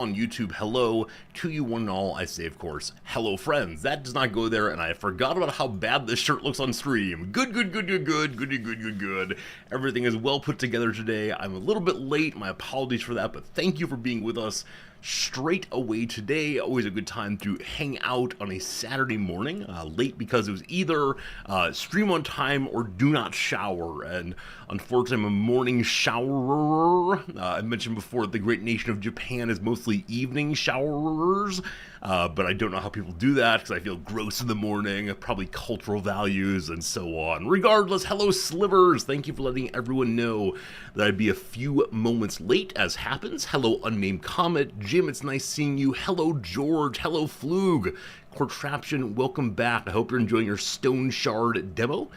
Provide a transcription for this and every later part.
On YouTube, hello to you one and all. I say, of course, hello friends. That does not go there, and I forgot about how bad this shirt looks on stream. Good. Everything is well put together today. I'm a little bit late. My apologies for that, but thank you for being with us straight away today. Always a good time to hang out on a Saturday morning. Late because it was either stream on time or do not shower, and unfortunately I'm a morning showerer. I mentioned before the great nation of Japan is mostly evening showerers, but I don't know how people do that because I feel gross in the morning, probably cultural values and so on. Regardless, hello Slivers, thank you for letting everyone know that I'd be a few moments late as happens. Hello Unnamed Comet, Jim, it's nice seeing you. Hello George, hello Flug. Contraption, welcome back. I hope you're enjoying your Stone Shard demo.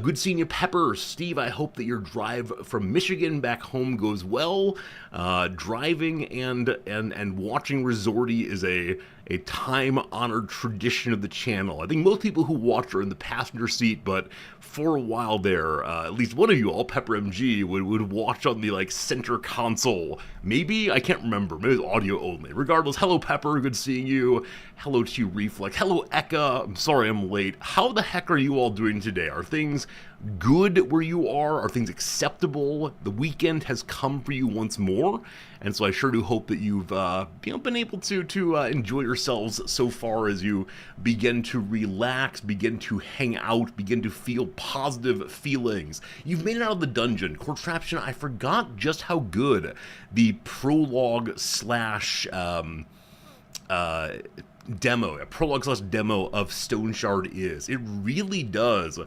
Good seeing you, Pepper. Steve, I hope that your drive from Michigan back home goes well. Driving and watching Resorty is a time-honored tradition of the channel. I think most people who watch are in the passenger seat, but for a while there, at least one of you all, Pepper MG, would watch on the center console. Maybe? I can't remember. Maybe it's audio only. Regardless, hello Pepper, good seeing you. Hello to you, Reflex. Hello Eka. I'm sorry I'm late. How the heck are you all doing today? Are things good where you are? Are things acceptable? The weekend has come for you once more, and so I sure do hope that you've been able to enjoy yourselves so far as you begin to relax, begin to hang out, begin to feel positive feelings. You've made it out of the dungeon. Contraption, I forgot just how good the prologue slash demo, a prologue/demo of Stone Shard is. It really does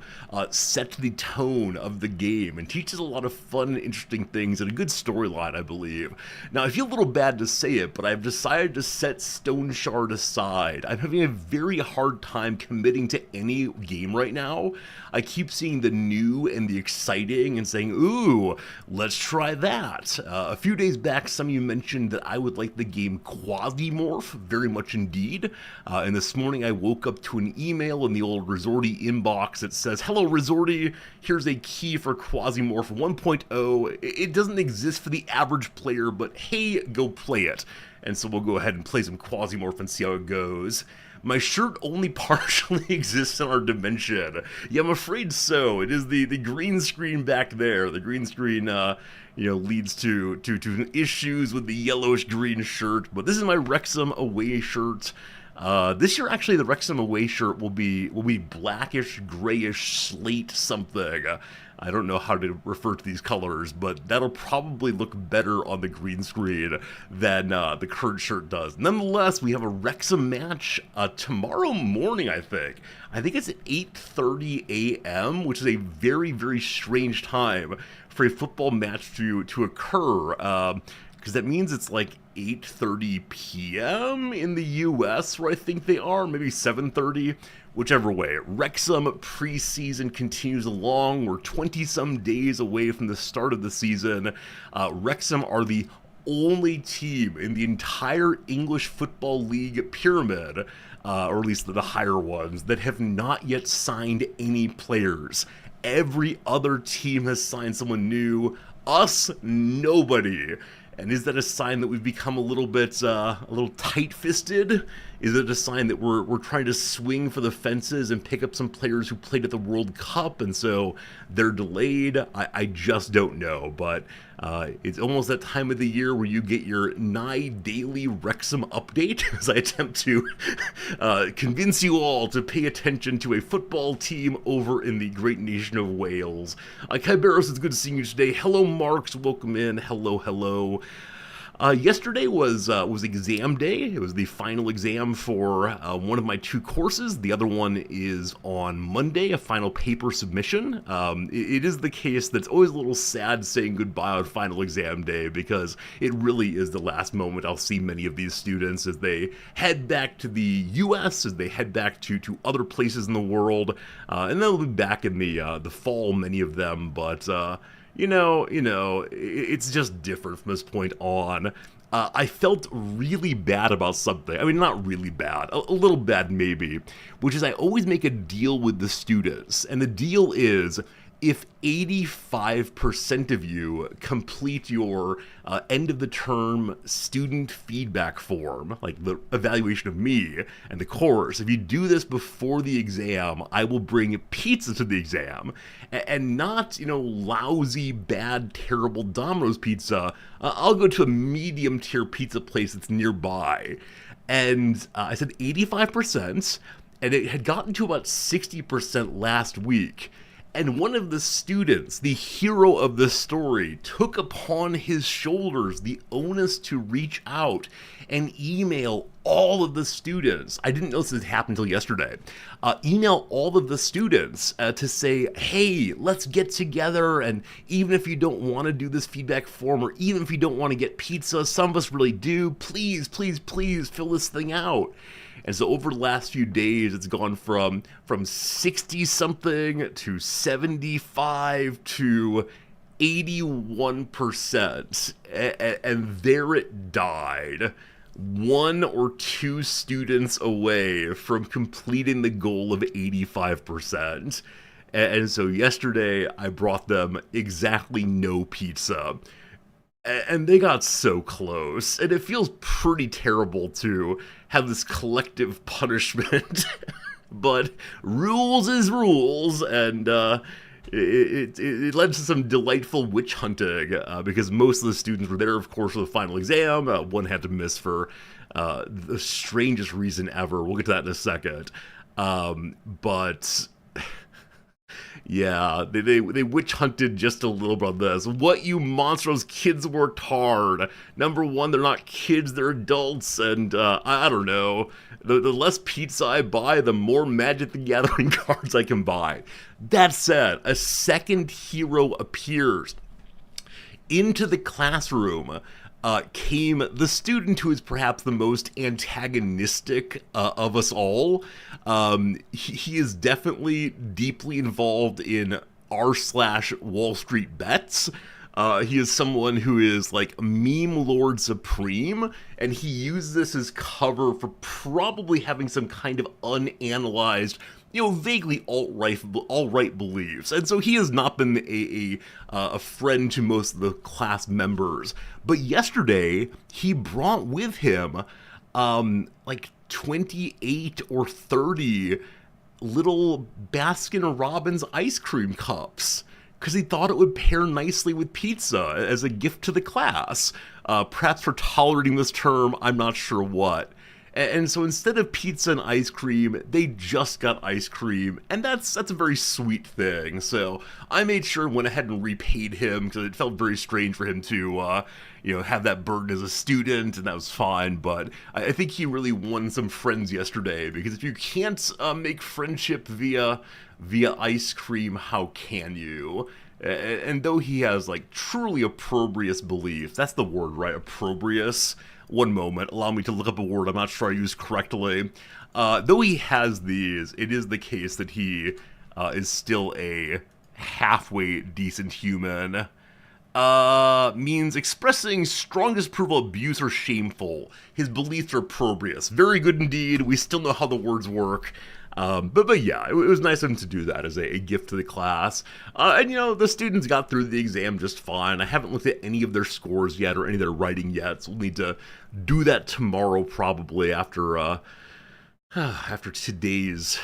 set the tone of the game and teaches a lot of fun and interesting things and a good storyline, I believe. Now, I feel a little bad to say it, but I've decided to set Stone Shard aside. I'm having a very hard time committing to any game right now. I keep seeing the new and the exciting and saying, ooh, let's try that. A few days back, some of you mentioned that I would like the game Quasimorph, very much indeed. And this morning I woke up to an email in the old Resorty inbox that says, hello Resorty, here's a key for Quasimorph 1.0. It doesn't exist for the average player, but hey, go play it. And so we'll go ahead and play some Quasimorph and see how it goes. My shirt only partially exists in our dimension. Yeah, I'm afraid so. It is the green screen back there. The green screen, leads to issues with the yellowish green shirt. But this is my Wrexham away shirt. This year, actually, the Wrexham away shirt will be blackish, grayish, slate something. I don't know how to refer to these colors, but that'll probably look better on the green screen than the current shirt does. Nonetheless, we have a Wrexham match tomorrow morning, I think. I think it's at 8:30 a.m., which is a very, very strange time for a football match to occur. Because that means it's like 8:30 p.m. in the U.S., where I think they are, maybe 7:30, whichever way. Wrexham preseason continues along. We're 20-some days away from the start of the season. Wrexham are the only team in the entire English Football League pyramid, or at least the higher ones, that have not yet signed any players. Every other team has signed someone new. Us, nobody. And is that a sign that we've become a little tight-fisted? Is it a sign that we're trying to swing for the fences and pick up some players who played at the World Cup and so they're delayed? I just don't know, but it's almost that time of the year where you get your nigh daily Wrexham update as I attempt to convince you all to pay attention to a football team over in the great nation of Wales. Kyberos, it's good to see you today. Hello, Marks, welcome in. Hello. Yesterday was exam day. It was the final exam for one of my two courses. The other one is on Monday, a final paper submission. It is the case that's always a little sad saying goodbye on final exam day because it really is the last moment I'll see many of these students as they head back to the U.S., as they head back to other places in the world, and they'll be back in the fall, many of them, but it's just different from this point on. I felt really bad about something. I mean, not really bad, a little bad maybe, which is I always make a deal with the students. And the deal is, if 85% of you complete your end of the term student feedback form, like the evaluation of me and the course, if you do this before the exam, I will bring pizza to the exam, and not, lousy, bad, terrible Domino's pizza. I'll go to a medium tier pizza place that's nearby. And I said 85%, and it had gotten to about 60% last week. And one of the students, the hero of the story, took upon his shoulders the onus to reach out and email all of the students. I didn't know this had happened until yesterday. Email all of the students to say, hey, let's get together. And even if you don't want to do this feedback form, or even if you don't want to get pizza, some of us really do, please, please, please fill this thing out. And so over the last few days, it's gone from 60-something to 75 to 81%. And there it died. 1 or 2 students away from completing the goal of 85%. And so yesterday, I brought them exactly no pizza. And they got so close, and it feels pretty terrible to have this collective punishment. But rules is rules, and it led to some delightful witch hunting, because most of the students were there, of course, for the final exam. One had to miss for the strangest reason ever. We'll get to that in a second. But yeah, they witch hunted just a little bit on this. What, you monsters, kids worked hard. Number one, they're not kids, they're adults, and I don't know. The less pizza I buy, the more Magic the Gathering cards I can buy. That said, a second hero appears. Into the classroom came the student who is perhaps the most antagonistic of us all. He is definitely deeply involved in r/Wall Street bets. He is someone who is like meme lord supreme, and he uses this as cover for probably having some kind of unanalyzed, vaguely alt-right beliefs. And so he has not been a friend to most of the class members. But yesterday, he brought with him like 28 or 30 little Baskin-Robbins ice cream cups, because he thought it would pair nicely with pizza as a gift to the class. Perhaps for tolerating this term, I'm not sure what. And so instead of pizza and ice cream, they just got ice cream, and that's a very sweet thing. So I made sure and went ahead and repaid him, because it felt very strange for him to, have that burden as a student, and that was fine. But I think he really won some friends yesterday, because if you can't make friendship via ice cream, how can you? And though he has like truly opprobrious beliefs, that's the word, right? Opprobrious. One moment, allow me to look up a word I'm not sure I used correctly. Though he has these, it is the case that he is still a halfway decent human. Means expressing strong disapproval, abuse, or shameful. His beliefs are opprobrious. Very good indeed. We still know how the words work. But yeah, it was nice of him to do that as a gift to the class. And the students got through the exam just fine. I haven't looked at any of their scores yet or any of their writing yet, so we'll need to do that tomorrow probably after today's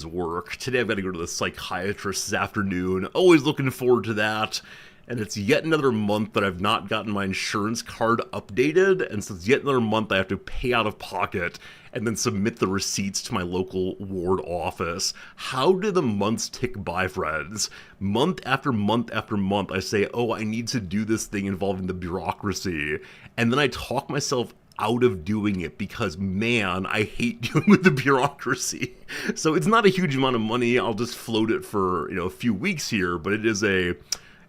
work. Today I've got to go to the psychiatrist this afternoon. Always looking forward to that. And it's yet another month that I've not gotten my insurance card updated, and so it's yet another month I have to pay out of pocket and then submit the receipts to my local ward office. How do the months tick by, friends? Month after month after month, I say, oh, I need to do this thing involving the bureaucracy, and then I talk myself out of doing it because, man, I hate dealing with the bureaucracy. So it's not a huge amount of money. I'll just float it for, a few weeks here, but it is a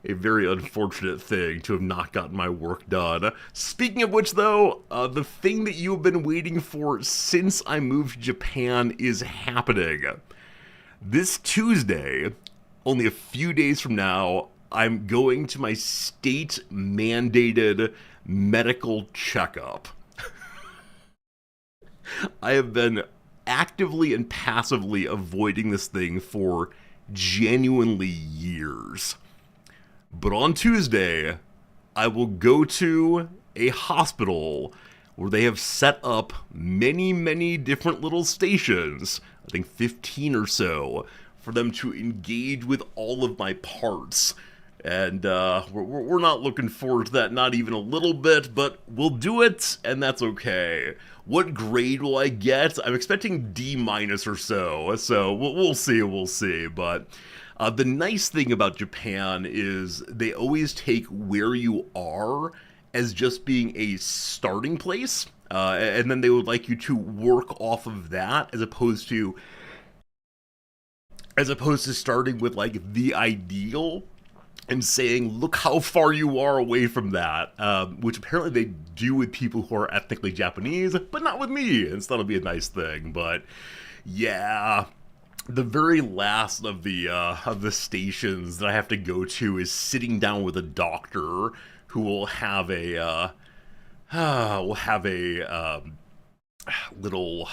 very unfortunate thing to have not gotten my work done. Speaking of which, though, the thing that you've been waiting for since I moved to Japan is happening. This Tuesday, only a few days from now, I'm going to my state-mandated medical checkup. I have been actively and passively avoiding this thing for genuinely years. But on Tuesday, I will go to a hospital where they have set up many, many different little stations, I think 15 or so, for them to engage with all of my parts. And we're not looking forward to that, not even a little bit, but we'll do it, and that's okay. What grade will I get? I'm expecting D- or so we'll see, but the nice thing about Japan is they always take where you are as just being a starting place, and then they would like you to work off of that as opposed to starting with like the ideal and saying, look how far you are away from that, which apparently they do with people who are ethnically Japanese, but not with me, and so that'll be a nice thing. But yeah, the very last of the stations that I have to go to is sitting down with a doctor who will have a little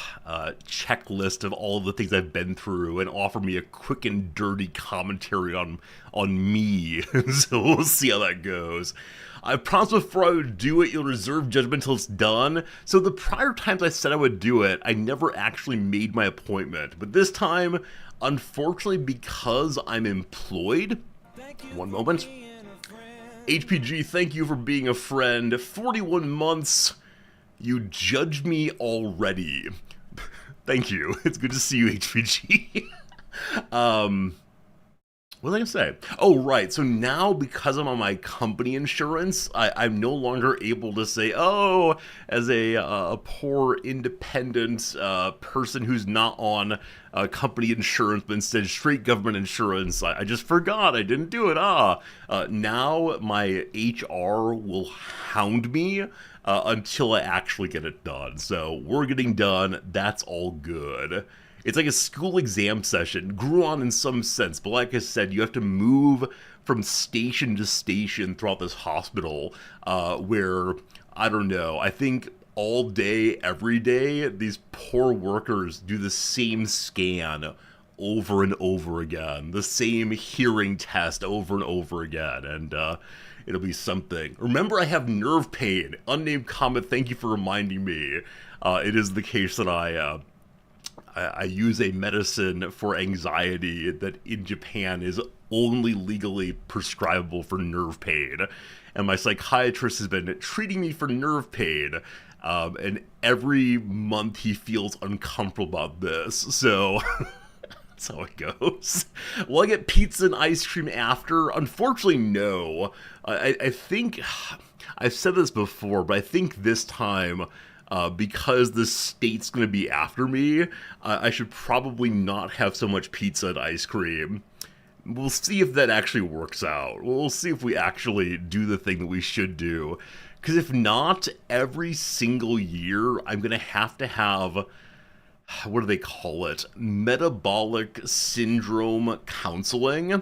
checklist of all of the things I've been through and offer me a quick and dirty commentary on me. So we'll see how that goes. I promised before I would do it, you'll reserve judgment until it's done. So the prior times I said I would do it, I never actually made my appointment. But this time, unfortunately, because I'm employed, one moment. HPG, thank you for being a friend. 41 months. You judged me already. Thank you. It's good to see you, HPG. What was I gonna say? Oh, right. So now, because I'm on my company insurance, I'm no longer able to say, oh, as a poor independent person who's not on company insurance, but instead straight government insurance, I just forgot. I didn't do it. Now my HR will hound me until I actually get it done. So we're getting done. That's all good. It's like a school exam session, grew on in some sense, but like I said, you have to move from station to station throughout this hospital, where, I don't know, I think all day, every day, these poor workers do the same scan over and over again, the same hearing test over and over again, and it'll be something. Remember, I have nerve pain. Unnamed comment, thank you for reminding me. It is the case that I use a medicine for anxiety that in Japan is only legally prescribable for nerve pain. And my psychiatrist has been treating me for nerve pain. And every month he feels uncomfortable about this. So that's how it goes. Will I get pizza and ice cream after? Unfortunately, no. I think, I've said this before, but I think this time, because the state's going to be after me, I should probably not have so much pizza and ice cream. We'll see if that actually works out. We'll see if we actually do the thing that we should do. Because if not, every single year, I'm going to have, what do they call it? Metabolic syndrome counseling?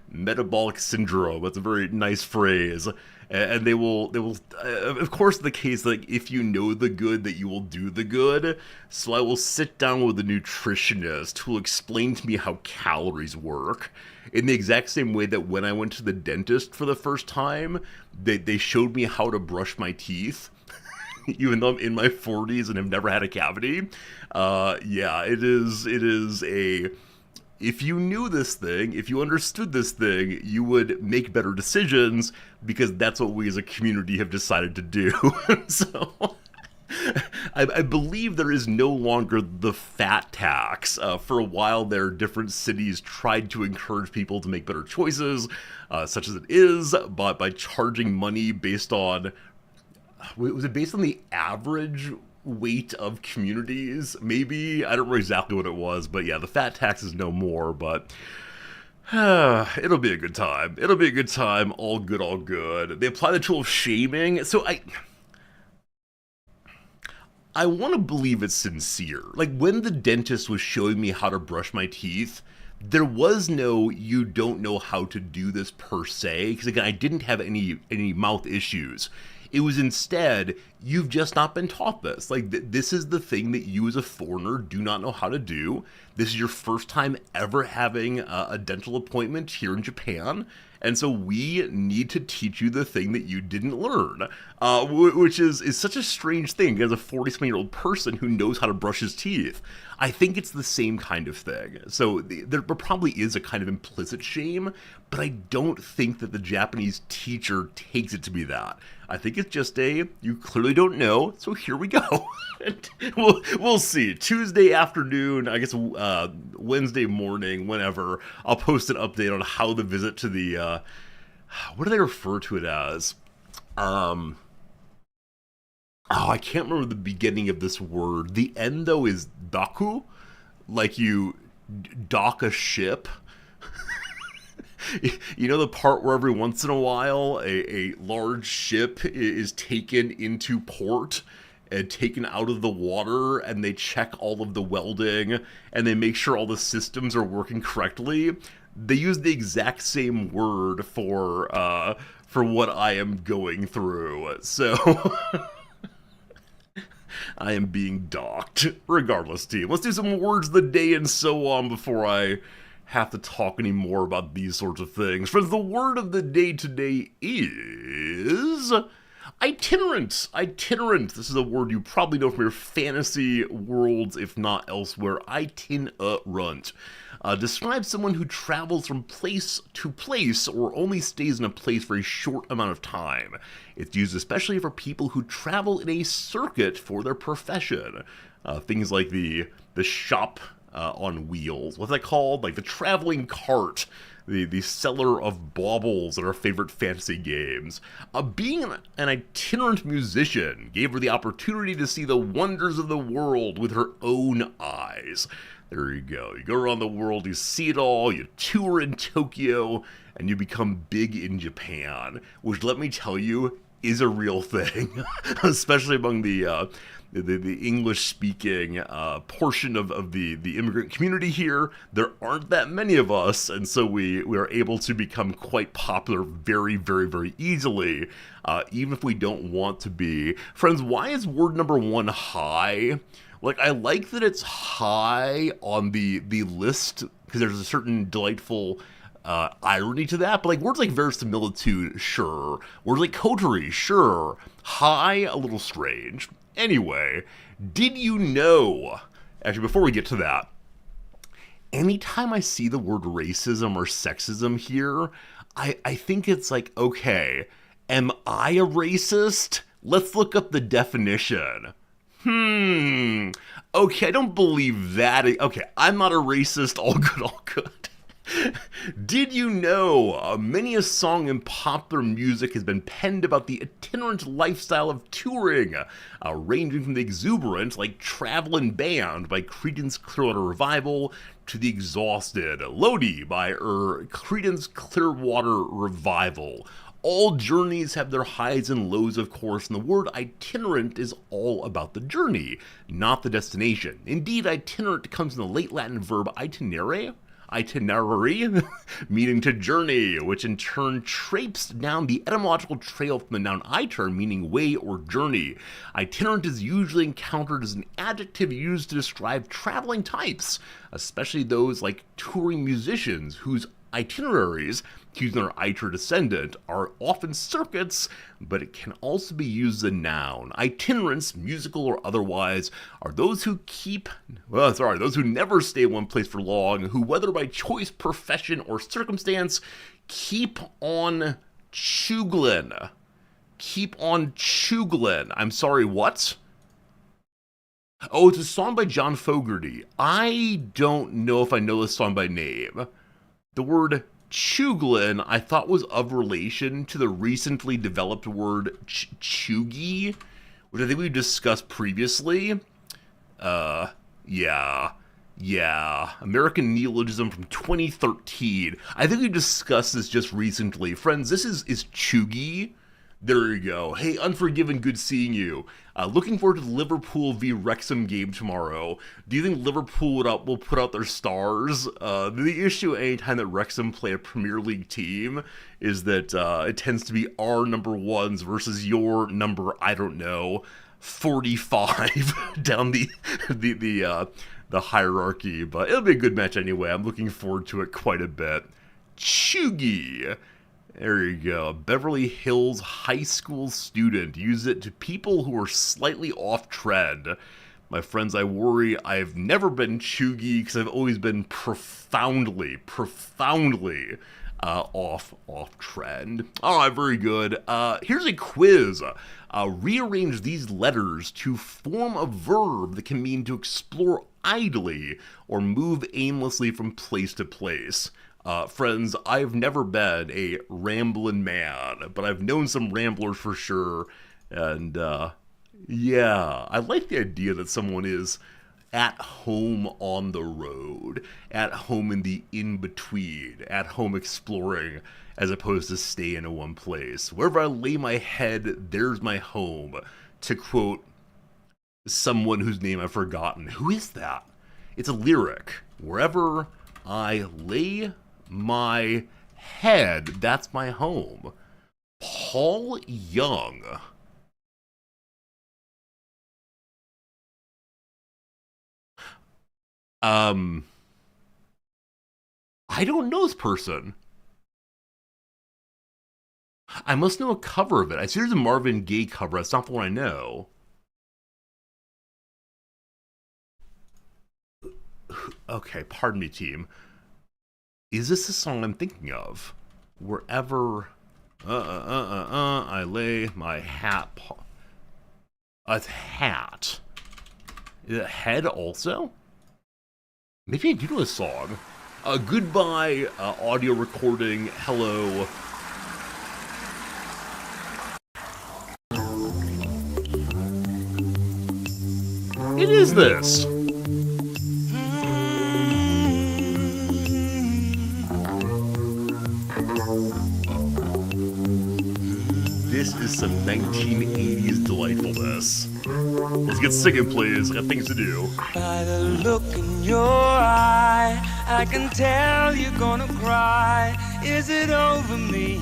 Metabolic syndrome, that's a very nice phrase. And they will, of course, the case, like, if you know the good, that you will do the good. So I will sit down with a nutritionist who will explain to me how calories work. In the exact same way that when I went to the dentist for the first time, they showed me how to brush my teeth. Even though I'm in my 40s and have never had a cavity. Yeah, it is a... If you knew this thing, if you understood this thing, you would make better decisions, because that's what we as a community have decided to do. So, I believe there is no longer the fat tax. For a while there, different cities tried to encourage people to make better choices, such as it is, but by charging money based on... Was it based on the average weight of communities? Maybe? I don't remember exactly what it was, but yeah, the fat tax is no more, but it'll be a good time. It'll be a good time. All good, all good. They apply the tool of shaming, so I want to believe it's sincere. Like, when the dentist was showing me how to brush my teeth, there was no, you don't know how to do this per se, because again, I didn't have any mouth issues. It was instead, you've just not been taught this. Like, this is the thing that you as a foreigner do not know how to do. This is your first time ever having a dental appointment here in Japan. And so we need to teach you the thing that you didn't learn, which is such a strange thing as a 40-something-year-old person who knows how to brush his teeth. I think it's the same kind of thing. So there probably is a kind of implicit shame, but I don't think that the Japanese teacher takes it to be that. I think it's just you clearly don't know, so here we go. And we'll see. Tuesday afternoon, I guess Wednesday morning, whenever, I'll post an update on how the visit to the, what do they refer to it as? I can't remember the beginning of this word. The end, though, is daku, like you dock a ship. You know the part where every once in a while a large ship is taken into port and taken out of the water, and they check all of the welding and they make sure all the systems are working correctly? They use the exact same word for what I am going through. So I am being docked. Regardless, team. Let's do some words of the day and so on before I have to talk anymore about these sorts of things. Friends, the word of the day today is itinerant. Itinerant. This is a word you probably know from your fantasy worlds, if not elsewhere. Itinerant. Describes someone who travels from place to place or only stays in a place for a short amount of time. It's used especially for people who travel in a circuit for their profession. Things like the shop on wheels. What's that called? Like the traveling cart. The seller of baubles in our favorite fantasy games. Being an itinerant musician gave her the opportunity to see the wonders of the world with her own eyes. There you go. You go around the world, you see it all, you tour in Tokyo, and you become big in Japan, which, let me tell you, is a real thing, especially among the English-speaking portion of the immigrant community here. There aren't that many of us, and so we are able to become quite popular very, very, very easily, even if we don't want to be. Friends, why is word number one high? Like, I like that it's high on the list, because there's a certain delightful irony to that, but like words like verisimilitude, sure. Words like coterie, sure. High, a little strange. Anyway, did you know, actually before we get to that, anytime I see the word racism or sexism here, I think it's like, okay, am I a racist? Let's look up the definition. Okay, I don't believe that. Okay, I'm not a racist, all good, all good. Did you know many a song in popular music has been penned about the itinerant lifestyle of touring, ranging from the exuberant, like Travelin' Band by Creedence Clearwater Revival, to the exhausted Lodi by Creedence Clearwater Revival. All journeys have their highs and lows, of course, and the word itinerant is all about the journey, not the destination. Indeed, itinerant comes from the late Latin verb itinerare, meaning to journey, which in turn traipsed down the etymological trail from the noun iter, meaning way or journey. Itinerant is usually encountered as an adjective used to describe traveling types, especially those like touring musicians whose itineraries, using our iter descendant, are often circuits, but it can also be used as a noun. Itinerants, musical or otherwise, are those who those who never stay in one place for long, who, whether by choice, profession, or circumstance, keep on chuglin. Keep on chuglin. I'm sorry, what? Oh, it's a song by John Fogerty. I don't know if I know this song by name. The word chuglin I thought was of relation to the recently developed word chuggy, which I think we discussed previously. Yeah. American neologism from 2013. I think we discussed this just recently. Friends, this is chuggy. There you go. Hey, Unforgiven, good seeing you. Looking forward to the Liverpool v Wrexham game tomorrow. Do you think Liverpool will put out their stars? The issue anytime that Wrexham play a Premier League team is that it tends to be our number ones versus your number, I don't know, 45 down the hierarchy. But it'll be a good match anyway. I'm looking forward to it quite a bit. Chugi. There you go. Beverly Hills high school student. Use it to people who are slightly off trend. My friends, I worry I've never been chuggy because I've always been profoundly off trend. All right, very good. Here's a quiz. Rearrange these letters to form a verb that can mean to explore idly or move aimlessly from place to place. Friends, I've never been a ramblin' man, but I've known some ramblers for sure, and, yeah, I like the idea that someone is at home on the road, at home in the in-between, at home exploring, as opposed to staying in one place. Wherever I lay my head, there's my home, to quote someone whose name I've forgotten. Who is that? It's a lyric. Wherever I lay my head, that's my home. Paul Young. I don't know this person. I must know a cover of it. I see there's a Marvin Gaye cover. That's not the one I know. Okay, pardon me, team. Is this the song I'm thinking of? Wherever I lay my hat. A hat. Is it head also? Maybe I do know this song. Goodbye, audio recording. Hello. It is this. This is some 1980s delightfulness. Let's get singing, please. I got things to do. By the look in your eye, I can tell you're gonna cry. Is it over me?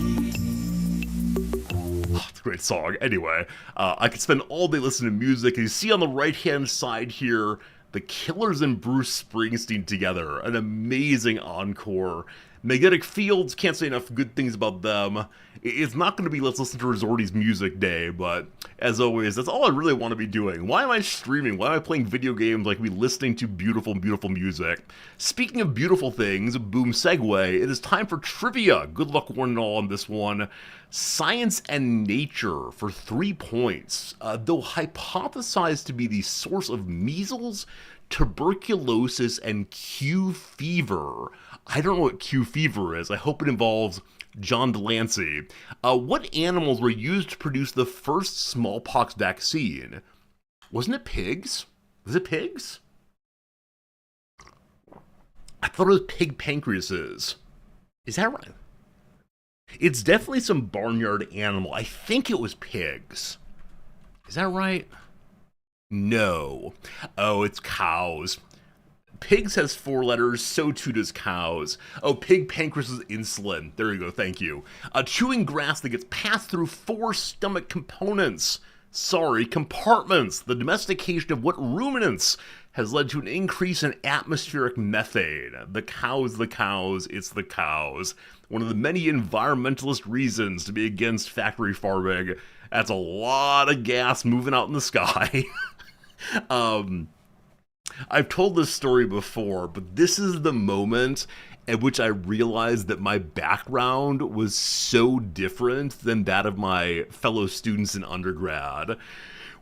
Oh, it's a great song. Anyway, I could spend all day listening to music. You see on the right-hand side here, the Killers and Bruce Springsteen together. An amazing encore. Magnetic Fields, can't say enough good things about them. It's not going to be Let's Listen to Resorty's Music Day, but as always, that's all I really want to be doing. Why am I streaming? Why am I playing video games like me listening to beautiful, beautiful music? Speaking of beautiful things, boom segue, it is time for trivia. Good luck one and all on this one. Science and nature for 3 points. Though hypothesized to be the source of measles, tuberculosis, and Q fever. I don't know what Q fever is. I hope it involves John Delancey. What animals were used to produce the first smallpox vaccine? Wasn't it pigs? Was it pigs? I thought it was pig pancreases. Is that right? It's definitely some barnyard animal. I think it was pigs. Is that right? No. Oh, it's cows. Pigs has 4 letters, so too does cows. Oh, pig pancreas is insulin. There you go, thank you. Chewing grass that gets passed through 4 stomach components. Sorry, compartments. The domestication of what ruminants has led to an increase in atmospheric methane. The cows, it's the cows. One of the many environmentalist reasons to be against factory farming. That's a lot of gas moving out in the sky. I've told this story before, but this is the moment at which I realized that my background was so different than that of my fellow students in undergrad.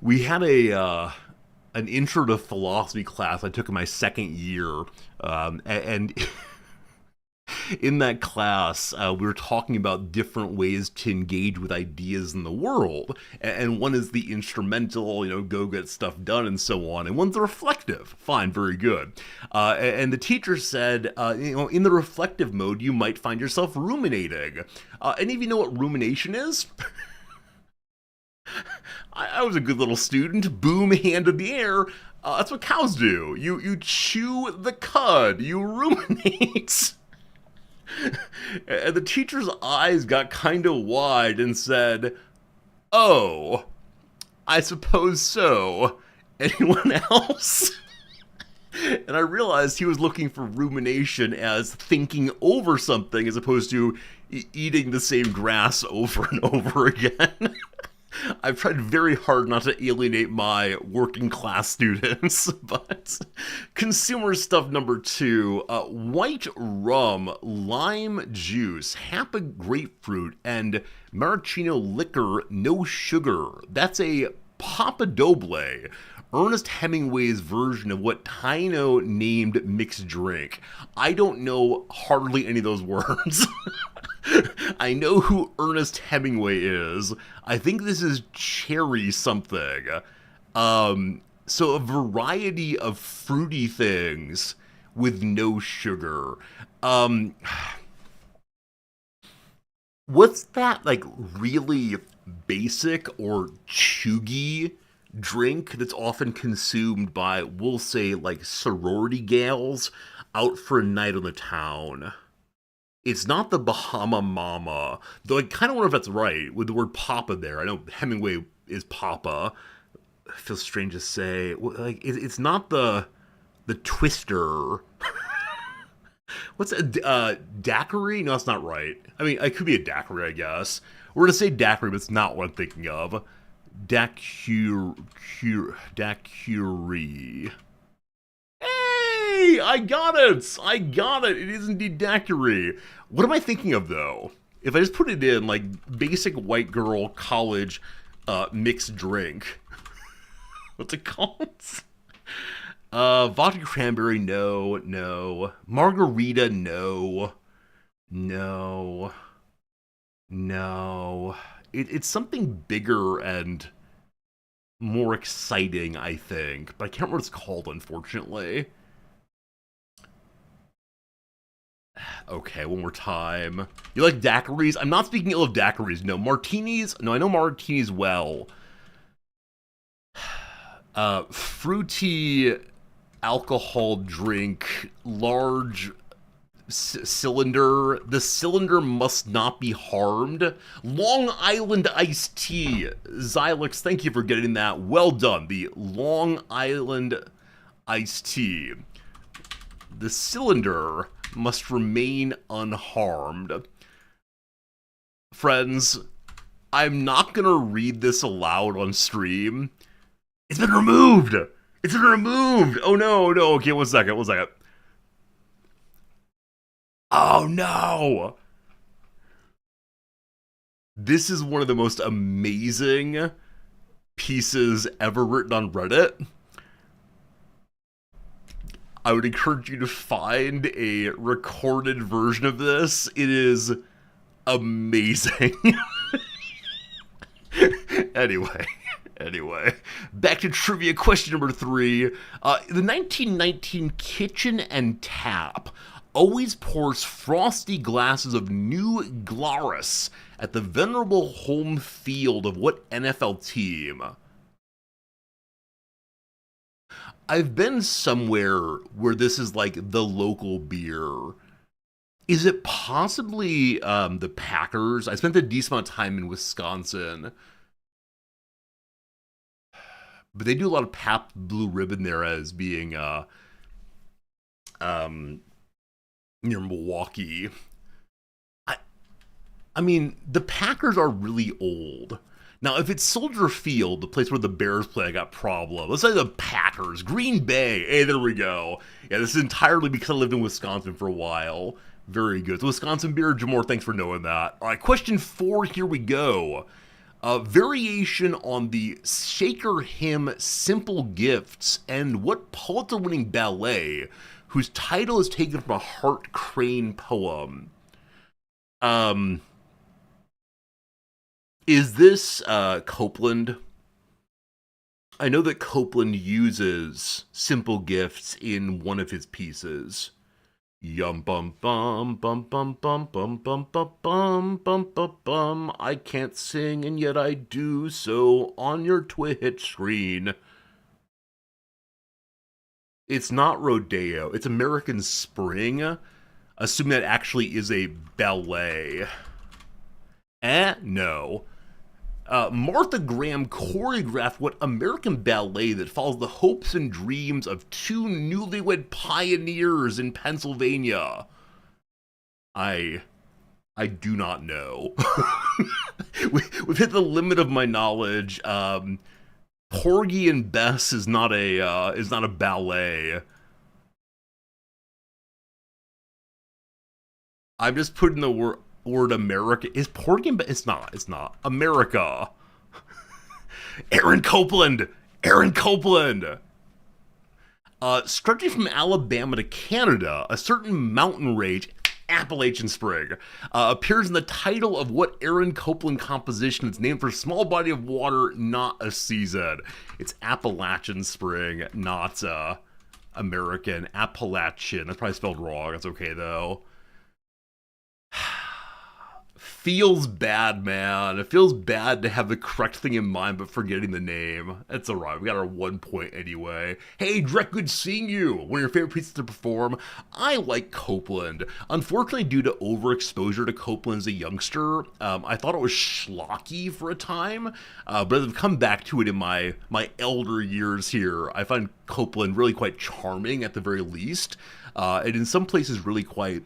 We had an intro to philosophy class I took in my second year, and in that class, we were talking about different ways to engage with ideas in the world. And one is the instrumental, go get stuff done and so on. And one's the reflective. Fine, very good. And the teacher said, in the reflective mode, you might find yourself ruminating. Any of you know what rumination is? I was a good little student. Boom, hand in the air. That's what cows do. You chew the cud. You ruminate. And the teacher's eyes got kind of wide and said, "Oh, I suppose so. Anyone else?" And I realized he was looking for rumination as thinking over something as opposed to eating the same grass over and over again. I've tried very hard not to alienate my working class students, but consumer stuff number 2, white rum, lime juice, Hapa grapefruit, and maraschino liquor, no sugar. That's a Papa Doble, Ernest Hemingway's version of what Taino named mixed drink. I don't know hardly any of those words. I know who Ernest Hemingway is. I think this is cherry something. So a variety of fruity things with no sugar. What's that, like, really basic or chuggy drink that's often consumed by, we'll say, like, sorority gals out for a night on the town? It's not the Bahama Mama, though I kind of wonder if that's right, with the word Papa there. I know Hemingway is Papa. It feels strange to say. Like, it's not the Twister. What's a daiquiri? No, that's not right. I mean, it could be a daiquiri, I guess. We're gonna say daiquiri, but it's not what I'm thinking of. Daiquiri. Hey, I got it! I got it! It is indeed daiquiri. What am I thinking of, though? If I just put it in, like, basic white girl college mixed drink. What's it called? Vodka cranberry, no. Margarita, no. It's something bigger and more exciting, I think. But I can't remember what it's called, unfortunately. Okay, one more time. You like daiquiris? I'm not speaking ill of daiquiris. No, martinis? No, I know martinis well. Fruity alcohol drink, large cylinder. The cylinder must not be harmed. Long Island iced tea. Xylix, thank you for getting that. Well done. The Long Island iced tea. The cylinder must remain unharmed. Friends, I'm not gonna read this aloud on stream. It's been removed! It's been removed! Oh no, okay, one second. Oh no! This is one of the most amazing pieces ever written on Reddit. I would encourage you to find a recorded version of this. It is amazing. Anyway, back to trivia question number 3. The 1919 Kitchen and Tap always pours frosty glasses of New Glarus at the venerable home field of what NFL team? I've been somewhere where this is like the local beer. Is it possibly the Packers? I spent a decent amount of time in Wisconsin. But they do a lot of Pabst Blue Ribbon there as being near Milwaukee. I mean, the Packers are really old. Now, if it's Soldier Field, the place where the Bears play, I got problem. Let's say the Packers, Green Bay. Hey, there we go. Yeah, this is entirely because I lived in Wisconsin for a while. Very good. The Wisconsin beer, Jamor, thanks for knowing that. All right, question 4, here we go. Variation on the Shaker hymn Simple Gifts, and what Pulitzer-winning ballet whose title is taken from a Hart Crane poem? Is this Copeland? I know that Copeland uses Simple Gifts in one of his pieces. Yum bum bum bum bum bum bum bum bum bum bum bum bum. I can't sing and yet I do so on your Twitch screen. It's not rodeo. It's American Spring. Assume that actually is a ballet. No. Martha Graham choreographed what American ballet that follows the hopes and dreams of two newlywed pioneers in Pennsylvania? I do not know. We've hit the limit of my knowledge. Porgy and Bess is not a ballet. I'm just putting the word America. Is Porgy and Bess? It's not. It's not. America. Aaron Copeland. Aaron Copeland. Stretching from Alabama to Canada, a certain mountain range, Appalachian Spring, appears in the title of what Aaron Copeland composition is named for a small body of water, not a season. It's Appalachian Spring, not American. Appalachian. That's probably spelled wrong. That's okay, though. Feels bad, man. It feels bad to have the correct thing in mind but forgetting the name. It's alright, we got our 1 point anyway. Hey, Drek, good seeing you! One of your favorite pieces to perform? I like Copeland. Unfortunately, due to overexposure to Copeland as a youngster, I thought it was schlocky for a time, but as I've come back to it in my elder years here, I find Copeland really quite charming at the very least, and in some places really quite,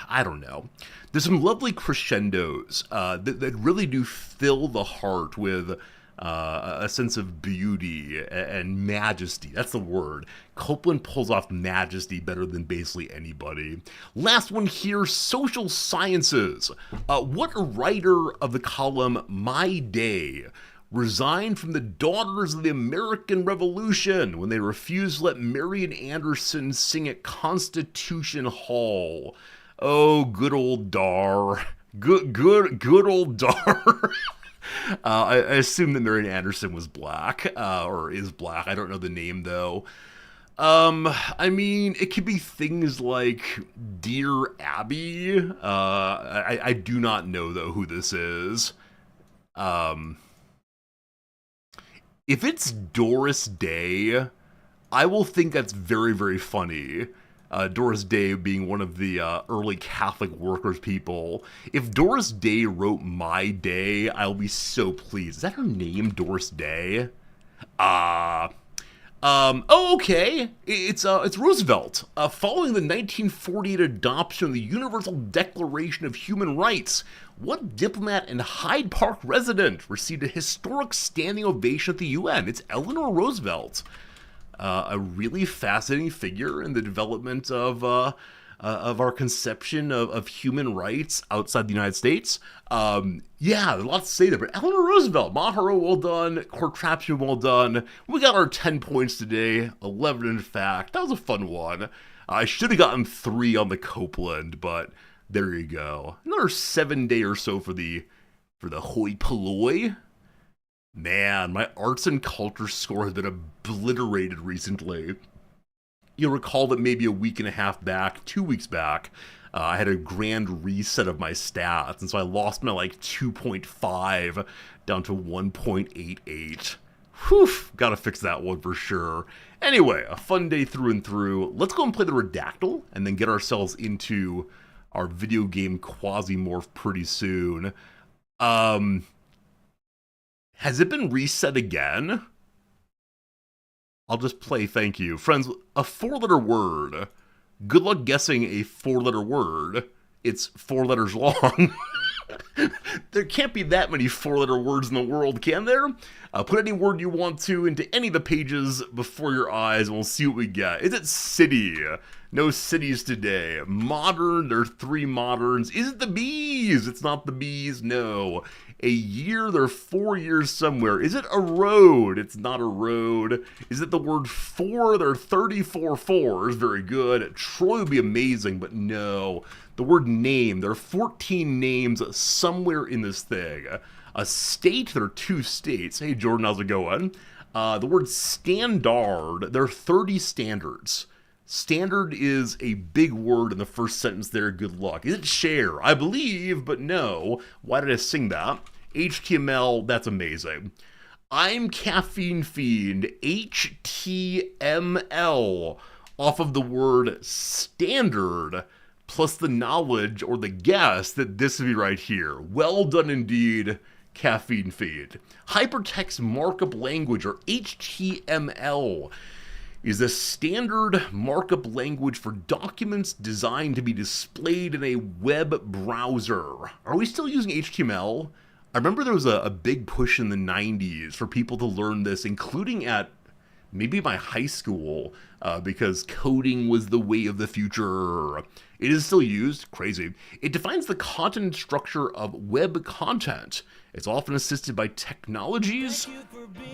I don't know. There's some lovely crescendos that really do fill the heart with a sense of beauty and majesty. That's the word. Copeland pulls off majesty better than basically anybody. Last one here, social sciences. What writer of the column My Day resigned from the Daughters of the American Revolution when they refused to let Marian Anderson sing at Constitution Hall? Oh, good old Dar. Good old Dar. I assume that Marian Anderson was black, or is black. I don't know the name, though. I mean, it could be things like Dear Abby. I do not know, though, who this is. If it's Doris Day, I will think that's very, very funny. Doris Day being one of the early Catholic workers people. If Doris Day wrote My Day, I'll be so pleased. Is that her name, Doris Day? Oh, okay. It's Roosevelt. Following the 1948 adoption of the Universal Declaration of Human Rights, what diplomat and Hyde Park resident received a historic standing ovation at the UN? It's Eleanor Roosevelt. A really fascinating figure in the development of our conception of human rights outside the United States. Yeah, there's a lot to say there, but Eleanor Roosevelt, Maharo, well done, Contraption, well done. We got our 10 points today, 11 in fact. That was a fun one. I should have gotten 3 on the Copeland, but there you go. Another 7 day or so for the hoi polloi. Man, my arts and culture score has been obliterated recently. You'll recall that maybe a week and a half back, 2 weeks back, I had a grand reset of my stats, and so I lost my 2.5 down to 1.88. Whew, gotta fix that one for sure. Anyway, a fun day through and through. Let's go and play the Redactyl, and then get ourselves into our video game Quasimorph pretty soon. Has it been reset again? I'll just play thank you. Friends, a 4-letter word. Good luck guessing a 4-letter word. It's 4 letters long. There can't be that many 4-letter words in the world, can there? Put any word you want to into any of the pages before your eyes and we'll see what we get. Is it city? No cities today. Modern, there are 3 moderns. Is it the bees? It's not the bees, no. A year, there are 4 years somewhere. Is it a road? It's not a road. Is it the word four? There are 34 fours. Very good. Troy would be amazing, but no. The word name, there are 14 names somewhere in this thing. A state, there are 2 states. Hey, Jordan, how's it going? The word standard, there are 30 standards. Standard is a big word in the first sentence there, good luck. Is it share? I believe, but no. Why did I sing that? HTML, that's amazing. I'm caffeine fiend, HTML, off of the word standard, plus the knowledge or the guess that this would be right here. Well done indeed, caffeine fiend. Hypertext Markup Language, or HTML, is a standard markup language for documents designed to be displayed in a web browser. Are we still using HTML? I remember there was a big push in the 90s for people to learn this, including at maybe my high school, because coding was the way of the future. It is still used, crazy. It defines the content structure of web content. It's often assisted by technologies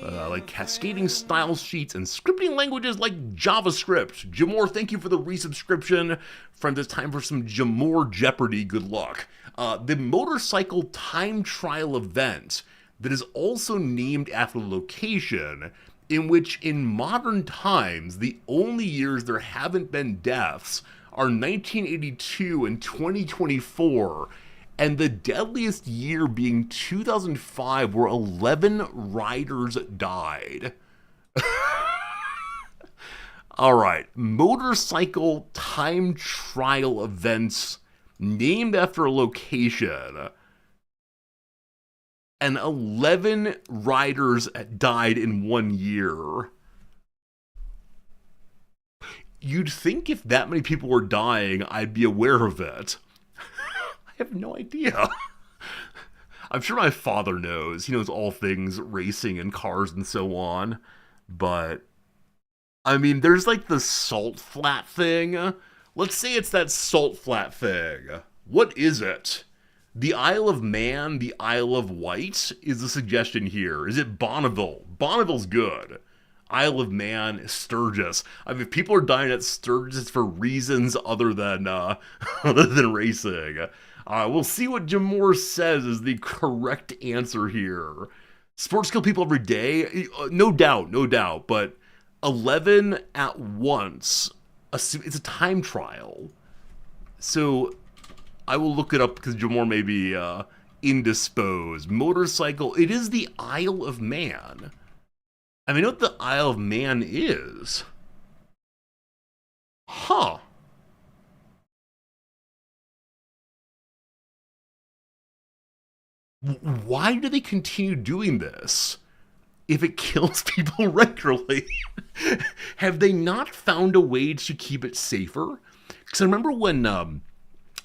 like cascading style sheets and scripting languages like JavaScript. Jamor, thank you for the resubscription. Friends, it's time for some Jamor Jeopardy. Good luck. The motorcycle time trial event that is also named after the location, in which in modern times the only years there haven't been deaths are 1982 and 2024, and the deadliest year being 2005, where 11 riders died. Alright, motorcycle time trial events named after a location, and 11 riders died in 1 year. You'd think if that many people were dying, I'd be aware of it. I have no idea. I'm sure my father knows. He knows all things racing and cars and so on. But, I mean, there's like the salt flat thing. Let's say it's that salt flat thing. What is it? The Isle of Man, the Isle of Wight is the suggestion here. Is it Bonneville? Bonneville's good. Isle of Man, Sturgis. I mean, if people are dying at Sturgis, it's for reasons other than racing. We'll see what Jamor says is the correct answer here. Sports kill people every day? No doubt. But 11 at once, it's a time trial. So I will look it up because Jamor may be indisposed. Motorcycle, it is the Isle of Man. I mean, you know what the Isle of Man is? Huh. Why do they continue doing this if it kills people regularly? Have they not found a way to keep it safer? Because I remember when, Dale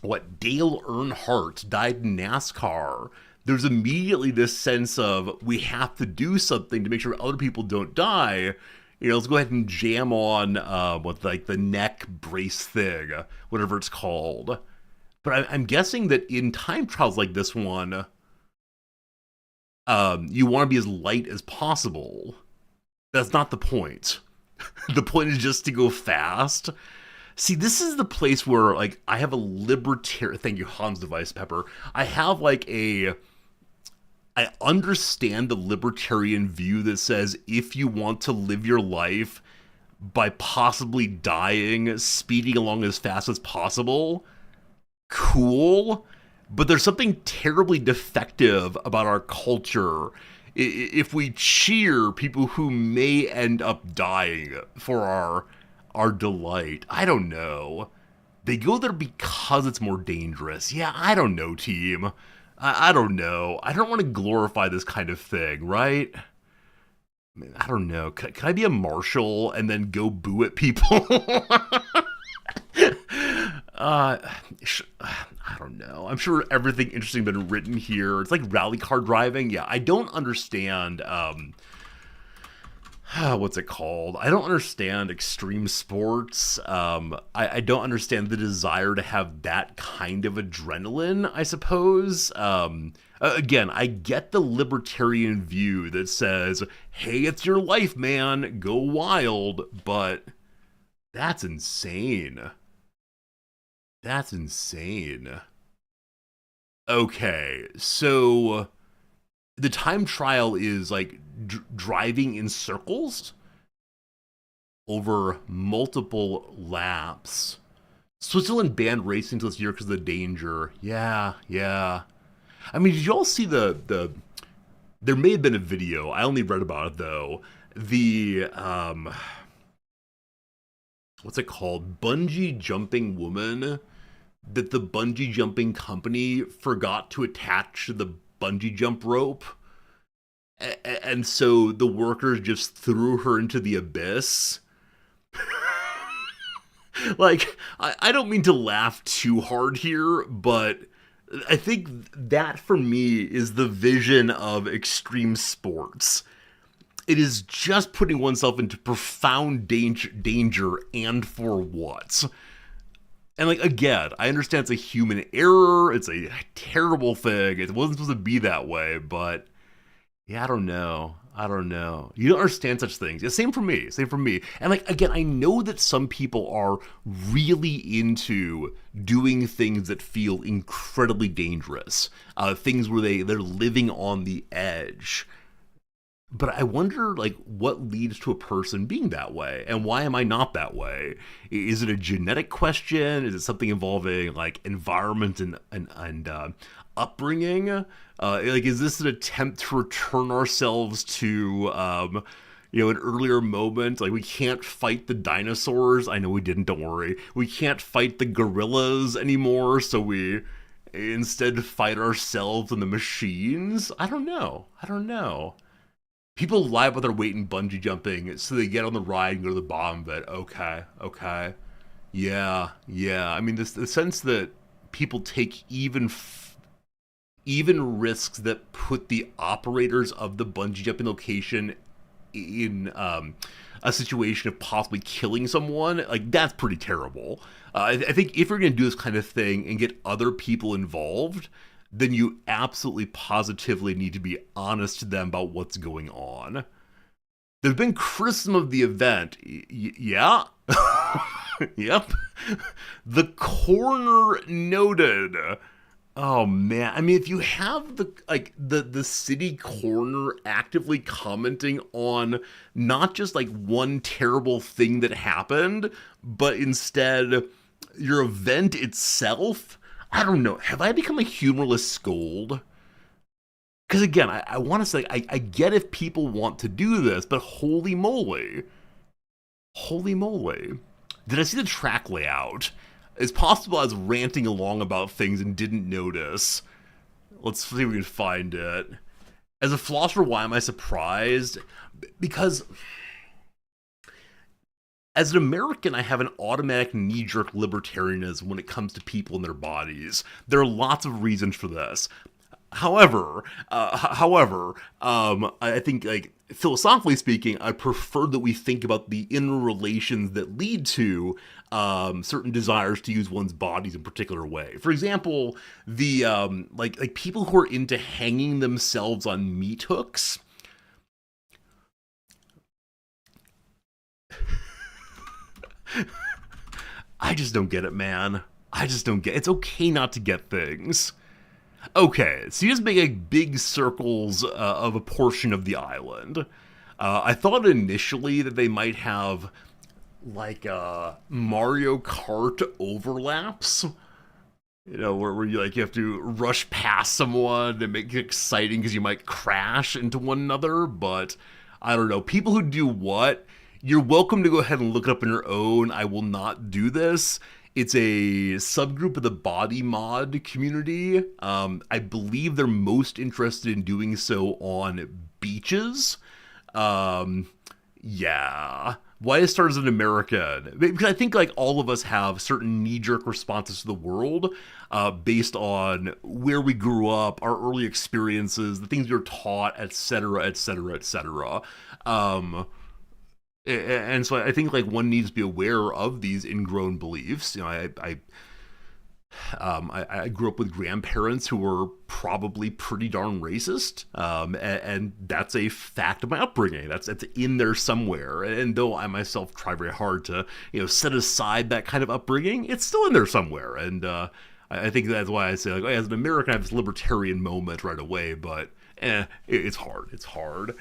Earnhardt died in NASCAR, there's immediately this sense of, we have to do something to make sure other people don't die. You know, let's go ahead and jam on, the neck brace thing, whatever it's called. But I'm guessing that in time trials like this one, you want to be as light as possible. That's not the point. The point is just to go fast. See, this is the place where, like, I have a libertarian... Thank you, Hans Device Pepper. I have, I understand the libertarian view that says if you want to live your life by possibly dying, speeding along as fast as possible, cool. But there's something terribly defective about our culture if we cheer people who may end up dying for our delight. I don't know. They go there because it's more dangerous. Yeah, I don't know, team. I don't know. I don't want to glorify this kind of thing, right? I mean, I don't know. Can I be a marshal and then go boo at people? I don't know. I'm sure everything interesting has been written here. It's like rally car driving. Yeah, I don't understand... what's it called? I don't understand extreme sports. I don't understand the desire to have that kind of adrenaline, I suppose. Again, I get the libertarian view that says, hey, it's your life, man, go wild, but that's insane. That's insane. Okay, so the time trial is like driving in circles? over multiple laps. Switzerland banned racing this year because of the danger. Yeah, yeah. I mean, did you all see the? There may have been a video. I only read about it though. The what's it called? Bungee jumping woman that the bungee jumping company forgot to attach to the bungee jump rope. And so the workers just threw her into the abyss. Like, I don't mean to laugh too hard here, but I think that for me is the vision of extreme sports. It is just putting oneself into profound danger, and for what? And like, again, I understand it's a human error, it's a terrible thing, it wasn't supposed to be that way, but yeah, I don't know. You don't understand such things. Yeah, same for me. And like, again, I know that some people are really into doing things that feel incredibly dangerous. Things where they're living on the edge. But I wonder, like, what leads to a person being that way, and why am I not that way? Is it a genetic question? Is it something involving like environment and upbringing? Like, is this an attempt to return ourselves to an earlier moment? Like, we can't fight the dinosaurs. I know we didn't. Don't worry. We can't fight the gorillas anymore, so we instead fight ourselves and the machines. I don't know. People lie about their weight in bungee jumping, so they get on the ride and go to the bottom of it. Okay. Yeah. I mean, the sense that people take even risks that put the operators of the bungee jumping location in a situation of possibly killing someone, like, that's pretty terrible. I think if you're going to do this kind of thing and get other people involved, then you absolutely positively need to be honest to them about what's going on. There's been criticism of the event. Yeah. Yep. The coroner noted. Oh man, I mean, if you have the city coroner actively commenting on not just like one terrible thing that happened, but instead your event itself, I don't know, have I become a humorless scold? Because again, I want to say, I get if people want to do this, but holy moly. Did I see the track layout? It's possible I was ranting along about things and didn't notice. Let's see if we can find it. As a philosopher, why am I surprised? Because as an American, I have an automatic knee-jerk libertarianism when it comes to people and their bodies. There are lots of reasons for this. However, I think, like, philosophically speaking, I prefer that we think about the inner relations that lead to certain desires to use one's bodies in a particular way. For example, the like people who are into hanging themselves on meat hooks. I just don't get it, man. It's okay not to get things. Okay, so you just make like big circles of a portion of the island. I thought initially that they might have like Mario Kart overlaps. You know, where you have to rush past someone and make it exciting because you might crash into one another. But I don't know. People who do what, you're welcome to go ahead and look it up on your own. I will not do this. It's a subgroup of the body mod community. I believe they're most interested in doing so on beaches. Yeah. Why I started as an American? Because I think like all of us have certain knee-jerk responses to the world based on where we grew up, our early experiences, the things we were taught, etc., etc., etc. And so I think like one needs to be aware of these ingrown beliefs. You know, I grew up with grandparents who were probably pretty darn racist, and that's a fact of my upbringing. That's in there somewhere. And though I myself try very hard to set aside that kind of upbringing, it's still in there somewhere. And I think that's why I say, like, as an American, I have this libertarian moment right away. But it's hard.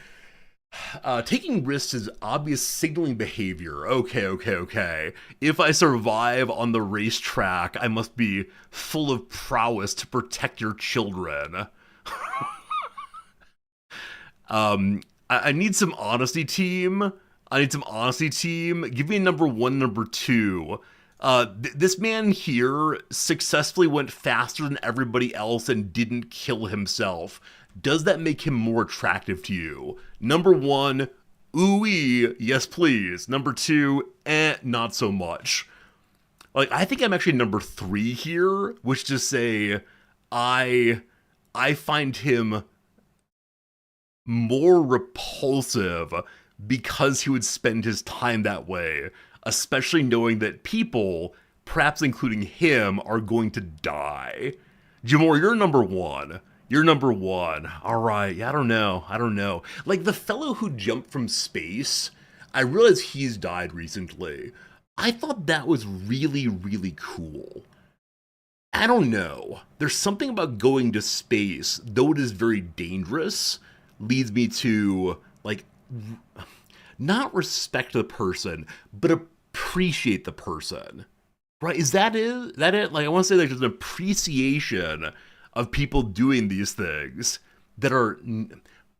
Taking risks is obvious signaling behavior. Okay. If I survive on the racetrack, I must be full of prowess to protect your children. I need some honesty, team. I need some honesty, team. Give me number one, number two. This man here successfully went faster than everybody else and didn't kill himself. Does that make him more attractive to you? Number one, ooh-wee, yes please. Number two, not so much. Like, I think I'm actually number three here, which to say, I find him more repulsive because he would spend his time that way, especially knowing that people, perhaps including him, are going to die. Jamor, you're number one. You're number one. All right. Yeah, I don't know. Like the fellow who jumped from space, I realize he's died recently. I thought that was really, really cool. I don't know. There's something about going to space, though it is very dangerous, leads me to, like, not respect the person, but appreciate the person. Right? Is that it? That it? Like, I want to say, like, there's an appreciation of people doing these things that are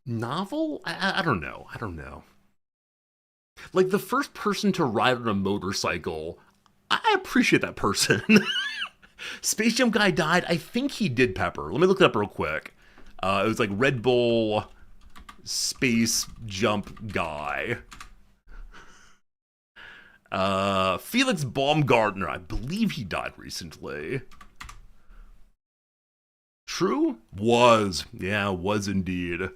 novel? I don't know. Like, the first person to ride on a motorcycle, I appreciate that person. Space Jam guy died. I think he did, Pepper. Let me look it up real quick. It was like Red Bull Space Jump guy. Felix Baumgartner. I believe he died recently. True? Was. Yeah, was indeed. It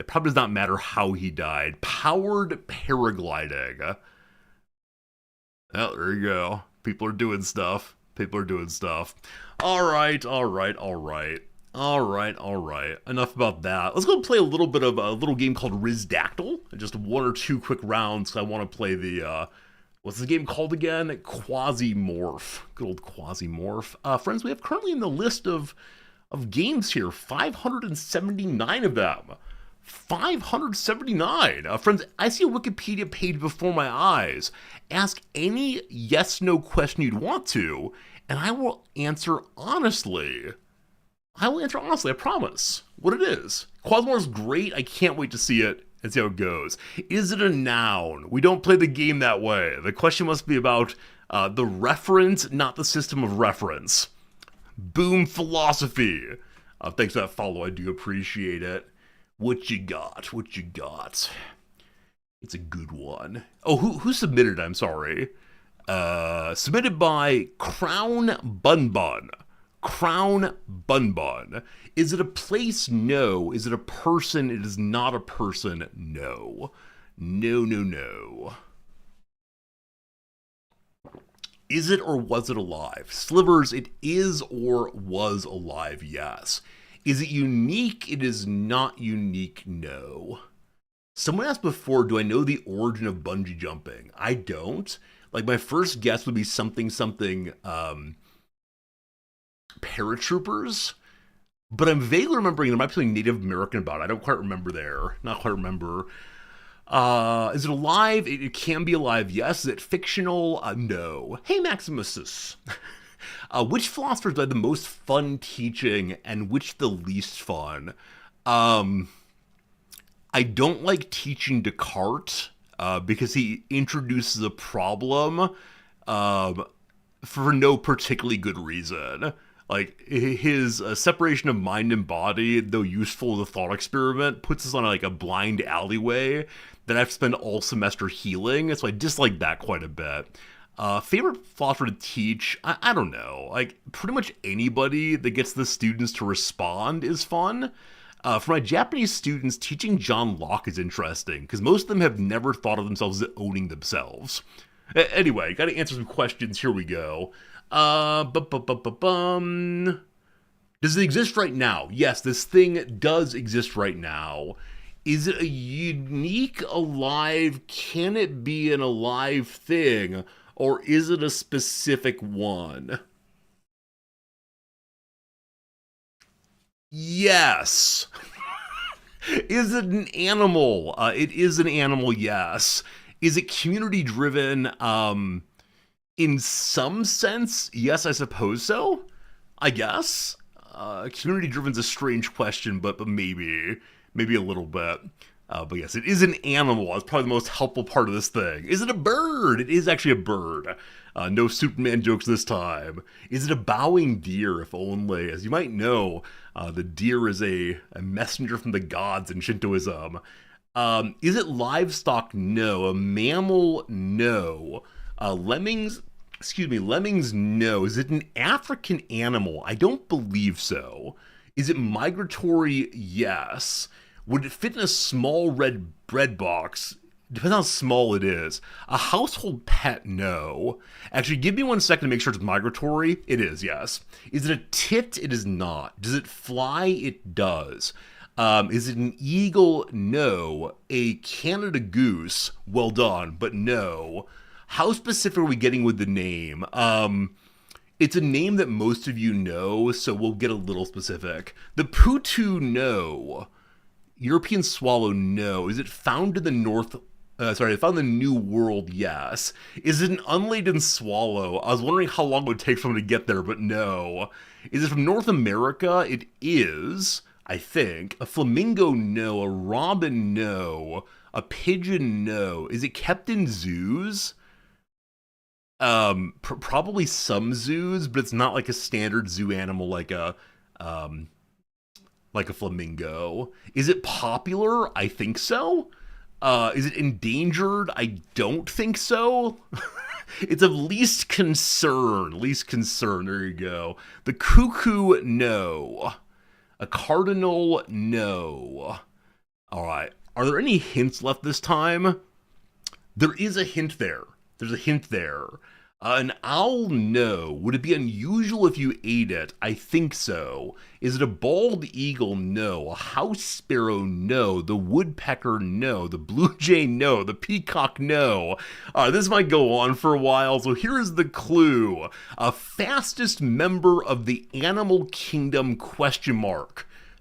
probably does not matter how he died. Powered paragliding. Oh, there you go. People are doing stuff. All right. Enough about that. Let's go play a little bit of a little game called Rizdactyl. Just one or two quick rounds. I want to play the, what's the game called again? Quasimorph. Good old Quasimorph. Friends, we have currently in the list of games here, 579 of them. 579. Friends, I see a Wikipedia page before my eyes. Ask any yes-no question you'd want to, and I will answer honestly. I promise. What it is. Quasimorph's great. I can't wait to see it and see how it goes. Is it a noun? We don't play the game that way. The question must be about the reference, not the system of reference. Boom philosophy. Thanks for that follow. I do appreciate it. What you got? It's a good one. Oh, who submitted? I'm sorry. Submitted by Crown Bun. Crown Bun. Is it a place? No. Is it a person? It is not a person. No. No. Is it or was it alive? Slivers, it is or was alive, yes. Is it unique? It is not unique, no. Someone asked before, do I know the origin of bungee jumping? I don't. Like, my first guess would be something, paratroopers, but I'm vaguely remembering there might be something Native American about it. I don't quite remember there. Not quite remember. Is it alive? It can be alive, yes. Is it fictional? No. Hey, Maximus. Which philosophers had the most fun teaching and which the least fun? I don't like teaching Descartes because he introduces a problem for no particularly good reason. Like, his separation of mind and body, though useful as a thought experiment, puts us on like a blind alleyway that I have to spend all semester healing, so I dislike that quite a bit. Favorite philosopher to teach? I don't know. Like, pretty much anybody that gets the students to respond is fun. For my Japanese students, teaching John Locke is interesting, because most of them have never thought of themselves as owning themselves. Anyway, gotta answer some questions. Here we go. Does it exist right now? Yes, this thing does exist right now. Is it a unique alive? Can it be an alive thing? Or is it a specific one? Yes. Is it an animal? It is an animal, yes. Is it community driven? In some sense, yes, I suppose so. I guess. Community driven is a strange question, but maybe a little bit. But yes, it is an animal. That's probably the most helpful part of this thing. Is it a bird? It is actually a bird. No Superman jokes this time. Is it a bowing deer, if only? As you might know, the deer is a messenger from the gods in Shintoism. Is it livestock? No. A mammal? No. Lemmings? Excuse me, lemmings? No. Is it an African animal? I don't believe so. Is it migratory? Yes. Would it fit in a small red bread box? Depends how small it is. A household pet? No. Actually, give me 1 second to make sure it's migratory. It is, yes. Is it a tit? It is not. Does it fly? It does. Is it an eagle? No. A Canada goose? Well done, but no. How specific are we getting with the name? It's a name that most of you know, so we'll get a little specific. The putu? No. European swallow? No. Is it found in the found in the New World? Yes. Is it an unladen swallow? I was wondering how long it would take for them to get there, but no. Is it from North America? It is, I think. A flamingo? No. A robin? No. A pigeon? No. Is it kept in zoos? Probably some zoos, but it's not like a standard zoo animal um, like a flamingo. Is it popular? I think so. Is it endangered? I don't think so. It's of least concern. Least concern. There you go. The cuckoo? No. A cardinal? No. All right. Are there any hints left this time? There is a hint there. There's a hint there. An owl? No. Would it be unusual if you ate it? I think so. Is it a bald eagle? No. A house sparrow? No. The woodpecker? No. The blue jay? No. The peacock? No. This might go on for a while, so here's the clue. A fastest member of the animal kingdom?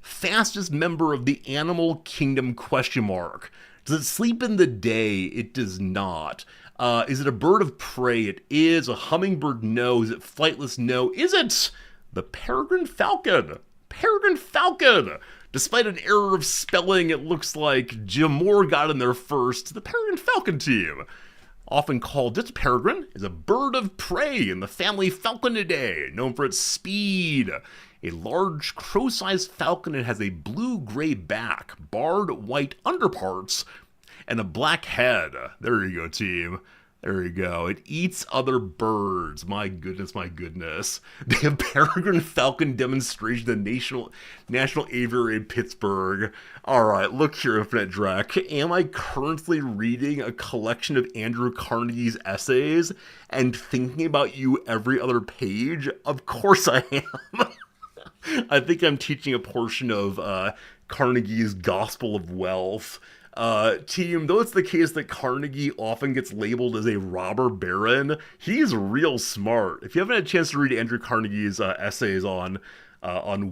Fastest member of the animal kingdom? Does it sleep in the day? It does not. Is it a bird of prey? It is. A hummingbird? No. Is it flightless? No. Is it the peregrine falcon? Peregrine falcon! Despite an error of spelling, it looks like Jim Moore got in there first. The peregrine falcon team, often called just peregrine, is a bird of prey in the family Falconidae, known for its speed. A large crow-sized falcon, it has a blue-gray back, barred white underparts, and a black head. There you go, team. There you go. It eats other birds. My goodness, my goodness. They have peregrine falcon demonstration at the National Aviary in Pittsburgh. All right, look here, Infinite Drek. Am I currently reading a collection of Andrew Carnegie's essays and thinking about you every other page? Of course I am. I think I'm teaching a portion of Carnegie's Gospel of Wealth. Team, though it's the case that Carnegie often gets labeled as a robber baron, he's real smart. If you haven't had a chance to read Andrew Carnegie's essays on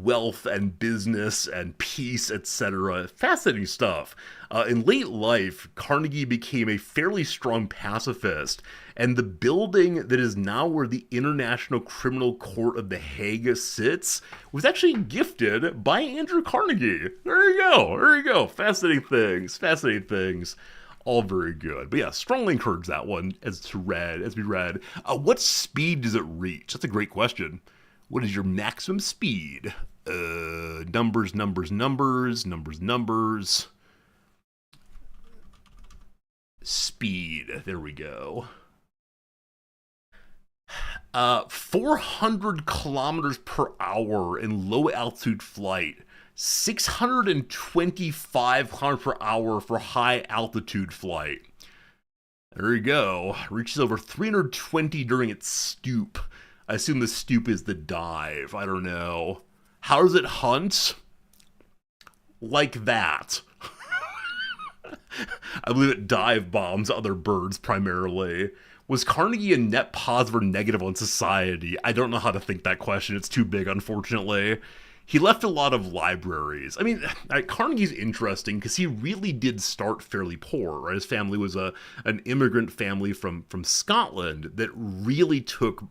wealth and business and peace, etc., fascinating stuff. In late life, Carnegie became a fairly strong pacifist, and the building that is now where the International Criminal Court of The Hague sits was actually gifted by Andrew Carnegie. There you go. There you go. Fascinating things. Fascinating things. All very good. But yeah, strongly encourage that one as we read. What speed does it reach? That's a great question. What is your maximum speed? Numbers. Speed. There we go. 400 kilometers per hour in low altitude flight. 625 kilometers per hour for high altitude flight. There you go. Reaches over 320 during its stoop. I assume the stoop is the dive. I don't know. How does it hunt? Like that. I believe it dive bombs other birds primarily. Was Carnegie a net positive or negative on society? I don't know how to think that question. It's too big, unfortunately. he left a lot of libraries. I mean, Carnegie's interesting because he really did start fairly poor, right? His family was an immigrant family from Scotland that really took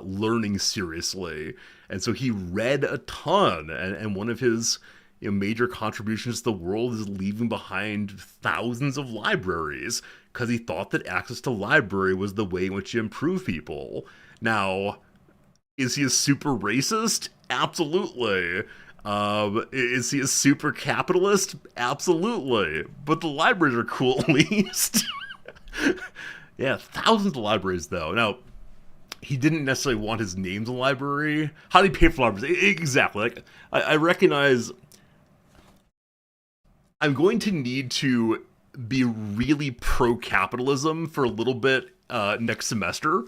learning seriously. And so he read a ton, and one of his major contributions to the world is leaving behind thousands of libraries because he thought that access to library was the way in which you improve people. Now, is he a super racist? Absolutely. Is he a super capitalist? Absolutely. But the libraries are cool at least. Yeah, thousands of libraries though. Now, he didn't necessarily want his name in the library. How did he pay for libraries? Exactly. Like, I recognize I'm going to need to be really pro-capitalism for a little bit next semester.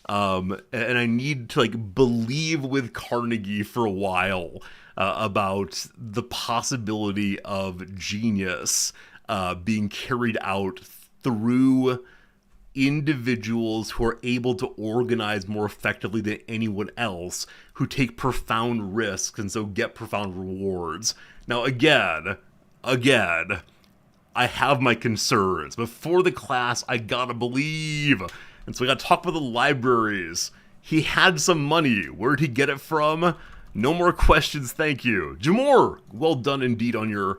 And I need to like believe with Carnegie for a while about the possibility of genius being carried out through individuals who are able to organize more effectively than anyone else, who take profound risks and so get profound rewards. Now, again, I have my concerns, but for the class, I gotta believe. And so we gotta talk about the libraries. He had some money. Where'd he get it from? No more questions, thank you. Jamor, well done indeed on your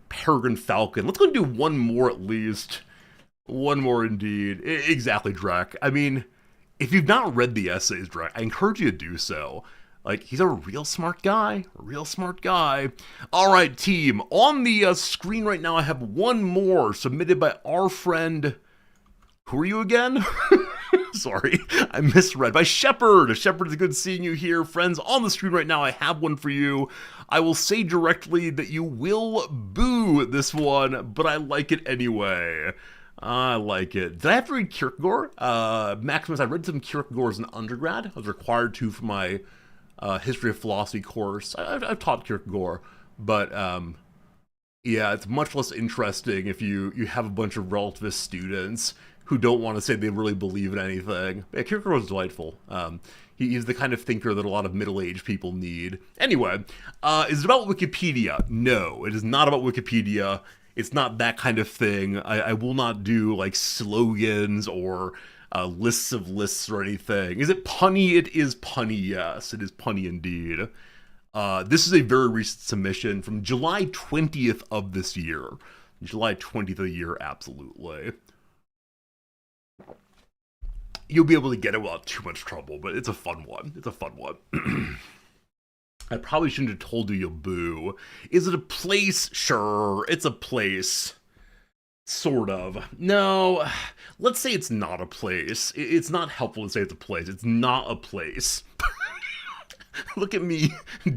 Peregrine Falcon. Let's go and do one more at least. One more indeed. Exactly, Drek. I mean, if you've not read the essays, Drek, I encourage you to do so. Like, he's a real smart guy. A real smart guy. All right, team. On the screen right now, I have one more submitted by our friend... Who are you again? Sorry, I misread. By Shepard. Shepard, it's good seeing you here. Friends, on the screen right now, I have one for you. I will say directly that you will boo this one, but I like it anyway. I like it. Did I have to read Kierkegaard? Maximus, I read some Kierkegaard as an undergrad. I was required to for my history of philosophy course. I've taught Kierkegaard, but yeah, it's much less interesting if you have a bunch of relativist students who don't want to say they really believe in anything. Yeah, Kierkegaard's delightful. He's the kind of thinker that a lot of middle-aged people need. Anyway, is it about Wikipedia? No, it is not about Wikipedia. It's not that kind of thing. I will not do, like, slogans or lists of lists or anything. Is it punny? It is punny, yes. It is punny indeed. This is a very recent submission from July 20th of this year. July 20th of the year, absolutely. You'll be able to get it without too much trouble, but it's a fun one. It's a fun one. I probably shouldn't have told you you'll boo. Is it a place? Sure, it's a place. Sort of. No, let's say it's not a place. It's not helpful to say it's a place. It's not a place. Look at me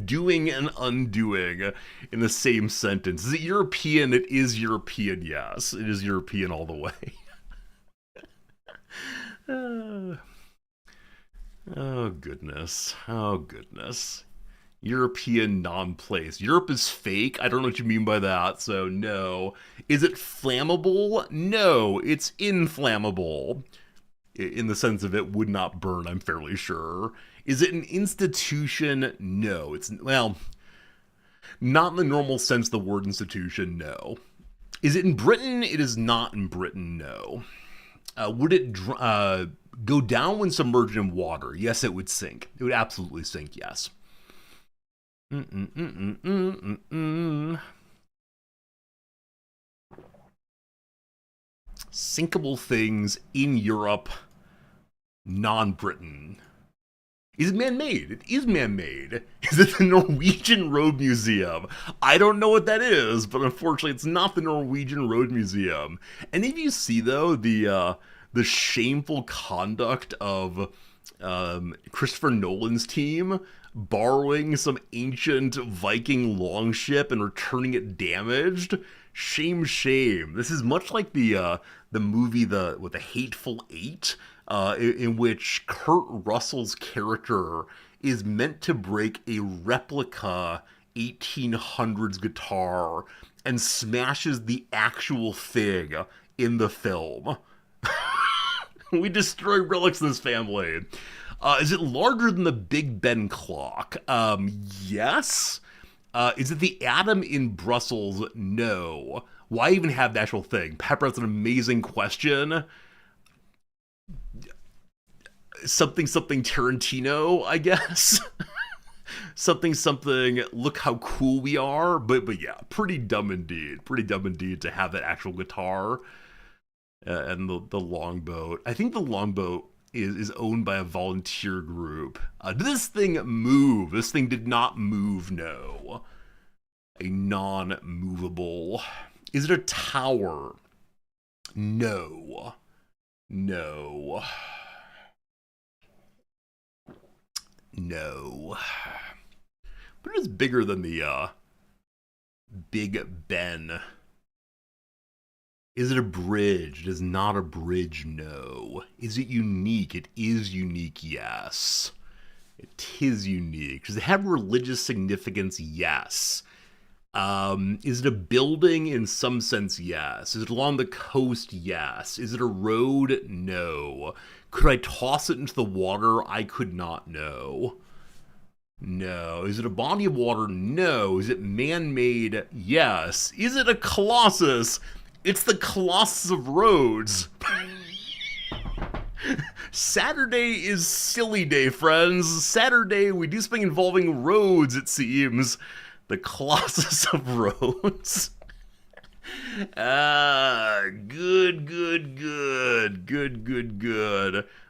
doing and undoing in the same sentence. Is it European? It is European, yes. It is European all the way. Oh, goodness. Oh, goodness. European non-place. Europe is fake. I don't know what you mean by that, so no. Is it flammable? No, it's inflammable. In the sense of it would not burn, I'm fairly sure. Is it an institution? No. It's, well, not in the normal sense of the word institution, no. Is it in Britain? It is not in Britain, no. Would it go down when submerged in water? Yes, it would sink. It would absolutely sink, yes. Sinkable things in Europe, non-Britain. Is it man-made? It is man-made. Is it the Norwegian Road Museum? I don't know what that is, but unfortunately it's not the Norwegian Road Museum. And if you see, though, the shameful conduct of Christopher Nolan's team borrowing some ancient Viking longship and returning it damaged, shame, shame. This is much like the movie The Hateful Eight, in which Kurt Russell's character is meant to break a replica 1800s guitar and smashes the actual thing in the film. We destroy relics in this family. Is it larger than the Big Ben clock? Yes. Is it the atom in Brussels? No. Why even have the actual thing? Pepper, that's an amazing question. Something Tarantino, I guess. something, look how cool we are. But yeah, pretty dumb indeed. Pretty dumb indeed to have that actual guitar. And the longboat. I think the longboat is owned by a volunteer group. Did this thing move? This thing did not move, no. A non-movable. Is it a tower? No. No. No. But it is bigger than the Big Ben. Is it a bridge? It is not a bridge, no. Is it unique? It is unique, yes. It is unique. Does it have religious significance? Yes. Is it a building? In some sense, yes. Is it along the coast? Yes. Is it a road? No. Could I toss it into the water? I could not know. No. Is it a body of water? No. Is it man-made? Yes. Is it a Colossus? It's the Colossus of Rhodes. Saturday is silly day, friends. Saturday, we do something involving roads, it seems. The Colossus of Rhodes. Good.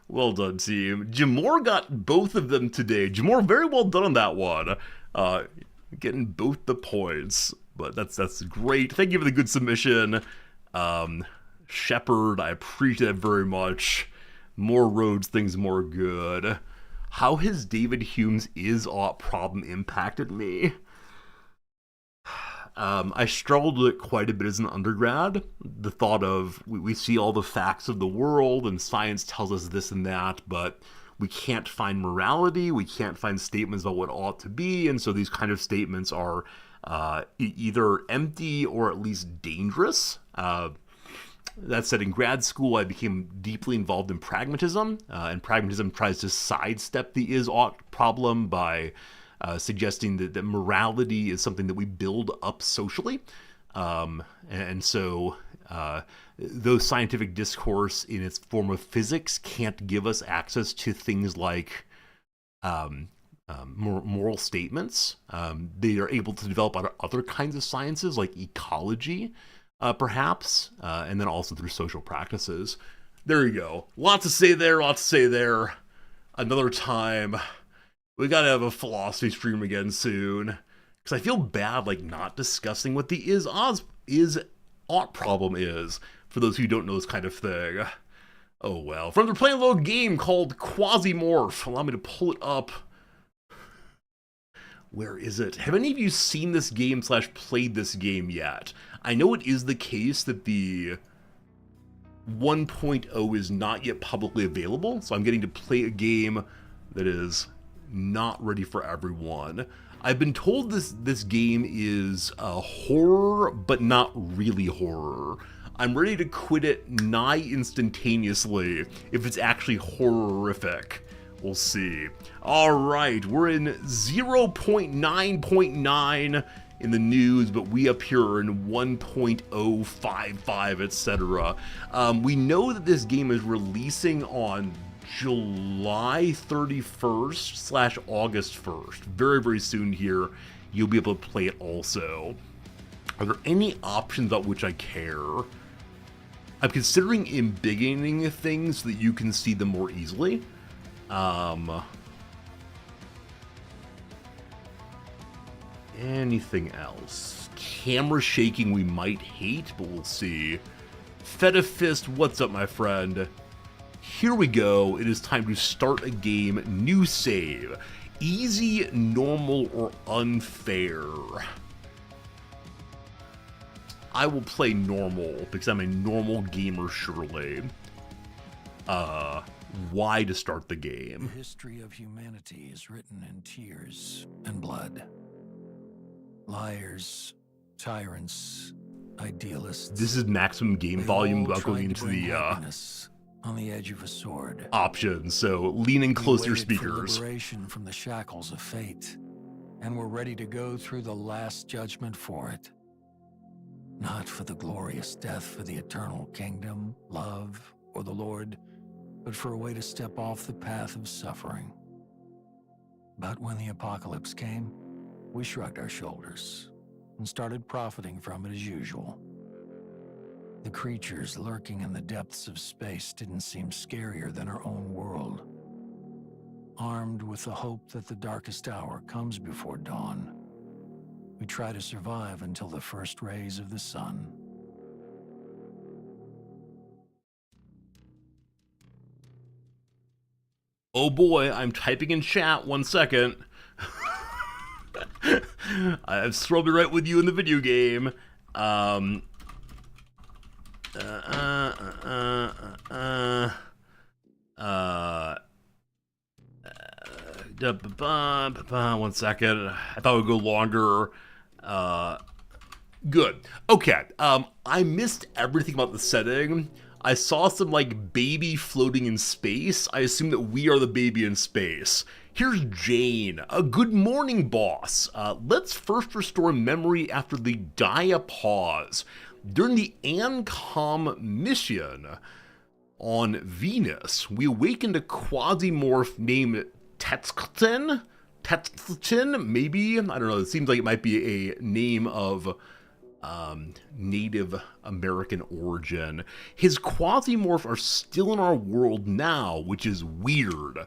Well done, team. Jamor got both of them today. Jamor, very well done on that one. Getting both the points. But that's great. Thank you for the good submission. Shepard, I appreciate it very much. More roads, things more good. How has David Hume's is-ought problem impacted me? I struggled with it quite a bit as an undergrad. The thought of, we see all the facts of the world and science tells us this and that, but we can't find morality, we can't find statements about what ought to be, and so these kind of statements are either empty or at least dangerous. That said, in grad school, I became deeply involved in pragmatism, and pragmatism tries to sidestep the is-ought problem by suggesting that morality is something that we build up socially. And so though scientific discourse in its form of physics can't give us access to things like moral statements, they are able to develop other kinds of sciences like ecology, perhaps, and then also through social practices. There you go. Lots to say there. Another time. We gotta have a philosophy stream again soon. Because I feel bad, not discussing what the is-ought problem is, for those who don't know this kind of thing. Oh well. Friends, we're playing a little game called Quasimorph. Allow me to pull it up. Where is it? Have any of you seen this game / played this game yet? I know it is the case that the 1.0 is not yet publicly available, so I'm getting to play a game that is not ready for everyone. I've been told this game is horror, but not really horror. I'm ready to quit it nigh instantaneously if it's actually horrific. We'll see. Alright, we're in 0.9.9 in the news, but we up here are in 1.055, etc. We know that this game is releasing on July 31st / August 1st. Very, very soon here, you'll be able to play it also. Are there any options about which I care? I'm considering embiggening things so that you can see them more easily. Anything else? Camera shaking we might hate, but we'll see. Fetafist, what's up, my friend? Here we go. It is time to start a game. New save. Easy, normal, or unfair? I will play normal because I'm a normal gamer, surely. Why to start the game? The history of humanity is written in tears and blood. Liars, tyrants, idealists. This is maximum game volume without going into the on the edge of a sword. Options, so lean in close to your speakers. For liberation from the shackles of fate, and we're ready to go through the last judgment for it. Not for the glorious death for the eternal kingdom, love, or the Lord, but for a way to step off the path of suffering. But when the apocalypse came, we shrugged our shoulders and started profiting from it as usual. The creatures lurking in the depths of space didn't seem scarier than our own world. Armed with the hope that the darkest hour comes before dawn, we try to survive until the first rays of the sun. Oh boy, I'm typing in chat, 1 second. I'm probably right with you in the video game. One second. I thought it would go longer. Good. Okay. I missed everything about the setting. I saw some, like, baby floating in space. I assume that we are the baby in space. Here's Jane. Good morning, boss. Let's first restore memory after the Dia pause. During the Ancom mission on Venus, we awakened a Quasimorph named Tetzlton, maybe? I don't know. It seems like it might be a name of Native American origin. His Quasimorph are still in our world now, which is weird.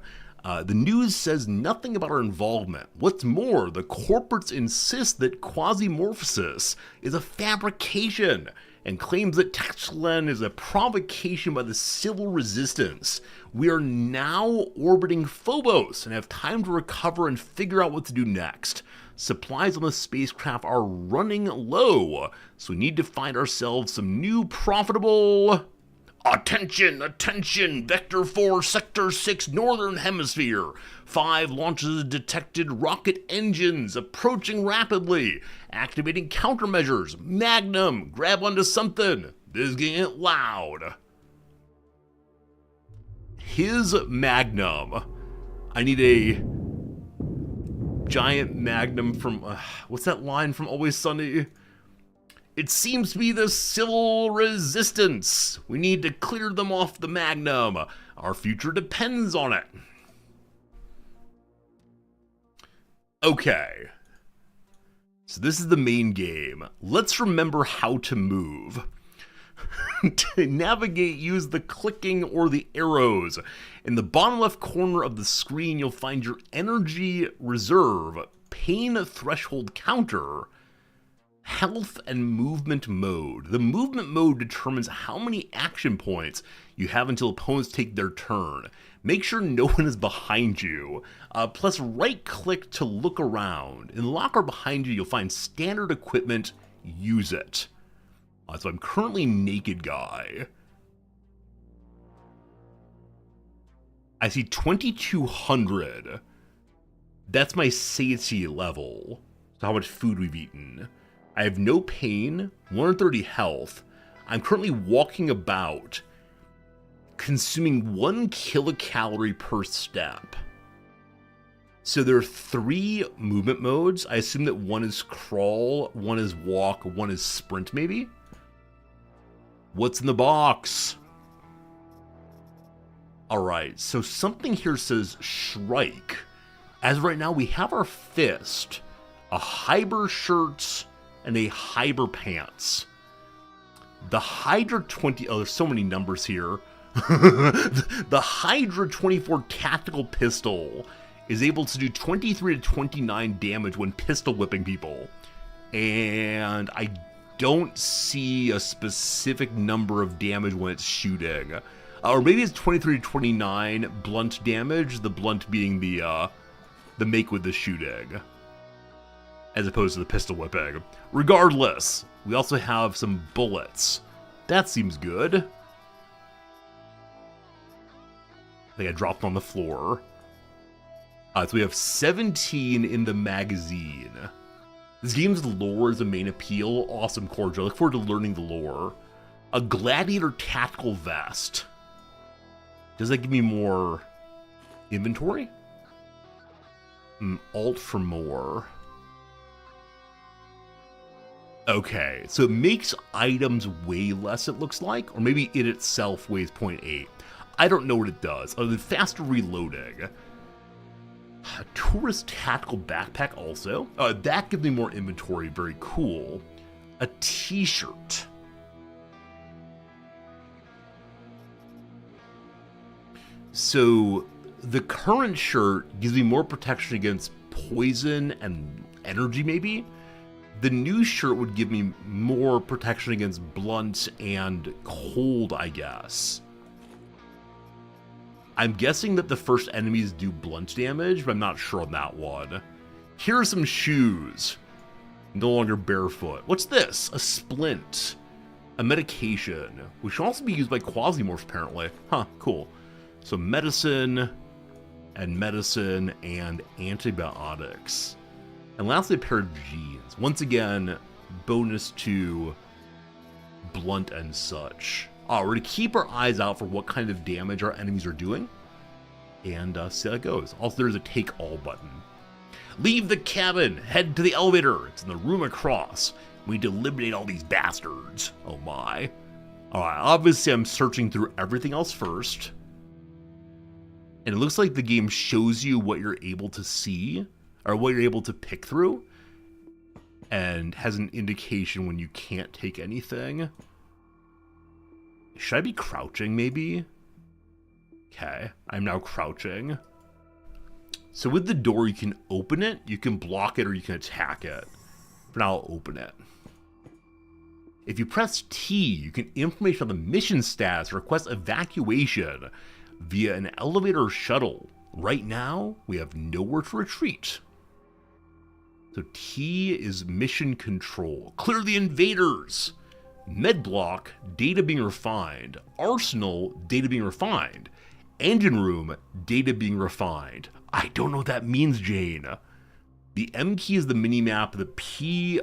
The news says nothing about our involvement. What's more, the corporates insist that Quasimorphosis is a fabrication and claims that Texlan is a provocation by the civil resistance. We are now orbiting Phobos and have time to recover and figure out what to do next. Supplies on the spacecraft are running low, so we need to find ourselves some new profitable... Attention, attention, Vector 4, Sector 6, Northern Hemisphere. 5 launches detected, rocket engines approaching rapidly. Activating countermeasures. Magnum, grab onto something. This is getting loud. His Magnum. I need a giant Magnum from, what's that line from Always Sunny? It seems to be the civil resistance. We need to clear them off the Magnum. Our future depends on it. Okay. So this is the main game. Let's remember how to move. To navigate, use the clicking or the arrows. In the bottom left corner of the screen, you'll find your energy reserve, pain threshold counter, health, and movement mode. The movement mode determines how many action points you have until opponents take their turn. Make sure no one is behind you. Plus right click to look around. In the locker behind you, you'll find standard equipment. Use it. So I'm currently Naked Guy. I see 2200. That's my satiety level. So how much food we've eaten. I have no pain, 130 health. I'm currently walking about, consuming 1 kilocalorie per step. So there are 3 movement modes. I assume that one is crawl, one is walk, one is sprint maybe? What's in the box? Alright, so something here says Shrike. As of right now, we have our fist, a Hyber shirt, and a Hyber pants. The Hydra 20... Oh, there's so many numbers here. The Hydra 24 tactical pistol is able to do 23 to 29 damage when pistol whipping people. And I don't see a specific number of damage when it's shooting. Or maybe it's 23 to 29 blunt damage, the blunt being the make with the shooting, as opposed to the pistol whipping. Regardless, we also have some bullets. That seems good. I think I dropped them on the floor. So we have 17 in the magazine. This game's lore is the main appeal. Awesome, Cordial. I look forward to learning the lore. A Gladiator tactical vest. Does that give me more inventory? Alt for more. Okay, so it makes items weigh less, it looks like, or maybe it itself weighs 0.8. I don't know what it does, other than faster reloading. A tourist tactical backpack also. That gives me more inventory, very cool. A t-shirt. So the current shirt gives me more protection against poison and energy, maybe. The new shirt would give me more protection against blunt and cold, I guess. I'm guessing that the first enemies do blunt damage, but I'm not sure on that one. Here are some shoes. No longer barefoot. What's this? A splint. A medication, which can also be used by Quasimorphs, apparently. Huh, cool. So medicine, and antibiotics. And lastly, a pair of jeans. Once again, bonus to blunt and such. We're going to keep our eyes out for what kind of damage our enemies are doing. And see how it goes. Also, there's a take all button. Leave the cabin, head to the elevator. It's in the room across. We need to eliminate all these bastards. Oh my. Alright, obviously I'm searching through everything else first. And it looks like the game shows you what you're able to see, or what you're able to pick through, and has an indication when you can't take anything. Should I be crouching, maybe? Okay, I'm now crouching. So with the door, you can open it, you can block it, or you can attack it. For now, I'll open it. If you press T, you can information on the mission status, request evacuation via an elevator or shuttle. Right now, we have nowhere to retreat. So T is mission control. Clear the invaders. Med block, data being refined. Arsenal, data being refined. Engine room, data being refined. I don't know what that means, Jane. The M key is the minimap. The P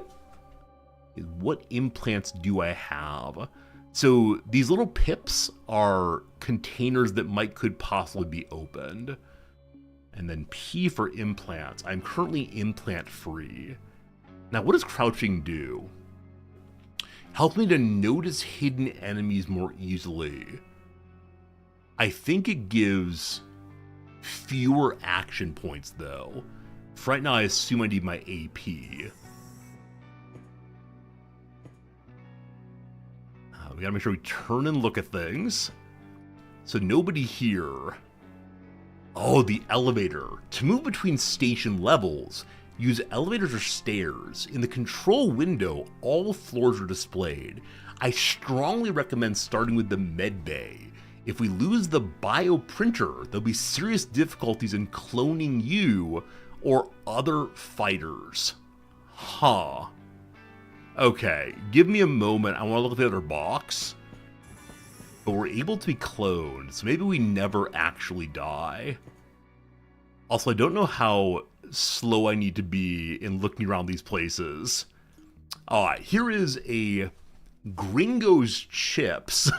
is what implants do I have? So these little pips are containers that could possibly be opened. And then P for implants. I'm currently implant free. Now, what does crouching do? Help me to notice hidden enemies more easily. I think it gives fewer action points, though. For right now, I assume I need my AP. We gotta make sure we turn and look at things. So nobody here. Oh, the elevator. To move between station levels, use elevators or stairs. In the control window, all floors are displayed. I strongly recommend starting with the med bay. If we lose the bioprinter, there'll be serious difficulties in cloning you or other fighters. Huh. Okay, give me a moment. I want to look at the other box. But we're able to be cloned, so maybe we never actually die. Also, I don't know how slow I need to be in looking around these places. Alright, here is a Gringo's Chips.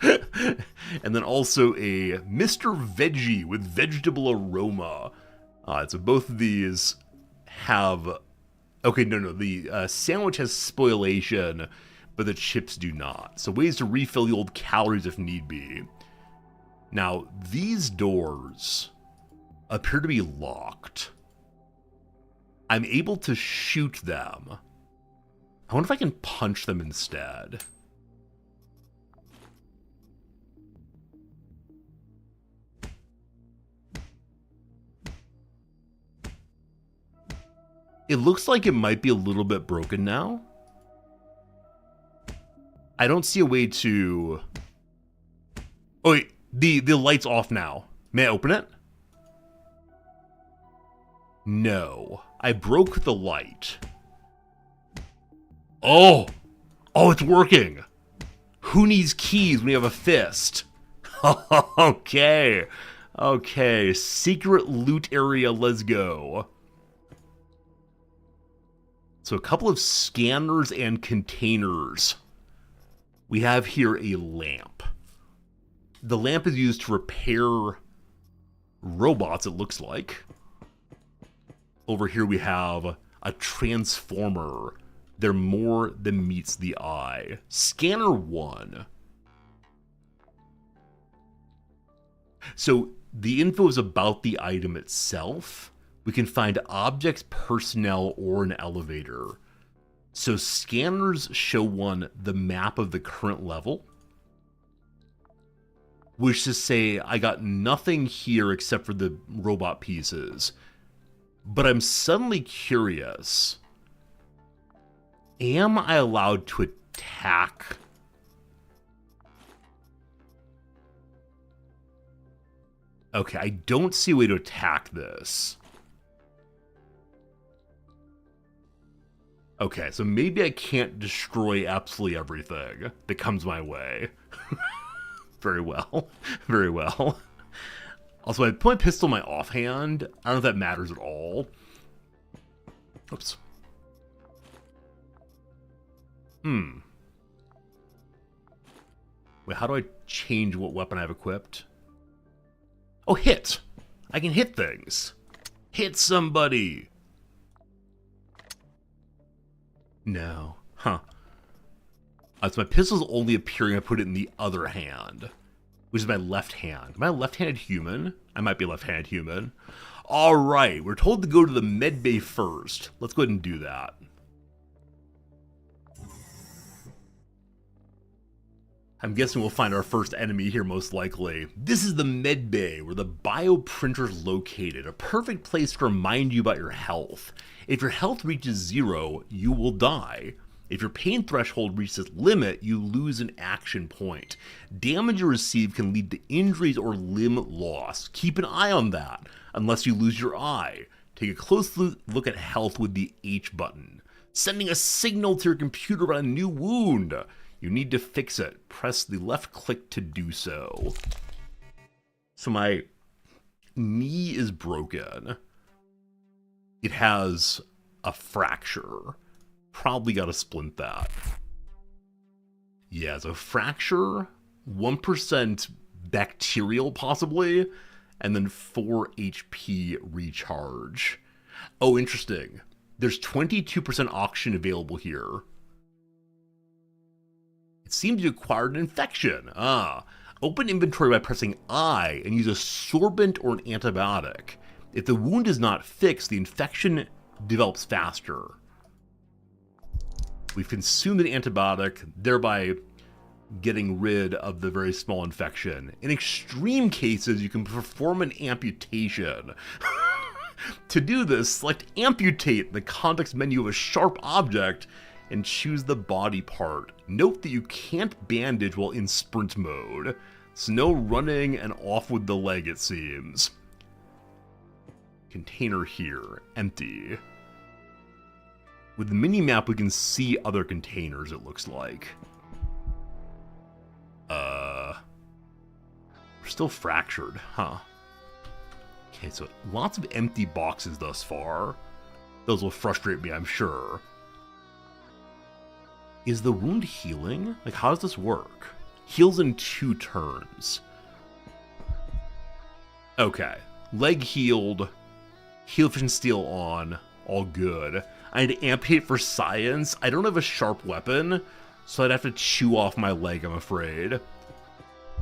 And then also a Mr. Veggie with vegetable aroma. So both of these have... Okay, no, the sandwich has spoilation, but the chips do not. So ways to refill the old calories if need be. Now, these doors appear to be locked. I'm able to shoot them. I wonder if I can punch them instead. It looks like it might be a little bit broken now. I don't see a way to... Oh wait, the light's off now. May I open it? No. I broke the light. Oh! Oh, it's working! Who needs keys when you have a fist? Okay. Okay, secret loot area, let's go. So a couple of scanners and containers. We have here a lamp. The lamp is used to repair robots, it looks like. Over here we have a transformer They're more than meets the eye. Scanner 1. So the info is about the item itself. We can find objects, personnel, or an elevator. So scanners show 1 the map of the current level, which is to say I got nothing here except for the robot pieces. But I'm suddenly curious. Am I allowed to attack? Okay, I don't see a way to attack this. Okay, so maybe I can't destroy absolutely everything that comes my way. Very well. Very well. Also, I put my pistol in my offhand. I don't know if that matters at all. Oops. Wait, how do I change what weapon I have equipped? Oh, hit! I can hit things. Hit somebody! No. Huh. So my pistol's only appearing if I put it in the other hand, which is my left hand. Am I a left-handed human? I might be a left-handed human. Alright, we're told to go to the med bay first. Let's go ahead and do that. I'm guessing we'll find our first enemy here most likely. This is the med bay, where the bioprinter is located, a perfect place to remind you about your health. If your health reaches 0, you will die. If your pain threshold reaches its limit, you lose an action point. Damage you receive can lead to injuries or limb loss. Keep an eye on that, unless you lose your eye. Take a close look at health with the H button. Sending a signal to your computer about a new wound. You need to fix it. Press the left click to do so. So my knee is broken. It has a fracture. Probably gotta splint that. Yeah, so fracture, 1% bacterial possibly, and then 4 HP recharge. Oh, interesting. There's 22% oxygen available here. It seems you acquired an infection. Open inventory by pressing I and use a sorbent or an antibiotic. If the wound is not fixed, the infection develops faster. We've consumed an antibiotic, thereby getting rid of the very small infection. In extreme cases, you can perform an amputation. To do this, select Amputate in the context menu of a sharp object and choose the body part. Note that you can't bandage while in sprint mode. So no running and off with the leg, it seems. Container here, empty. With the mini-map, we can see other containers, it looks like. We're still fractured, huh? Okay, so lots of empty boxes thus far. Those will frustrate me, I'm sure. Is the wound healing? Like, how does this work? Heals in 2 turns. Okay. Leg healed. Heal efficient steel on. All good. I need to amputate for science. I don't have a sharp weapon, so I'd have to chew off my leg, I'm afraid.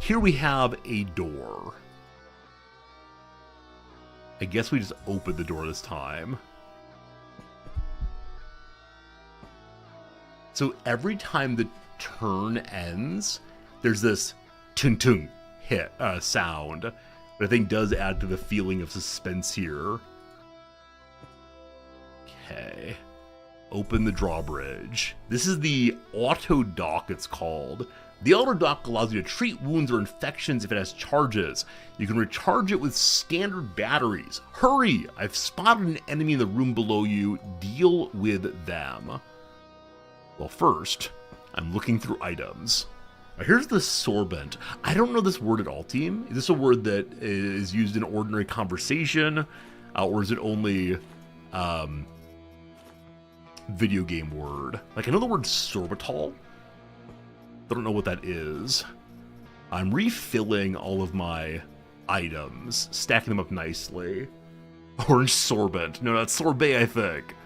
Here we have a door. I guess we just opened the door this time. So every time the turn ends, there's this tung-tung hit sound that I think does add to the feeling of suspense here. Okay. Open the drawbridge. This is the auto dock, it's called. The auto dock allows you to treat wounds or infections if it has charges. You can recharge it with standard batteries. Hurry! I've spotted an enemy in the room below you. Deal with them. Well, first, I'm looking through items. Now, here's the sorbent. I don't know this word at all, team. Is this a word that is used in ordinary conversation? Or is it only video game word? Like, I know the word sorbitol. I don't know what that is. I'm refilling all of my items, stacking them up nicely. Orange sorbent. No, that's sorbet, I think.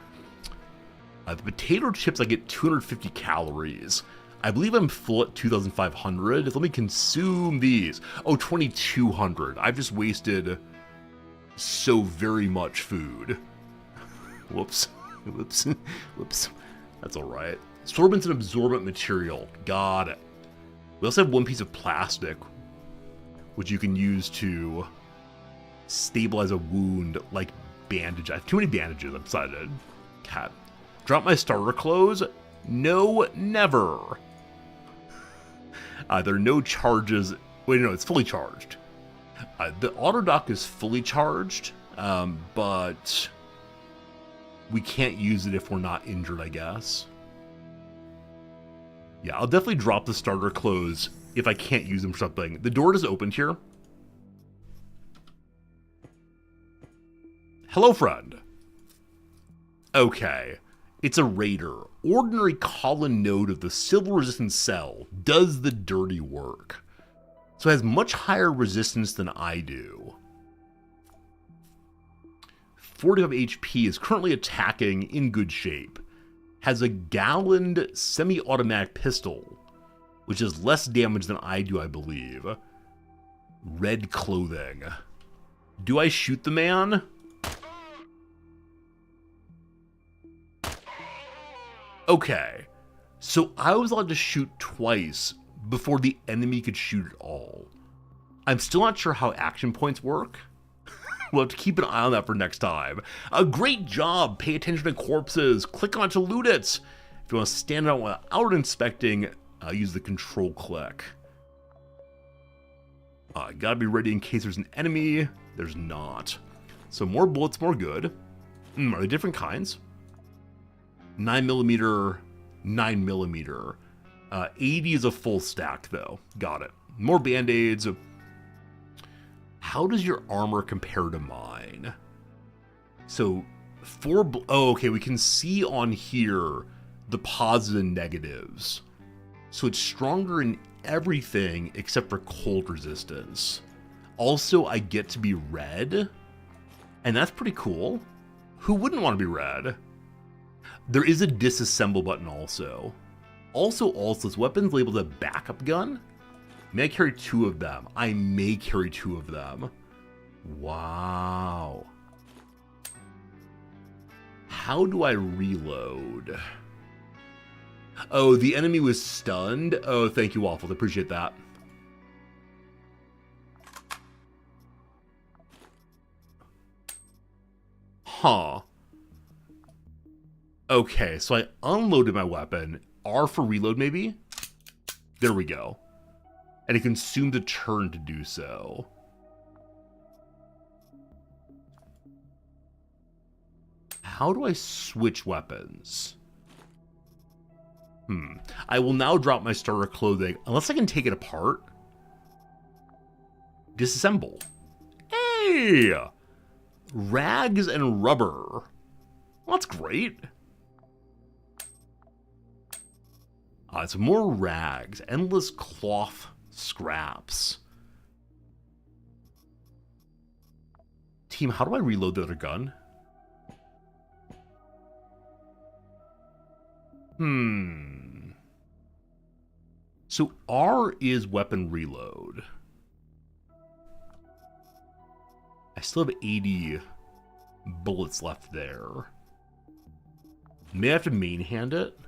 The potato chips, I get 250 calories. I believe I'm full at 2,500. Let me consume these. Oh, 2,200. I've just wasted so very much food. Whoops. Whoops. Whoops. That's alright. Sorbent's an absorbent material. Got it. We also have one piece of plastic, which you can use to stabilize a wound like bandage. I have too many bandages, I'm excited. Cat. Drop my starter clothes? No, never. There are no charges. Wait, no, it's fully charged. The auto dock is fully charged, but we can't use it if we're not injured, I guess. Yeah, I'll definitely drop the starter clothes if I can't use them for something. The door just opened here. Hello, friend. Okay. It's a raider. Ordinary Colin node of the civil resistance cell does the dirty work. So it has much higher resistance than I do. 45 HP, is currently attacking in good shape. Has a galloned semi-automatic pistol, which is less damage than I do, I believe. Red clothing. Do I shoot the man? Okay, so I was allowed to shoot twice before the enemy could shoot at all. I'm still not sure how action points work. We'll have to keep an eye on that for next time. A great job! Pay attention to corpses. Click on it to loot it. If you want to stand out without inspecting, use the control click. Gotta be ready in case there's an enemy. There's not. So more bullets, more good. Are they different kinds? 9mm, 9mm. 80 is a full stack, though. Got it. More band-aids. How does your armor compare to mine? So, oh, okay, we can see on here the positives and negatives. So it's stronger in everything except for cold resistance. Also, I get to be red, and that's pretty cool. Who wouldn't want to be red? There is a disassemble button also. Also, this weapon's labeled a backup gun. May I carry 2 of them? I may carry 2 of them. Wow. How do I reload? Oh, the enemy was stunned? Oh, thank you, Waffles. I appreciate that. Huh. Okay, so I unloaded my weapon. R for reload, maybe? There we go. And it consumed a turn to do so. How do I switch weapons? I will now drop my starter clothing, unless I can take it apart. Disassemble. Hey! Rags and rubber. Well, that's great. It's more rags. Endless cloth scraps. Team, how do I reload the other gun? So R is weapon reload. I still have 80 bullets left there. May I have to main hand it?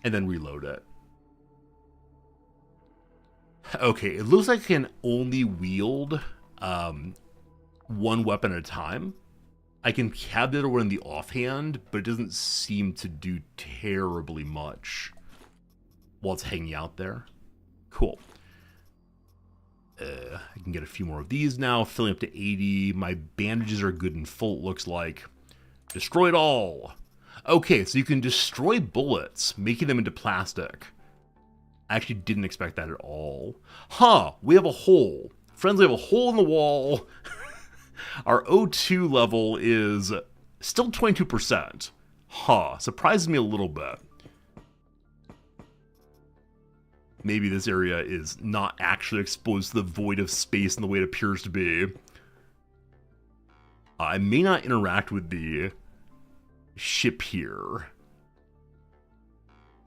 And then reload it. Okay, it looks like I can only wield one weapon at a time. I can have the other one in the offhand, but it doesn't seem to do terribly much while it's hanging out there. Cool. I can get a few more of these now, filling up to 80. My bandages are good and full, it looks like. Destroy it all. Okay, so you can destroy bullets, making them into plastic. I actually didn't expect that at all. Huh, we have a hole. Friends, we have a hole in the wall. Our O2 level is still 22%. Huh, surprises me a little bit. Maybe this area is not actually exposed to the void of space in the way it appears to be. I may not interact with the ship here.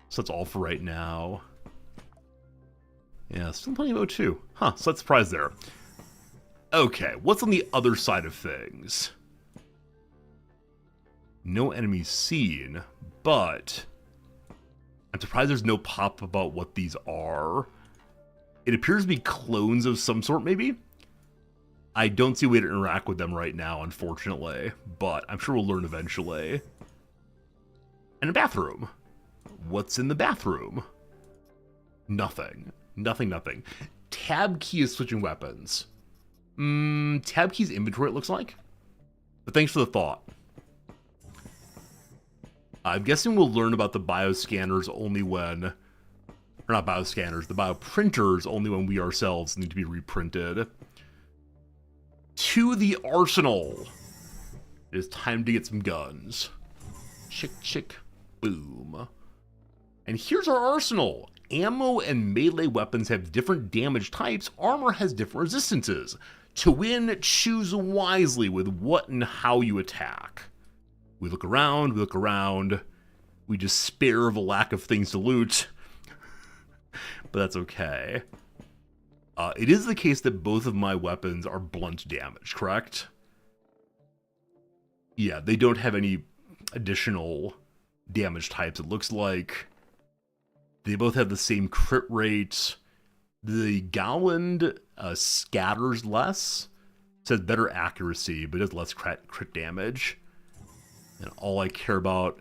So that's all for right now. Yeah, still plenty of O2. Huh, slight surprise there. Okay, what's on the other side of things? No enemies seen, but I'm surprised there's no pop about what these are. It appears to be clones of some sort, maybe? I don't see a way to interact with them right now, unfortunately, but I'm sure we'll learn eventually. And a bathroom. What's in the bathroom? Nothing. Nothing. Tab key is switching weapons. Tab key's inventory, it looks like. But thanks for the thought. I'm guessing we'll learn about the bioscanners only when... Or not bioscanners, the bioprinters only when we ourselves need to be reprinted. To the arsenal! It is time to get some guns. Chick, boom. And here's our arsenal. Ammo and melee weapons have different damage types, armor has different resistances. To win, choose wisely with what and how you attack. We look around, we despair of a lack of things to loot. But that's okay. It is the case that both of my weapons are blunt damage, correct? Yeah, they don't have any additional damage types. It looks like they both have the same crit rate. The Gowland scatters less. It says better accuracy, but it does less crit damage. And all I care about,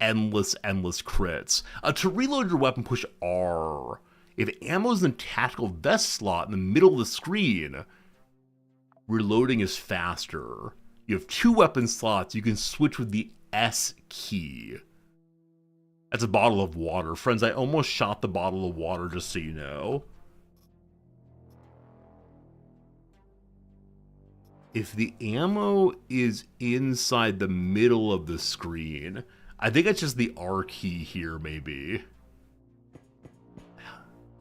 endless crits. To reload your weapon, push R. If ammo is in the tactical vest slot in the middle of the screen, reloading is faster. You have 2 weapon slots, you can switch with the S key. That's a bottle of water. Friends, I almost shot the bottle of water, just so you know. If the ammo is inside the middle of the screen, I think it's just the R key here, maybe.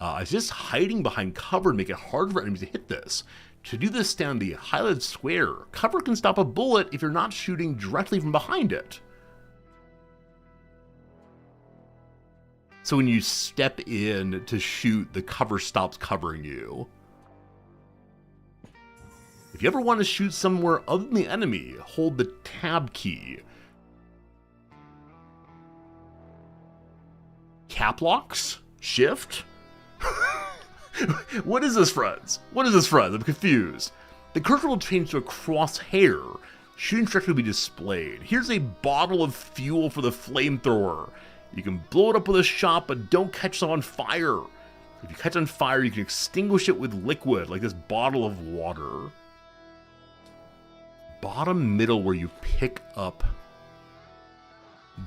It's just hiding behind cover to make it hard for enemies to hit this. To do this, stand the highlighted square. Cover can stop a bullet if you're not shooting directly from behind it. So when you step in to shoot, the cover stops covering you. If you ever want to shoot somewhere other than the enemy, hold the tab key. Cap locks? Shift? What is this, friends? I'm confused. The cursor will change to a crosshair. Shooting directly will be displayed. Here's a bottle of fuel for the flamethrower. You can blow it up with a shot, but don't catch it on fire. If you catch on fire, you can extinguish it with liquid, like this bottle of water. Bottom middle where you pick up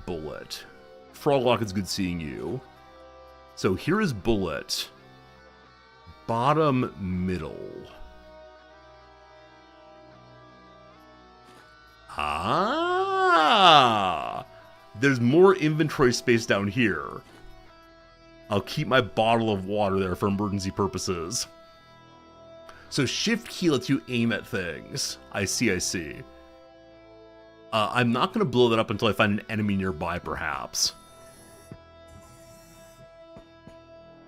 bullet. Froglock, it's good seeing you. So here is bullet. Bottom middle. Ah! There's more inventory space down here. I'll keep my bottle of water there for emergency purposes. So shift key lets you aim at things. I see. I'm not going to blow that up until I find an enemy nearby, perhaps.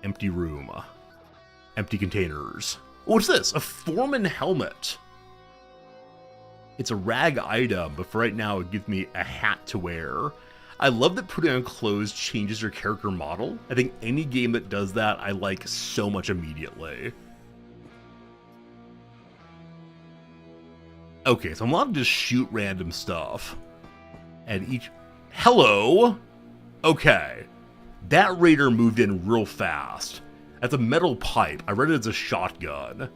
Empty room. Empty containers. What's this? A foreman helmet. It's a rag item, but for right now it gives me a hat to wear. I love that putting on clothes changes your character model. I think any game that does that I like so much immediately. Okay, so I'm allowed to just shoot random stuff. And each... Hello? Okay. That raider moved in real fast. That's a metal pipe. I read it as a shotgun.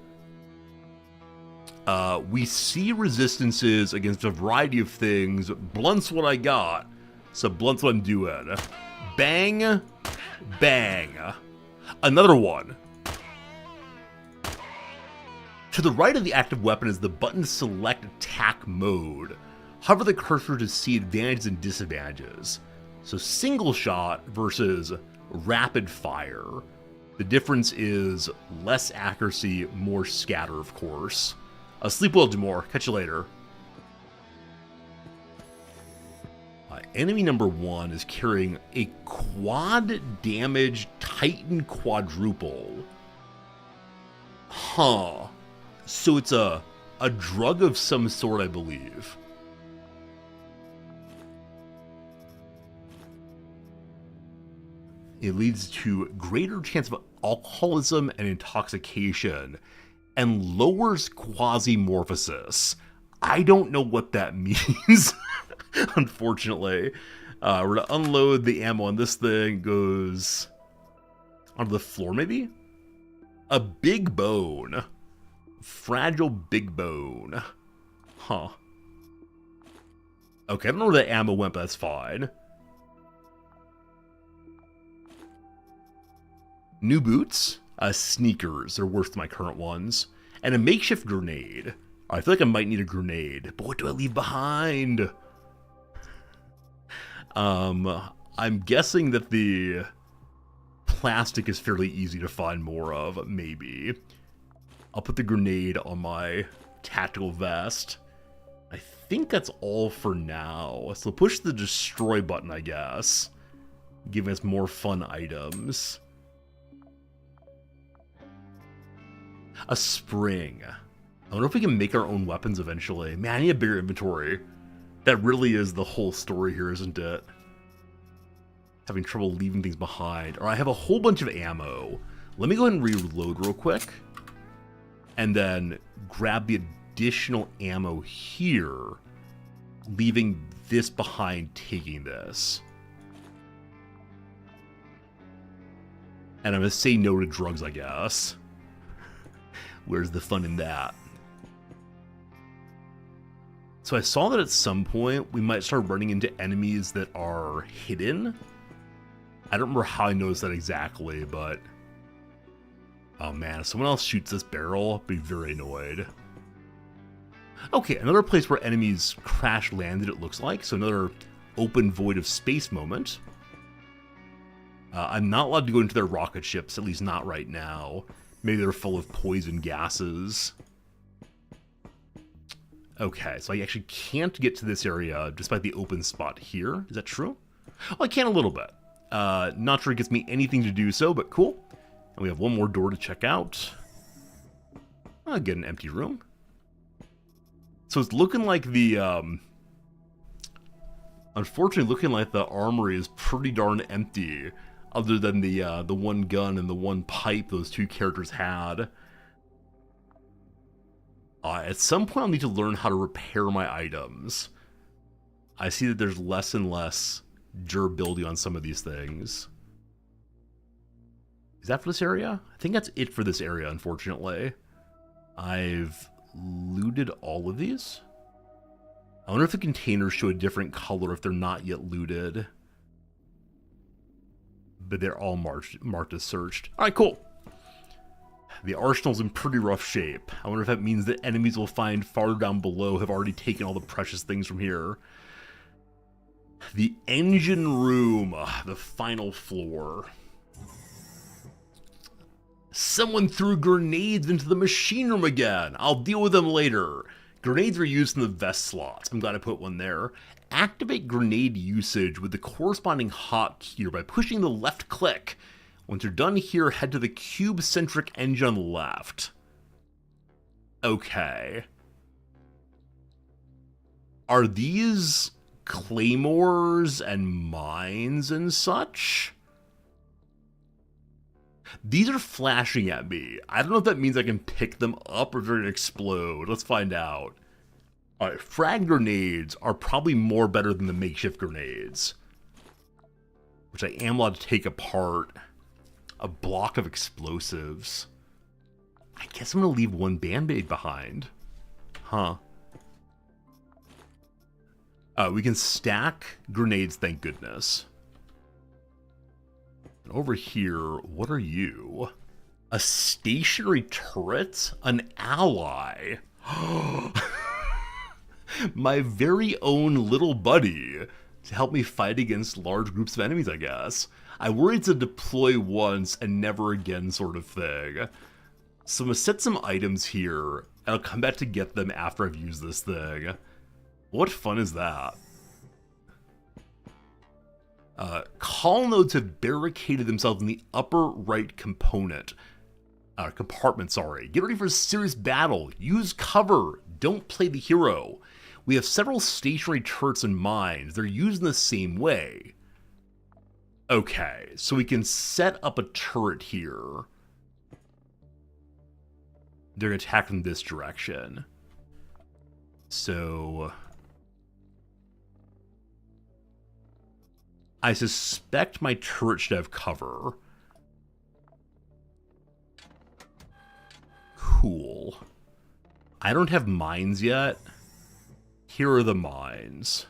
We see resistances against a variety of things. Blunt's what I got. So blunt's what I'm doing. Bang. Bang. Another one. To the right of the active weapon is the button to select attack mode. Hover the cursor to see advantages and disadvantages. So single shot versus rapid fire. The difference is less accuracy, more scatter, of course. Sleep well, Jamor. Catch you later. enemy number 1 is carrying a quad damage Titan quadruple. Huh. So it's a drug of some sort, I believe. It leads to greater chance of alcoholism and intoxication, and lowers quasimorphosis. I don't know what that means, unfortunately. We're gonna unload the ammo on this thing. Goes onto the floor, maybe? A big bone. Fragile big bone. Huh. Okay, I don't know where the ammo went, but that's fine. New boots, sneakers, they're worse than my current ones, and a makeshift grenade. I feel like I might need a grenade, but what do I leave behind? I'm guessing that the plastic is fairly easy to find more of, maybe. I'll put the grenade on my tactical vest. I think that's all for now, so push the destroy button, I guess, giving us more fun items. A spring. I wonder if we can make our own weapons eventually. Man, I need a bigger inventory. That really is the whole story here, isn't it? Having trouble leaving things behind. Or I have a whole bunch of ammo. Let me go ahead and reload real quick. And then grab the additional ammo here. Leaving this behind, taking this. And I'm going to say no to drugs, I guess. Where's the fun in that? So I saw that at some point we might start running into enemies that are hidden. I don't remember how I noticed that exactly, but... oh man, if someone else shoots this barrel, I'll be very annoyed. Okay, another place where enemies crash landed, it looks like. So another open void of space moment. I'm not allowed to go into their rocket ships, at least not right now. Maybe they're full of poison gases. Okay, so I actually can't get to this area despite the open spot here. Is that true? Oh, I can a little bit. Not sure it gets me anything to do so, but cool. And we have one more door to check out. I'll get an empty room. So it's looking like the, unfortunately looking like the armory is pretty darn empty. Other than the one gun and the one pipe those two characters had. At some point I'll need to learn how to repair my items. I see that there's less and less durability on some of these things. Is that for this area? I think that's it for this area, unfortunately. I've looted all of these. I wonder if the containers show a different color if they're not yet looted. But they're all marked as searched. Alright, cool. The arsenal's in pretty rough shape. I wonder if that means that enemies we'll find far down below have already taken all the precious things from here. The engine room. The final floor. Someone threw grenades into the machine room again. I'll deal with them later. Grenades are used in the vest slots. I'm glad I put one there. Activate grenade usage with the corresponding hotkey here by pushing the left click. Once you're done here, head to the cube-centric engine on the left. Okay. Are these claymores and mines and such? These are flashing at me. I don't know if that means I can pick them up or if they're going to explode. Let's find out. Alright, frag grenades are probably more better than the makeshift grenades. Which I am allowed to take apart. A block of explosives. I guess I'm going to leave one band-aid behind. Huh. We can stack grenades, thank goodness. And over here, what are you? A stationary turret? An ally? My very own little buddy to help me fight against large groups of enemies, I guess. I worry it's a deploy once and never again sort of thing. So I'm going to set some items here, and I'll come back to get them after I've used this thing. What fun is that? Call nodes have barricaded themselves in the upper right compartment. Get ready for a serious battle. Use cover. Don't play the hero. We have several stationary turrets and mines. They're used in the same way. Okay, so we can set up a turret here. They're going to attack from this direction. So I suspect my turret should have cover. Cool. I don't have mines yet. Here are the mines.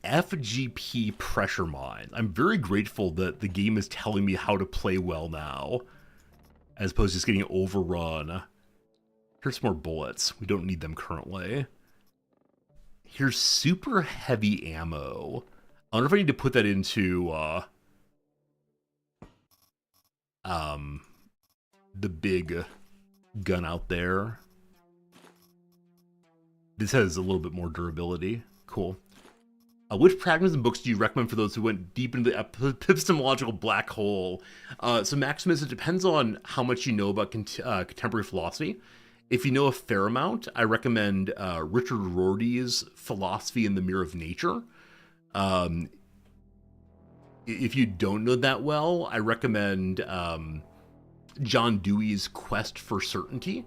FGP pressure mines. I'm very grateful that the game is telling me how to play well now, as opposed to just getting overrun. Here's some more bullets. We don't need them currently. Here's super heavy ammo. I wonder if I need to put that into the big gun out there. This has a little bit more durability. Cool. Which pragmatism books do you recommend for those who went deep into the epistemological black hole? So Maximus, it depends on how much you know about contemporary philosophy. If you know a fair amount, I recommend Richard Rorty's Philosophy in the Mirror of Nature. If you don't know that well, I recommend John Dewey's Quest for Certainty.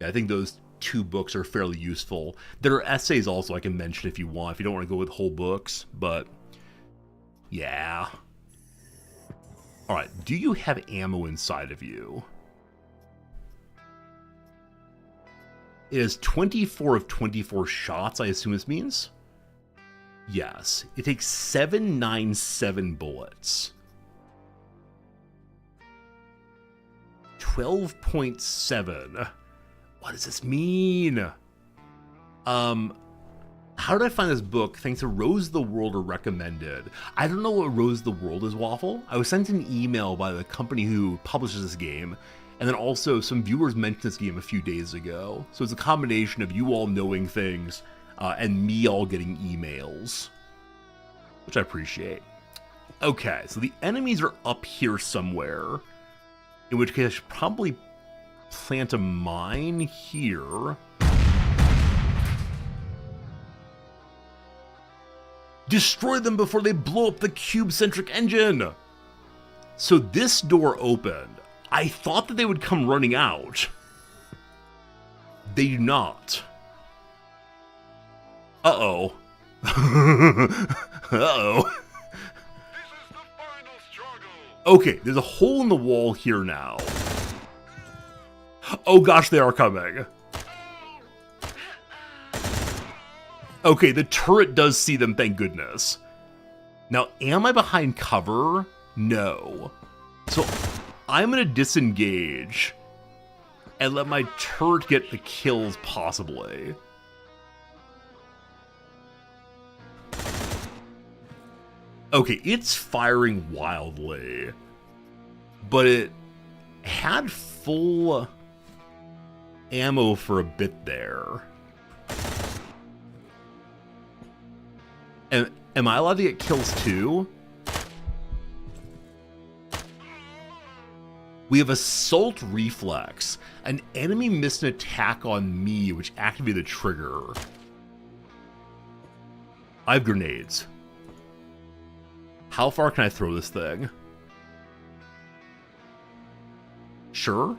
I think those two books are fairly useful. There are essays also I can mention if you want, if you don't want to go with whole books, but yeah. Alright, do you have ammo inside of you? It has 24 of 24 shots, I assume this means? Yes. It takes 797 bullets. 12.7. What does this mean? How did I find this book? Thanks to Rose the World or recommended. I don't know what Rose the World is, Waffle. I was sent an email by the company who publishes this game, and then also some viewers mentioned this game a few days ago. So it's a combination of you all knowing things and me all getting emails, which I appreciate. Okay, so the enemies are up here somewhere, in which case I should probably plant a mine here. Destroy them before they blow up the cube-centric engine! So this door opened. I thought that they would come running out. They do not. Uh-oh. Uh-oh. Okay, there's a hole in the wall here now. Oh gosh, they are coming. Okay, the turret does see them, thank goodness. Now, am I behind cover? No. So, I'm gonna disengage and let my turret get the kills, possibly. Okay, it's firing wildly, but it had full ammo for a bit there. And am I allowed to get kills too? We have Assault Reflex. An enemy missed an attack on me, which activated the trigger. I have grenades. How far can I throw this thing? Sure.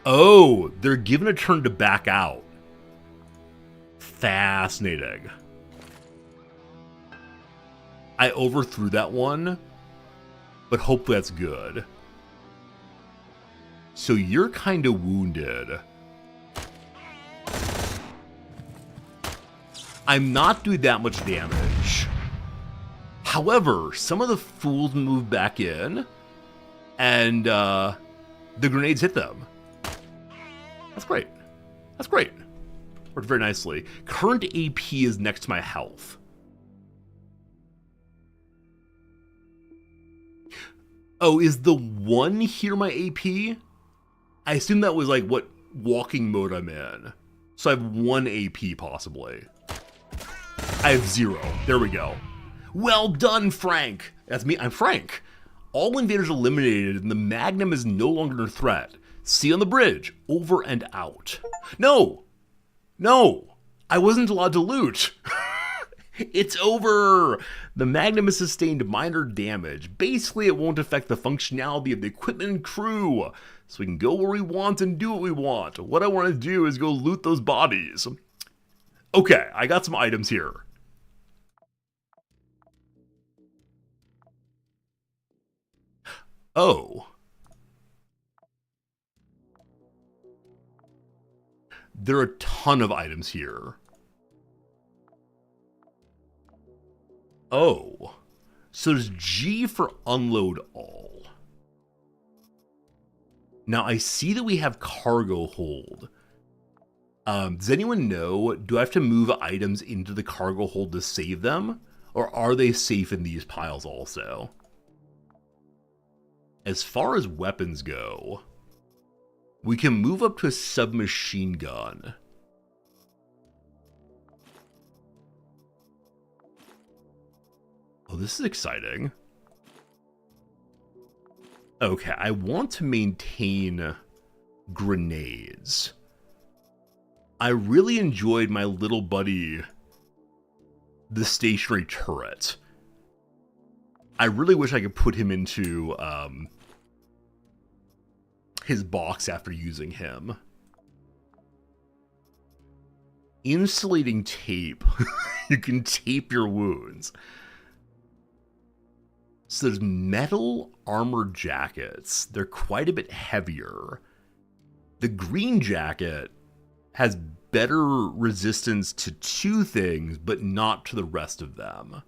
Oh, they're given a turn to back out. Fascinating. I overthrew that one, but hopefully that's good. So you're kind of wounded. I'm not doing that much damage. However, some of the fools move back in, and the grenades hit them. That's great. That's great. Worked very nicely. Current AP is next to my health. Oh, is the 1 here my AP? I assume that was like what walking mode I'm in. So I have 1 AP possibly. I have 0. There we go. Well done, Frank. That's me. I'm Frank. All invaders eliminated and the Magnum is no longer a threat. See you on the bridge. Over and out. No. No. I wasn't allowed to loot. It's over. The Magnum has sustained minor damage. Basically, it won't affect the functionality of the equipment and crew. So we can go where we want and do what we want. What I want to do is go loot those bodies. Okay, I got some items here. Oh. There are a ton of items here. Oh. So there's G for unload all. Now I see that we have cargo hold. Does anyone know, do I have to move items into the cargo hold to save them? Or are they safe in these piles also? As far as weapons go, we can move up to a submachine gun. Oh, this is exciting. Okay, I want to maintain grenades. I really enjoyed my little buddy, the stationary turret. I really wish I could put him into his box after using him. Insulating tape. You can tape your wounds. So there's metal armor jackets. They're quite a bit heavier. The green jacket has better resistance to 2 things, but not to the rest of them.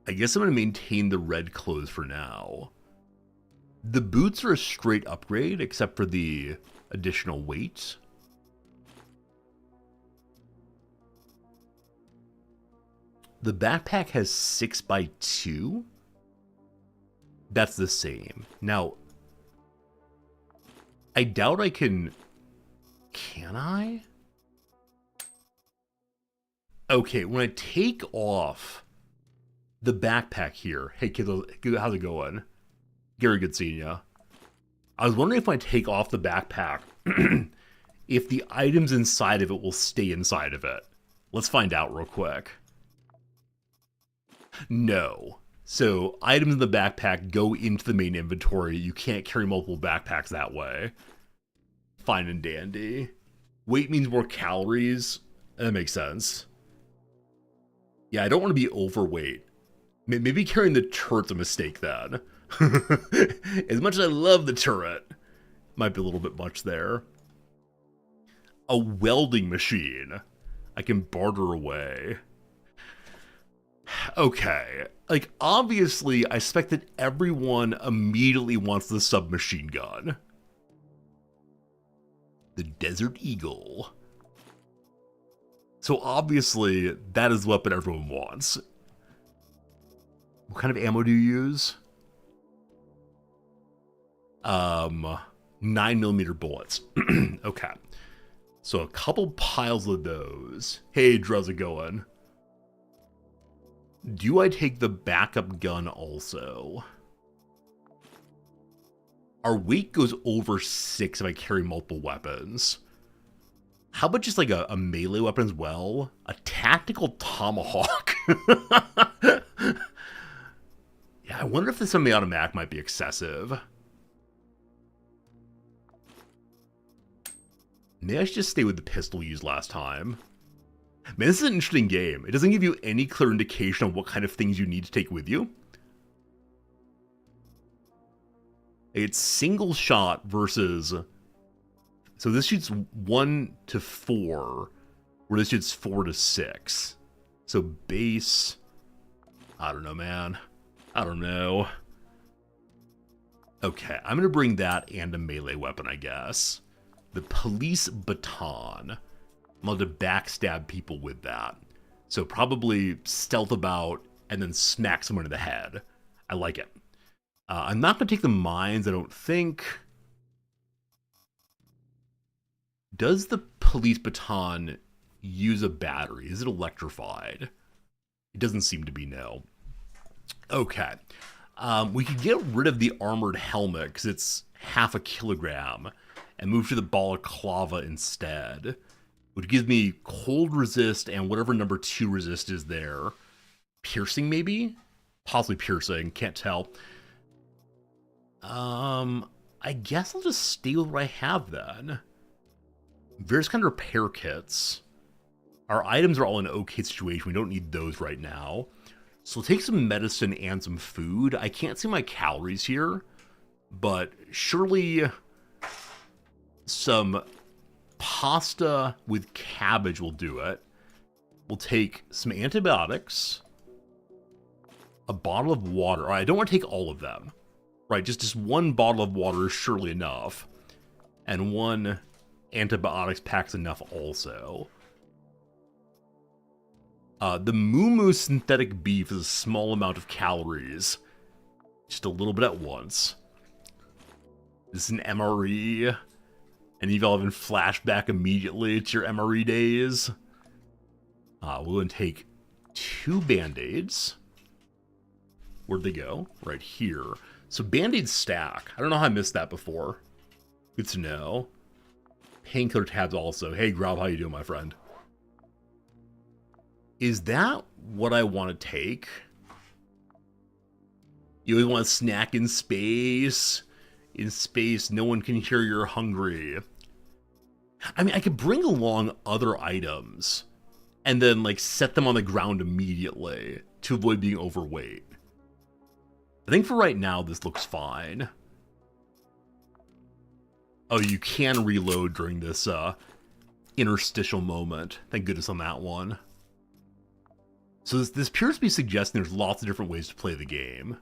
I guess I'm going to maintain the red clothes for now. The boots are a straight upgrade, except for the additional weight. The backpack has 6x2. That's the same. Now, I doubt I can... Can I? Okay, when I take off the backpack here... Hey, kids, how's it going? Gary, good seeing ya. I was wondering if I take off the backpack, if the items inside of it will stay inside of it. Let's find out real quick. No. So, items in the backpack go into the main inventory. You can't carry multiple backpacks that way. Fine and dandy. Weight means more calories. That makes sense. Yeah, I don't want to be overweight. Maybe carrying the turret's a mistake then. As much as I love the turret, might be a little bit much there. A welding machine. I can barter away. Okay, like, obviously, I expect that everyone immediately wants the submachine gun. The Desert Eagle. So obviously, that is the weapon everyone wants. What kind of ammo do you use? 9mm bullets. Okay. So a couple piles of those. Hey, how's it going? Do I take the backup gun also? Our weight goes over 6 if I carry multiple weapons. How about just like a melee weapon as well? A tactical tomahawk. Yeah, I wonder if the semi-automatic might be excessive. Maybe I should just stay with the pistol used last time. Man, this is an interesting game. It doesn't give you any clear indication of what kind of things you need to take with you. It's single shot versus... So this shoots 1 to 4, where this shoots 4 to 6. So base... I don't know, man. I don't know. Okay, I'm going to bring that and a melee weapon, I guess. The police baton. I'm allowed to backstab people with that. So probably stealth about and then smack someone in the head. I like it. I'm not going to take the mines, I don't think. Does the police baton use a battery? Is it electrified? It doesn't seem to be, no. Okay. We could get rid of the armored helmet because it's half a kilogram and move to the balaclava instead, which gives me cold resist and whatever number 2 resist is there. Piercing, maybe? Possibly piercing, can't tell. I guess I'll just stay with what I have then. Various kind of repair kits. Our items are all in an okay situation. We don't need those right now. So we'll take some medicine and some food. I can't see my calories here, but surely some pasta with cabbage will do it. We'll take some antibiotics, a bottle of water. All right, I don't want to take all of them. Right, just one bottle of water is surely enough. And one antibiotics pack's enough also. The Moo synthetic beef is a small amount of calories. Just a little bit at once. This is an MRE. And you've all been flashed back immediately to your MRE days. We'll then take 2 Band-Aids. Where'd they go? Right here. So Band-Aids stack. I don't know how I missed that before. Good to know. Painkiller tabs also. Hey, Grob, how you doing, my friend? Is that what I want to take? You always want to snack in space? In space, no one can hear you're hungry. I mean, I could bring along other items and then, like, set them on the ground immediately to avoid being overweight. I think for right now, this looks fine. Oh, you can reload during this interstitial moment. Thank goodness on that one. So this appears to be suggesting there's lots of different ways to play the game.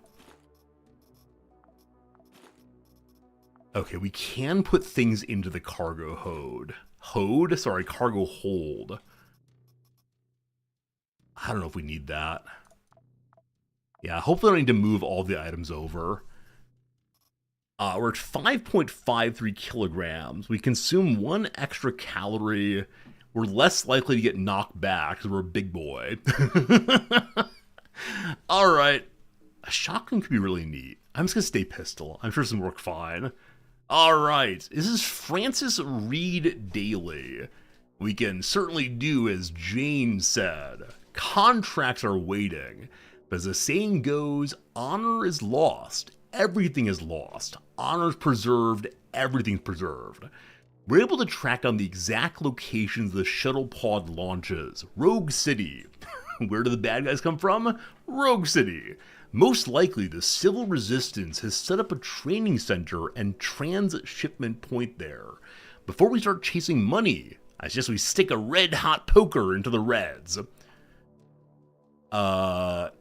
Okay, we can put things into the cargo hold. Cargo hold. I don't know if we need that. Yeah, hopefully I don't need to move all the items over. We're at 5.53 kilograms. We consume 1 extra calorie. We're less likely to get knocked back because we're a big boy. Alright. A shotgun could be really neat. I'm just going to stay pistol. I'm sure this will work fine. Alright. This is Francis Reed Daly. We can certainly do as Jane said. Contracts are waiting. But as the saying goes, honor is lost. Everything is lost. Honor is preserved. Everything's preserved. We're able to track down the exact locations the shuttle pod launches. Rogue City. Where do the bad guys come from? Rogue City. Most likely, the Civil Resistance has set up a training center and transshipment point there. Before we start chasing money, I suggest we stick a red-hot poker into the Reds. The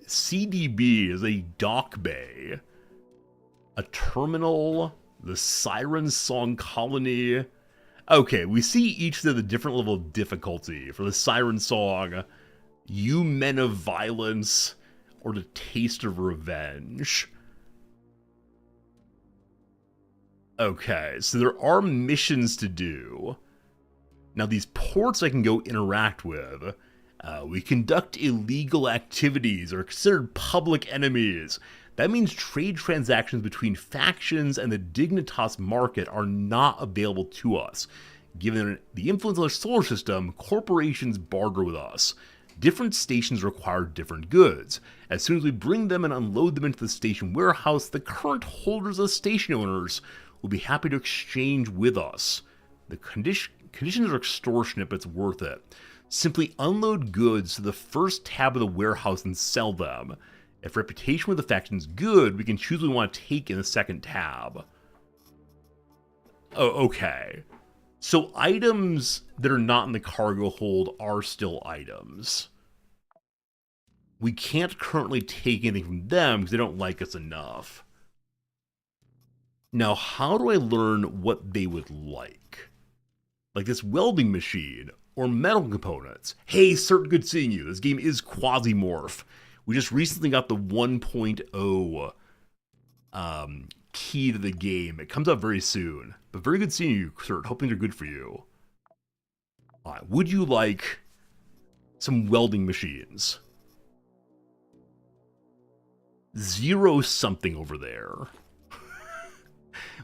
CDB is a dock bay, a terminal, the Siren Song Colony. Okay, we see each of the different level of difficulty. For the Siren Song, You Men of Violence, or The Taste of Revenge. Okay, so there are missions to do. Now these ports I can go interact with. We conduct illegal activities or are considered public enemies. That means trade transactions between factions and the Dignitas market are not available to us. Given the influence of our solar system, corporations barter with us. Different stations require different goods. As soon as we bring them and unload them into the station warehouse, the current holders of station owners will be happy to exchange with us. The conditions are extortionate, but it's worth it. Simply unload goods to the first tab of the warehouse and sell them. If reputation with the faction is good, we can choose what we want to take in the second tab. Oh, okay. So items that are not in the cargo hold are still items. We can't currently take anything from them because they don't like us enough. Now, how do I learn what they would like? Like this welding machine or metal components. Hey, Cert, good seeing you. This game is Quasimorph. We just recently got the 1.0 key to the game. It comes out very soon. But very good seeing you, Cert. Hoping they're good for you. Would you like some welding machines? 0 something over there.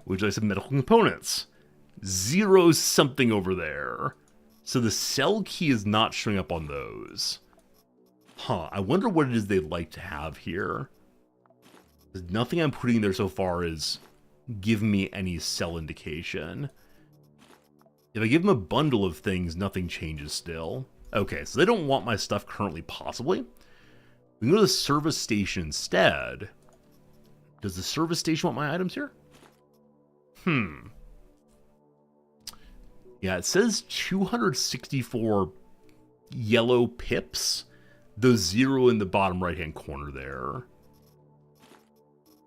Would you like some medical components? 0 something over there. So the sell key is not showing up on those. I wonder what it is they'd like to have here. Nothing I'm putting there so far is giving me any sell indication. If I give them a bundle of things, nothing changes still. Okay, so they don't want my stuff currently, possibly. We can go to the service station instead. Does the service station want my items here? Yeah, it says 264 yellow pips. The 0 in the bottom right-hand corner there.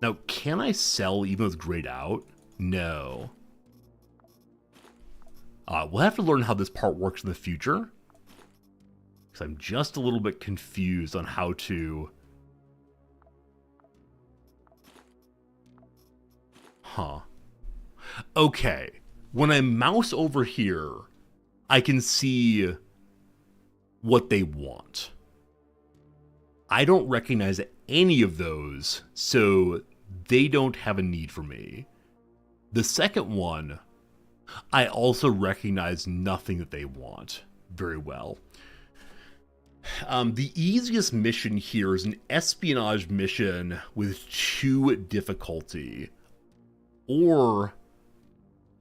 Now, can I sell even with grayed out? No. We'll have to learn how this part works in the future. Because I'm just a little bit confused on how to... Okay. When I mouse over here, I can see what they want. I don't recognize any of those, so they don't have a need for me. The second one, I also recognize nothing that they want very well. The easiest mission here is an espionage mission with 2 difficulty, or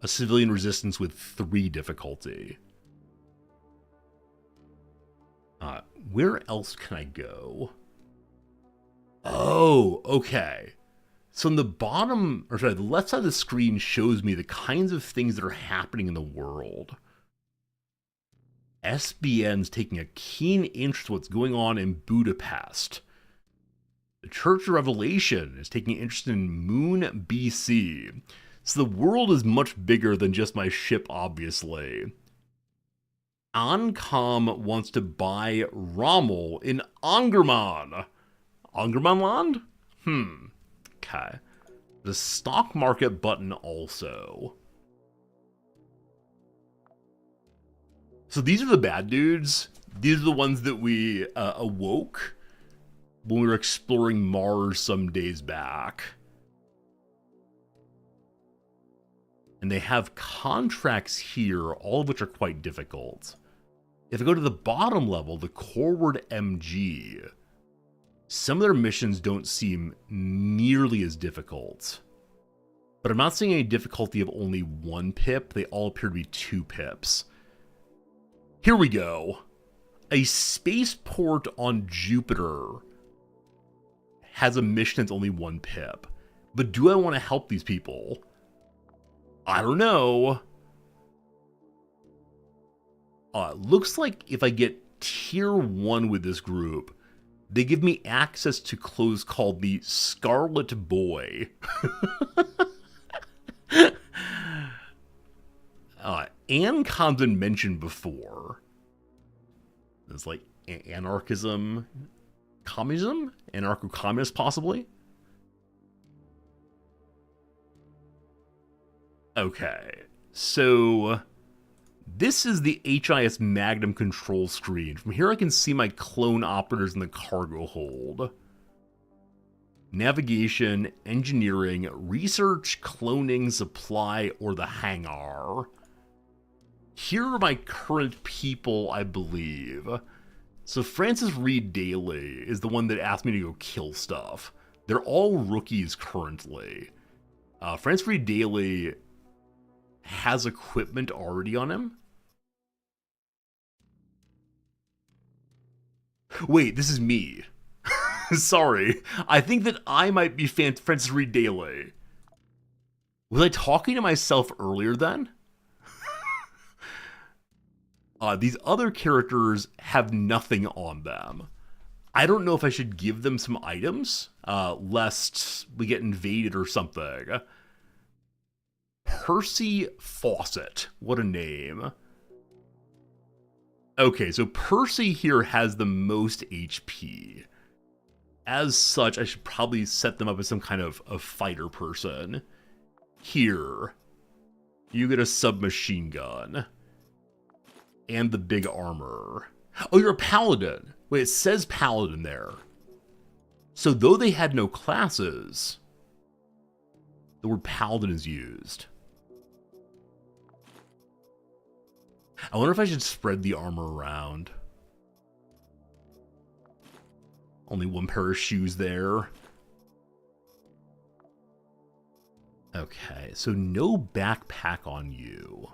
a civilian resistance with 3 difficulty. Where else can I go? Oh, okay. So on the bottom, or sorry, the left side of the screen shows me the kinds of things that are happening in the world. SBN's taking a keen interest in what's going on in Budapest. The Church of Revelation is taking an interest in Moon, BC. So the world is much bigger than just my ship, obviously. Ancom wants to buy Rommel in Angerman. Angermanland? Okay. The stock market button also. So these are the bad dudes. These are the ones that we awoke when we were exploring Mars some days back. And they have contracts here, all of which are quite difficult. If I go to the bottom level, the Corward MG, some of their missions don't seem nearly as difficult. But I'm not seeing any difficulty of only 1 pip. They all appear to be 2 pips. Here we go. A spaceport on Jupiter has a mission that's only 1 pip. But do I want to help these people? I don't know. Looks like if I get tier 1 with this group, they give me access to clothes called the Scarlet Boy. Ancom's been mentioned before. It's like anarchism, communism, anarcho-communist possibly. Okay, so this is the HIS Magnum control screen. From here I can see my clone operators in the cargo hold. Navigation, engineering, research, cloning, supply, or the hangar. Here are my current people, I believe. So Francis Reed Daly is the one that asked me to go kill stuff. They're all rookies currently. Francis Reed Daly has equipment already on him. Wait, this is me. Sorry. I think that I might be Francis Reed Daly. Was I talking to myself earlier then? These other characters have nothing on them. I don't know if I should give them some items, lest we get invaded or something. Percy Fawcett. What a name. Okay, so Percy here has the most HP. As such, I should probably set them up as some kind of fighter person. Here, you get a submachine gun. and the big armor. Oh, you're a paladin. Wait, it says paladin there. So though they had no classes, the word paladin is used. I wonder if I should spread the armor around. Only one pair of shoes there. Okay, so no backpack on you.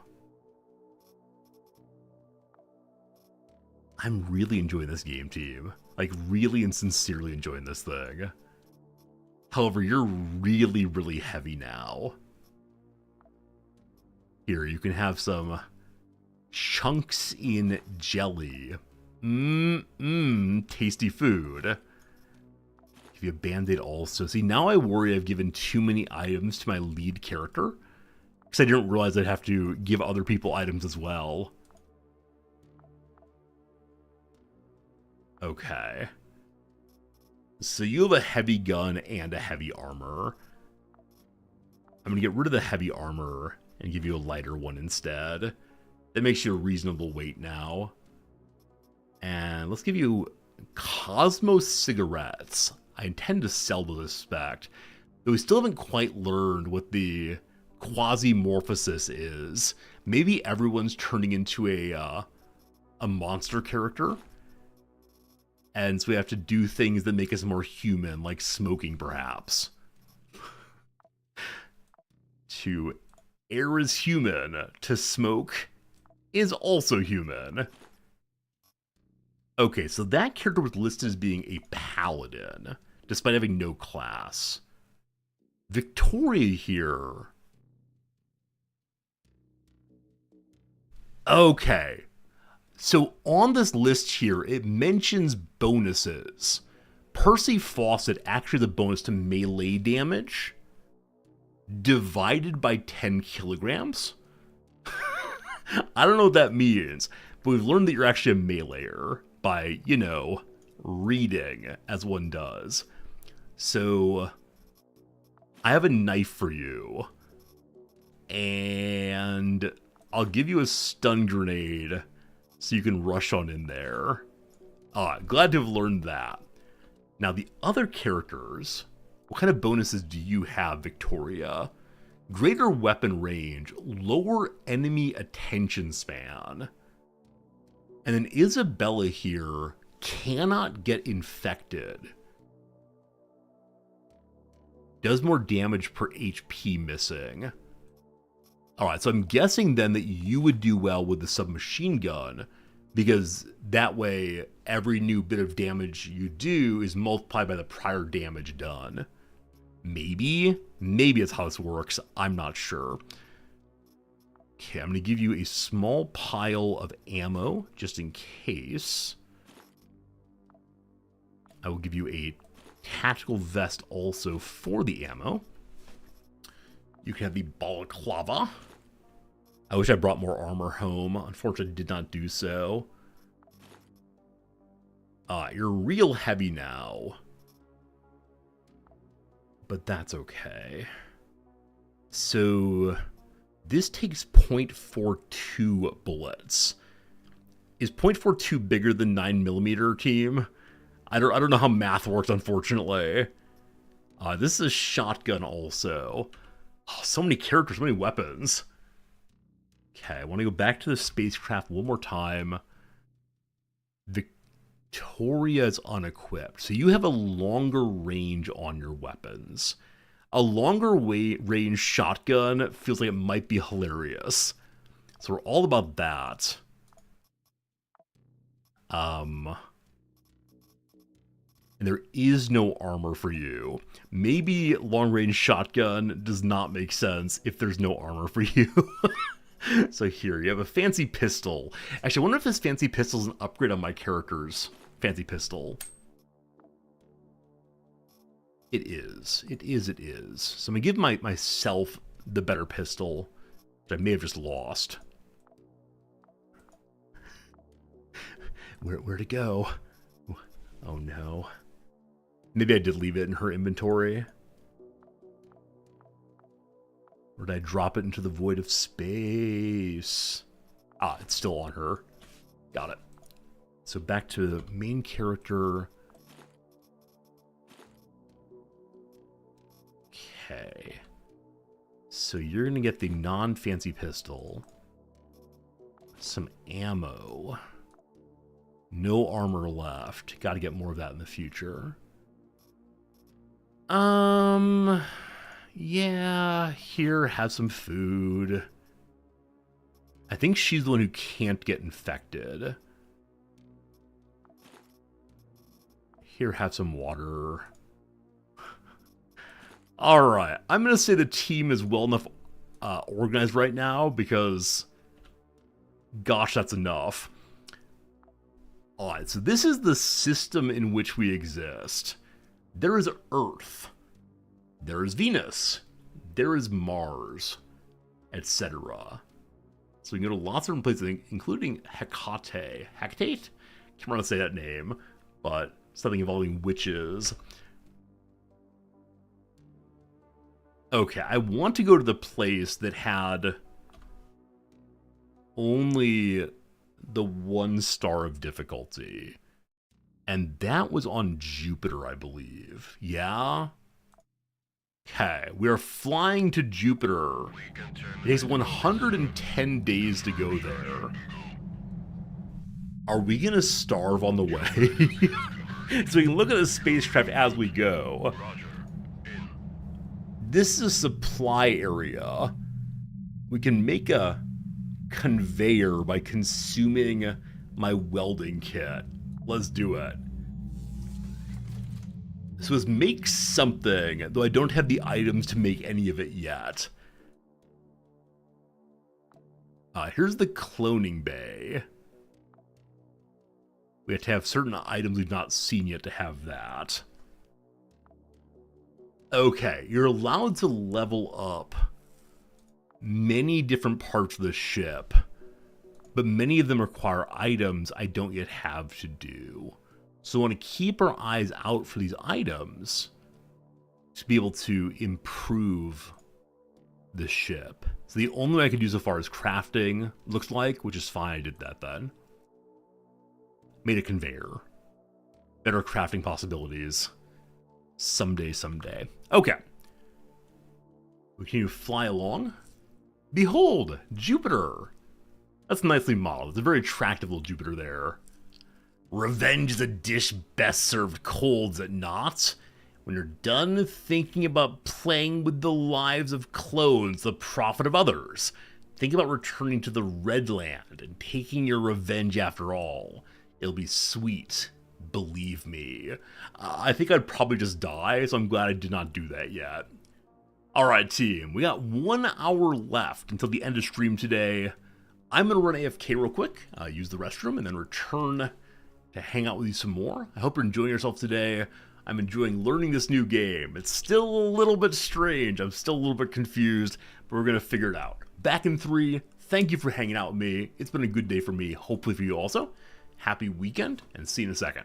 I'm really enjoying this game, team. Like, really and sincerely enjoying this thing. However, you're really, really heavy now. Here, you can have some chunks in jelly. Tasty food. Give you a band-aid also. See, now I worry I've given too many items to my lead character. Because I didn't realize I'd have to give other people items as well. Okay. So you have a heavy gun and a heavy armor. I'm going to get rid of the heavy armor and give you a lighter one instead. That makes you a reasonable weight now. And let's give you Cosmos cigarettes. I intend to sell to this spec. Though we still haven't quite learned what the Quasimorphosis is. Maybe everyone's turning into a monster character. And so we have to do things that make us more human, like smoking, perhaps. To err is human, to smoke is also human. Okay, so that character was listed as being a paladin, despite having no class. Victoria here. Okay. So on this list here, it mentions bonuses. Percy Fawcett, actually the bonus to melee damage, divided by 10 kilograms. I don't know what that means, but we've learned that you're actually a meleeer by, you know, reading, as one does. So, I have a knife for you, and I'll give you a stun grenade so you can rush on in there. Glad to have learned that. Now, the other characters, what kind of bonuses do you have, Victoria? Greater weapon range, lower enemy attention span. And then Isabella here cannot get infected. Does more damage per HP missing. Alright, so I'm guessing then that you would do well with the submachine gun, because that way every new bit of damage you do is multiplied by the prior damage done. Maybe it's how this works, I'm not sure. Okay, I'm going to give you a small pile of ammo, just in case. I will give you a tactical vest also for the ammo. You can have the balaclava. I wish I brought more armor home. Unfortunately, I did not do so. You're real heavy now. But that's okay. So, this takes 0.42 bullets. Is 0.42 bigger than 9mm, team? I don't know how math works, unfortunately. This is a shotgun also. Oh, so many characters, so many weapons. Okay, I want to go back to the spacecraft one more time. Victoria is unequipped, so you have a longer range on your weapons. A longer range shotgun feels like it might be hilarious. So we're all about that. And there is no armor for you. Maybe long-range shotgun does not make sense if there's no armor for you. So here, you have a fancy pistol. Actually, I wonder if this fancy pistol is an upgrade on my character's fancy pistol. It is. It is. So I'm going to give myself the better pistol, which I may have just lost. Where'd it go? Oh no. Maybe I did leave it in her inventory. Or did I drop it into the void of space? It's still on her. Got it. So back to the main character. Okay. So you're going to get the non-fancy pistol. Some ammo. No armor left. Got to get more of that in the future. Yeah, here, have some food. I think she's the one who can't get infected. Here, have some water. Alright, I'm going to say the team is well enough organized right now because, gosh, that's enough. Alright, so this is the system in which we exist. There is Earth. There is Venus. There is Mars, etc. So we can go to lots of different places, including Hecate. Hecate? Can't remember how to say that name, but something involving witches. Okay, I want to go to the place that had only the 1 star of difficulty. And that was on Jupiter, I believe. Yeah? Okay, we are flying to Jupiter. It takes 110 days to go there. Are we gonna starve on the way? So we can look at the spacecraft as we go. This is a supply area. We can make a conveyor by consuming my welding kit. Let's do it. So let's make something, though I don't have the items to make any of it yet. Here's the cloning bay. We have to have certain items we've not seen yet to have that. Okay, you're allowed to level up many different parts of the ship, but many of them require items I don't yet have to do. So I want to keep our eyes out for these items to be able to improve the ship. So the only way I can do so far is crafting, looks like, which is fine, I did that then. Made a conveyor. Better crafting possibilities. Someday. Okay. We can fly along. Behold, Jupiter. That's nicely modeled. It's a very attractive little Jupiter there. Revenge is a dish best served cold, is it not? When you're done thinking about playing with the lives of clones, the profit of others, think about returning to the Red Land and taking your revenge after all. It'll be sweet, believe me. I think I'd probably just die, so I'm glad I did not do that yet. Alright team, we got 1 hour left until the end of stream today. I'm going to run AFK real quick, use the restroom, and then return to hang out with you some more. I hope you're enjoying yourself today. I'm enjoying learning this new game. It's still a little bit strange. I'm still a little bit confused, but we're going to figure it out. Back in 3. Thank you for hanging out with me. It's been a good day for me, hopefully for you also. Happy weekend, and see you in a second.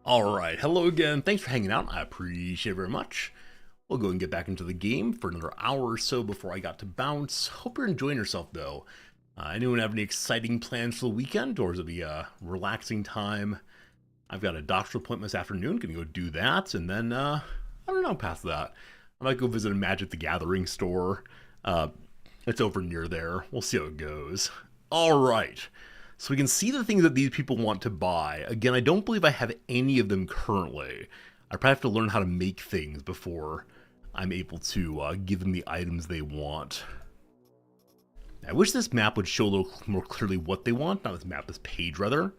Alright, hello again, thanks for hanging out, I appreciate it very much. We'll go and get back into the game for another hour or so before I got to bounce. Hope you're enjoying yourself though. Anyone have any exciting plans for the weekend, or is it be a relaxing time? I've got a doctor's appointment this afternoon, gonna go do that, and then, I don't know, past that. I might go visit a Magic the Gathering store. It's over near there, we'll see how it goes. Alright. So we can see the things that these people want to buy. Again, I don't believe I have any of them currently. I probably have to learn how to make things before I'm able to give them the items they want. I wish this map would show a little more clearly what they want. Not this map, this page rather.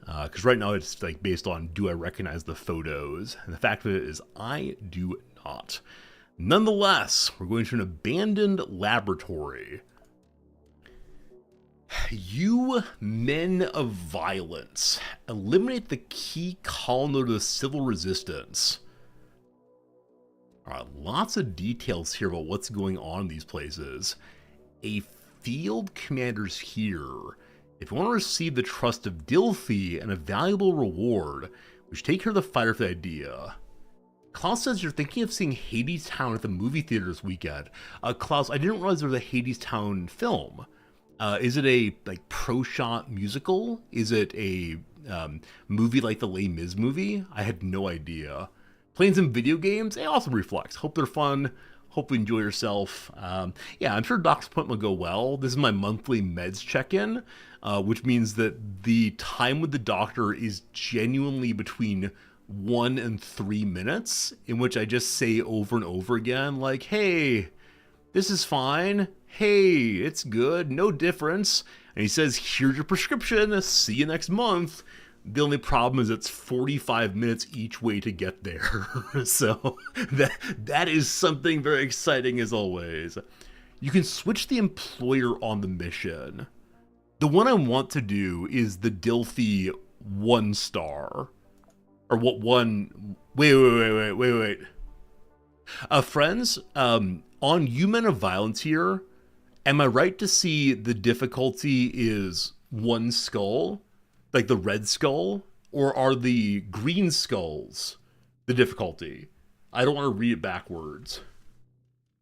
Because right now it's like based on, do I recognize the photos? And the fact of it is I do not. Nonetheless, we're going to an abandoned laboratory. You men of violence, eliminate the key colonnade of the civil resistance. Alright, lots of details here about what's going on in these places. A field commander's here. If you want to receive the trust of Dilthy and a valuable reward, we should take care of the fighter for the idea. Klaus says you're thinking of seeing Hadestown at the movie theater this weekend. Klaus, I didn't realize there was a Hadestown film. Is it a pro-shot musical? Is it a movie like the Les Mis movie? I had no idea. Playing some video games? It also reflects. Hope they're fun. Hope you enjoy yourself. Yeah, I'm sure doc's appointment will go well. This is my monthly meds check-in, which means that the time with the doctor is genuinely between 1 and 3 minutes, in which I just say over and over again, like, hey, this is fine. Hey, it's good. No difference. And he says, here's your prescription. See you next month. The only problem is it's 45 minutes each way to get there. So that is something very exciting as always. You can switch the employer on the mission. The one I want to do is the Dilthy 1-star. Or what one... Wait. Friends, on You Men of Violence here, am I right to see the difficulty is 1 skull? Like the red skull? Or are the green skulls the difficulty? I don't want to read it backwards.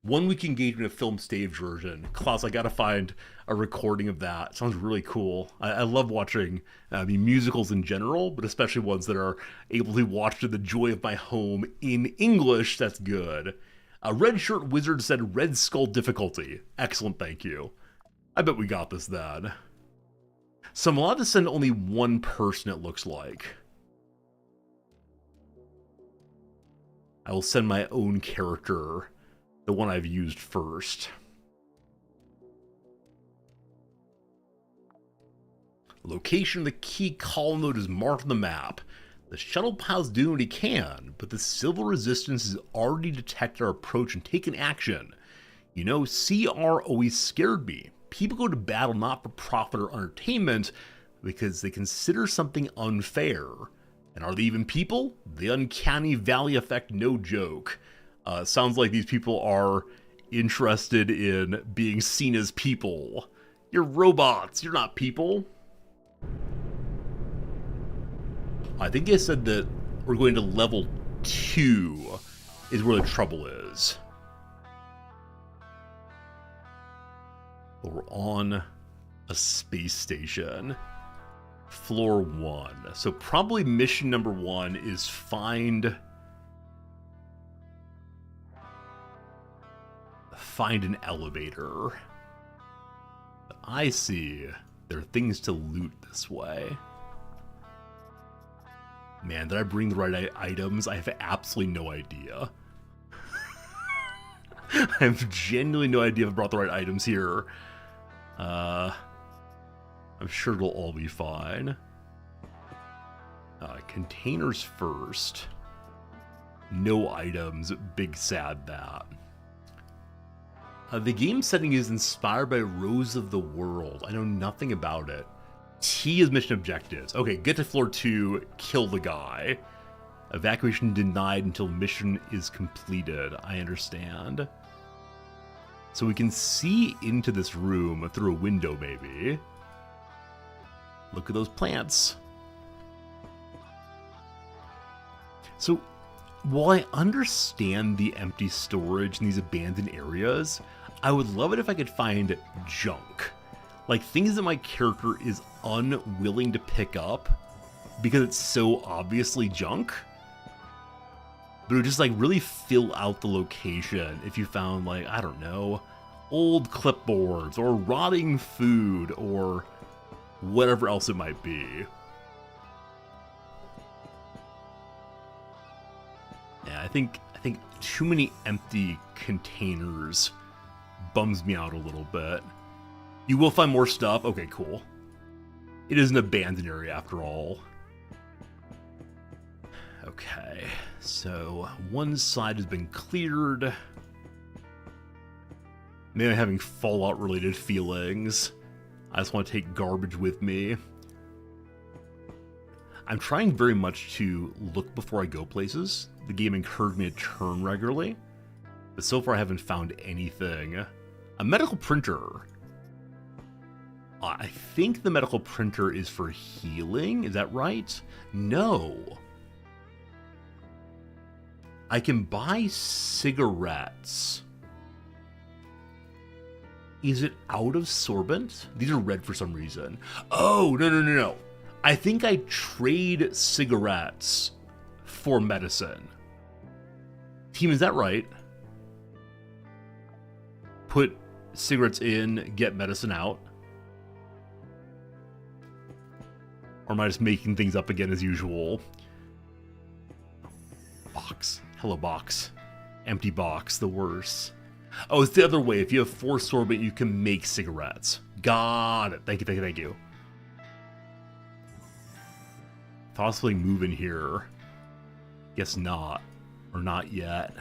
1 week engagement of film stage version. Klaus, I gotta find a recording of that. Sounds really cool. I love watching musicals in general, but especially ones that are able to be watched to the joy of my home in English. That's good. Red Shirt Wizard said Red Skull difficulty. Excellent, thank you. I bet we got this then. So I'm allowed to send only 1 person, it looks like. I will send my own character, the one I've used first. Location of the key column node is marked on the map. The shuttle pilot's doing what he can, but the civil resistance has already detected our approach and taken action. You know, CR always scared me. People go to battle not for profit or entertainment because they consider something unfair. And are they even people? The uncanny valley effect, no joke. Sounds like these people are interested in being seen as people. You're robots, you're not people. I think they said that we're going to level 2 is where the trouble is. But we're on a space station. Floor 1. So probably mission number 1 is find an elevator. But I see there are things to loot this way. Man, did I bring the right items? I have absolutely no idea. I have genuinely no idea if I brought the right items here. I'm sure it'll all be fine. Containers first. No items. Big sad that. The game setting is inspired by Rose of the World. I know nothing about it. T is mission objectives. Okay, get to floor 2, kill the guy. Evacuation denied until mission is completed. I understand. So we can see into this room through a window, maybe. Look at those plants. So, while I understand the empty storage in these abandoned areas, I would love it if I could find junk. Like things that my character is unwilling to pick up because it's so obviously junk. But it would just like really fill out the location if you found like, I don't know, old clipboards or rotting food or whatever else it might be. Yeah, I think too many empty containers bums me out a little bit. You will find more stuff. Okay, cool. It is an abandoned area after all. Okay, so one side has been cleared. Maybe I'm having Fallout-related feelings. I just want to take garbage with me. I'm trying very much to look before I go places. The game encouraged me to turn regularly, but so far I haven't found anything. A medical printer. I think the medical printer is for healing, is that right? No. I can buy cigarettes. Is it out of sorbent? These are red for some reason. Oh, no. I think I trade cigarettes for medicine. Team, is that right? Put cigarettes in, get medicine out? Or am I just making things up again as usual? Box. Hello, box. Empty box, the worst. Oh, it's the other way. If you have 4 sorbent, you can make cigarettes. Got it. Thank you. Possibly move in here. Guess not. Or not yet.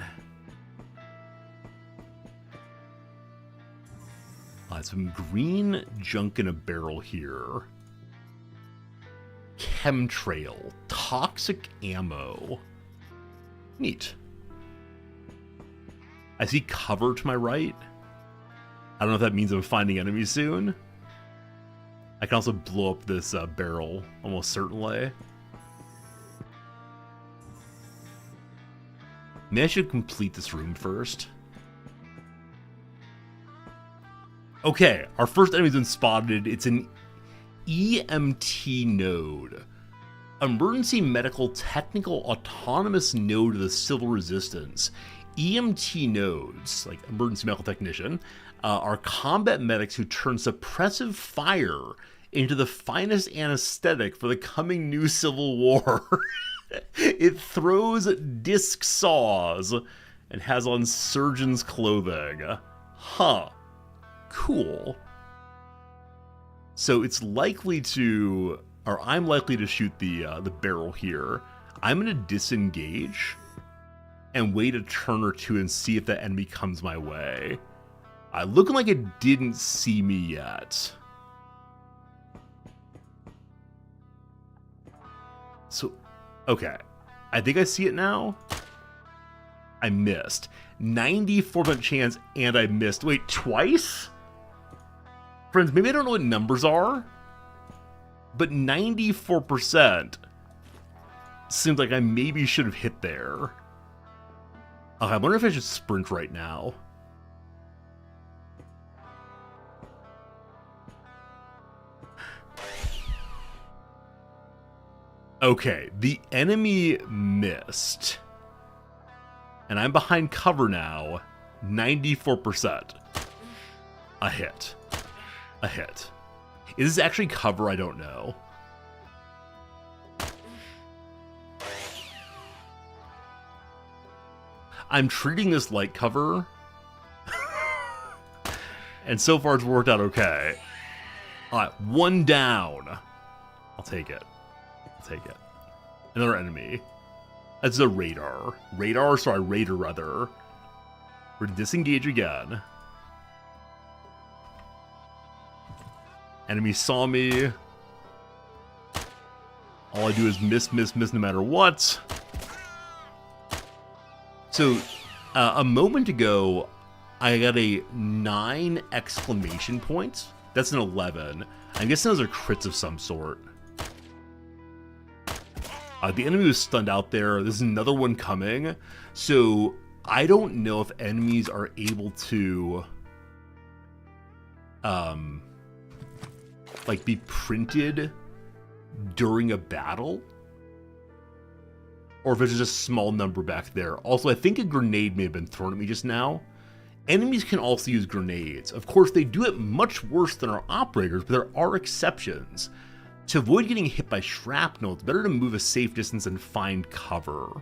Some green junk in a barrel here. Chemtrail. Toxic ammo. Neat. I see cover to my right. I don't know if that means I'm finding enemies soon. I can also blow up this barrel, almost certainly. Maybe I should complete this room first. Okay, our first enemy's been spotted. It's an EMT node. Emergency Medical Technical Autonomous Node of the Civil Resistance. EMT nodes, like Emergency Medical Technician, are combat medics who turn suppressive fire into the finest anesthetic for the coming new civil war. It throws disc saws and has on surgeon's clothing. Huh. Cool. So it's likely to, or I'm likely to shoot the barrel here. I'm going to disengage and wait a turn or two and see if the enemy comes my way. Looking like it didn't see me yet. So, okay. I think I see it now. I missed. 94% chance and I missed. Wait, twice? Friends, maybe I don't know what numbers are, but 94% seems like I maybe should have hit there. Okay, I wonder if I should sprint right now. Okay, the enemy missed. And I'm behind cover now. 94%. A hit. A hit. Is this actually cover? I don't know. I'm treating this like cover. And so far it's worked out okay. Alright, one down. I'll take it. I'll take it. Another enemy. That's a radar. Raider rather. We're to disengage again. Enemy saw me. All I do is miss no matter what. So, a moment ago, I got a 9 exclamation points. That's an 11. I'm guessing those are crits of some sort. The enemy was stunned out there. There's another one coming. So, I don't know if enemies are able to, like, be printed during a battle. Or if it's just a small number back there. Also, I think a grenade may have been thrown at me just now. Enemies can also use grenades. Of course, they do it much worse than our operators, but there are exceptions. To avoid getting hit by shrapnel, it's better to move a safe distance and find cover.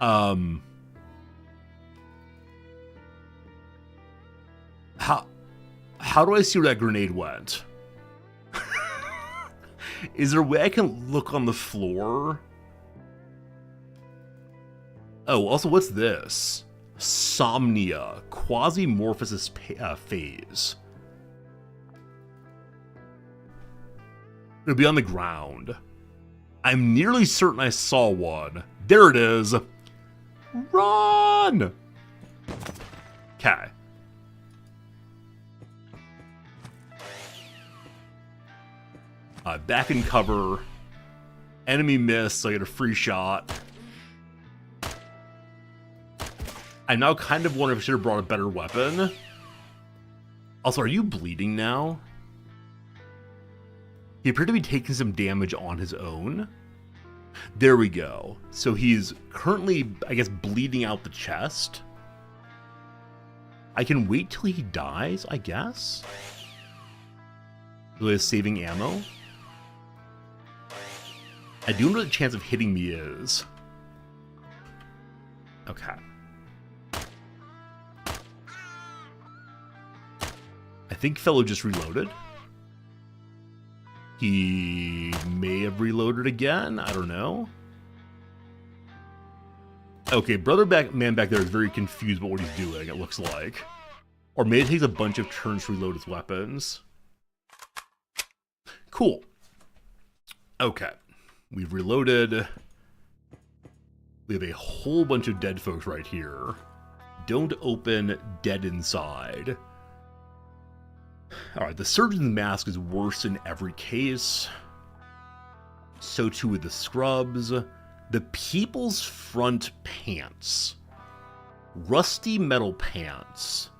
How do I see where that grenade went? Is there a way I can look on the floor? Oh, also, what's this? Somnia, Quasimorphous phase. It'll be on the ground. I'm nearly certain I saw one. There it is. Run! Okay. Back in cover. Enemy missed, so I get a free shot. I now kind of wonder if I should have brought a better weapon. Also, are you bleeding now? He appeared to be taking some damage on his own. There we go. So he's currently, I guess, bleeding out the chest. I can wait till he dies, I guess. So he has saving ammo. I do know what the chance of hitting me is. Okay. I think fellow just reloaded. He may have reloaded again. I don't know. Okay, man back there is very confused about what he's doing, it looks like. Or maybe it takes a bunch of turns to reload his weapons. Cool. Okay. We've reloaded. We have a whole bunch of dead folks right here. Don't open, dead inside. Alright, the surgeon's mask is worse in every case. So too with the scrubs. The people's front pants. Rusty metal pants.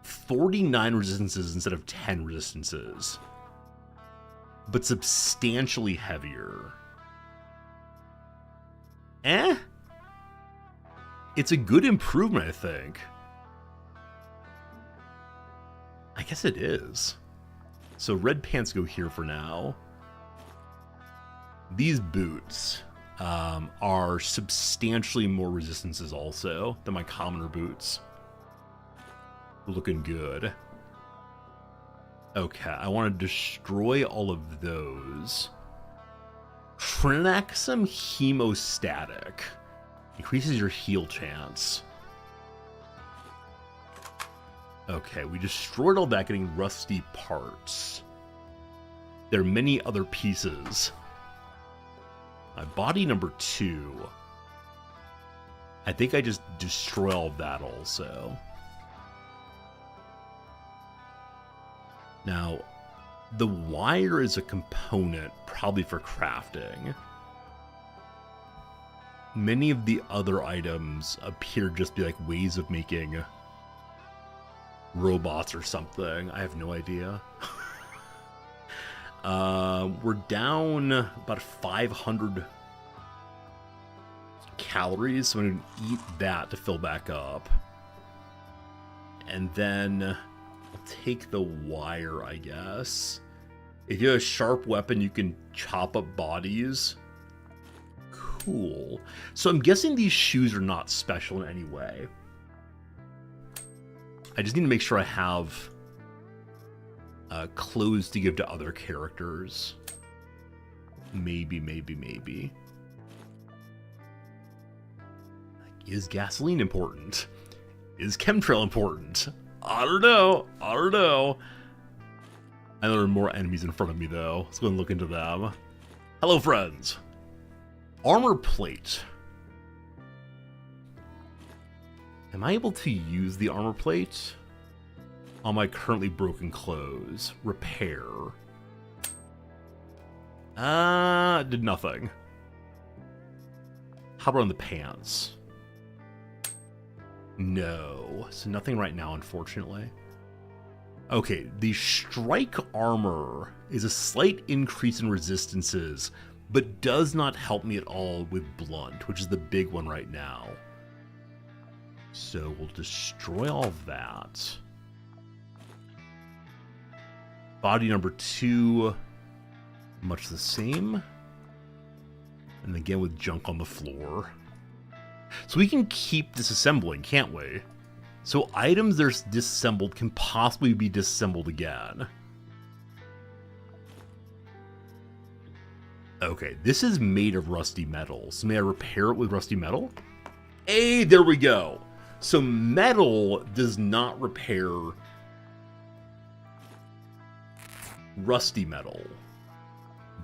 49 resistances instead of 10 resistances. But substantially heavier. It's a good improvement, I think. I guess it is. So red pants go here for now. These boots are substantially more resistances also than my commoner boots. Looking good. Okay, I want to destroy all of those. Trinexum Hemostatic. Increases your heal chance. Okay, we destroyed all that, getting rusty parts. There are many other pieces. Body number 2. I think I just destroy all of that also. Now, the wire is a component, probably for crafting. Many of the other items appear to just be like ways of making robots or something. I have no idea. We're down about 500 calories, so I'm going to eat that to fill back up. And then I'll take the wire, I guess. If you have a sharp weapon, you can chop up bodies. Cool. So I'm guessing these shoes are not special in any way. I just need to make sure I have clothes to give to other characters. Maybe. Like, is gasoline important? Is chemtrail important? I don't know. I know there are more enemies in front of me, though. Let's go and look into them. Hello, friends. Armor plate. Am I able to use the armor plate on my currently broken clothes? Repair. Did nothing. How about on the pants? No. So nothing right now, unfortunately. Okay, the strike armor is a slight increase in resistances, but does not help me at all with blunt, which is the big one right now. So we'll destroy all that. Body number 2, much the same. And again with junk on the floor. So we can keep disassembling, can't we? So items that are disassembled can possibly be disassembled again. Okay, this is made of rusty metal. So may I repair it with rusty metal? Hey, there we go. So metal does not repair rusty metal.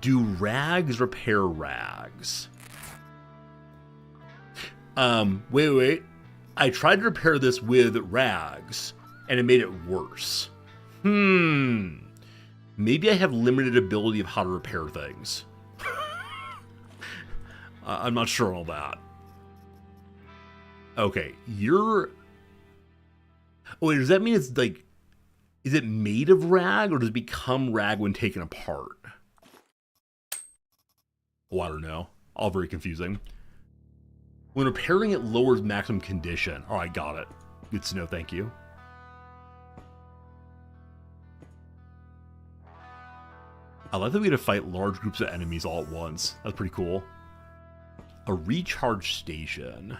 Do rags repair rags? Wait. I tried to repair this with rags, and it made it worse. Maybe I have limited ability of how to repair things. I'm not sure on all that. Okay, you're... Oh, wait, does that mean it's like... Is it made of rag, or does it become rag when taken apart? Oh, I don't know. All very confusing. When repairing it lowers maximum condition. Alright, got it. Good to know, thank you. I like that we had to fight large groups of enemies all at once. That's pretty cool. A recharge station.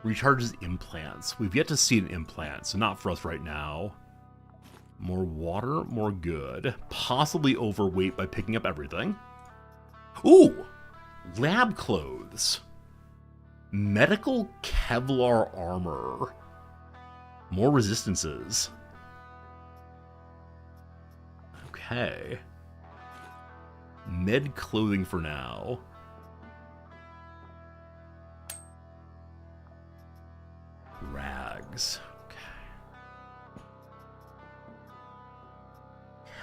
Recharges implants. We've yet to see an implant, so not for us right now. More water, more good. Possibly overweight by picking up everything. Ooh! Lab clothes. Medical Kevlar armor. More resistances. Okay. Med clothing for now. Rags.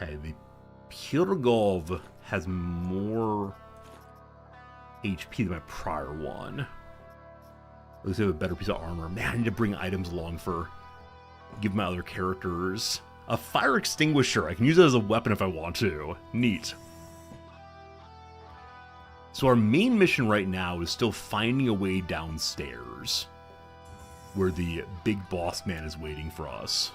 Okay, the Purgov has more HP than my prior one. At least I have a better piece of armor. Man, I need to bring items along for... give my other characters. A fire extinguisher. I can use it as a weapon if I want to. Neat. So our main mission right now is still finding a way downstairs, where the big boss man is waiting for us.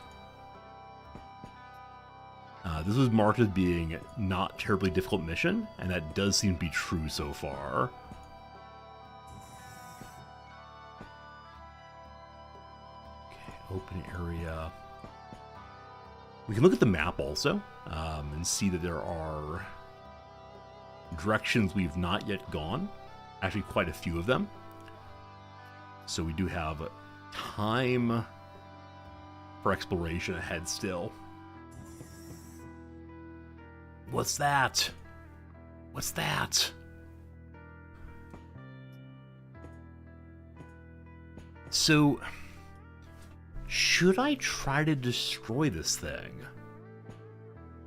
This was marked as being not terribly difficult mission, and that does seem to be true so far. Okay, open area. We can look at the map also, and see that there are directions we've not yet gone. Actually, quite a few of them. So we do have time for exploration ahead still. What's that? What's that? So, should I try to destroy this thing?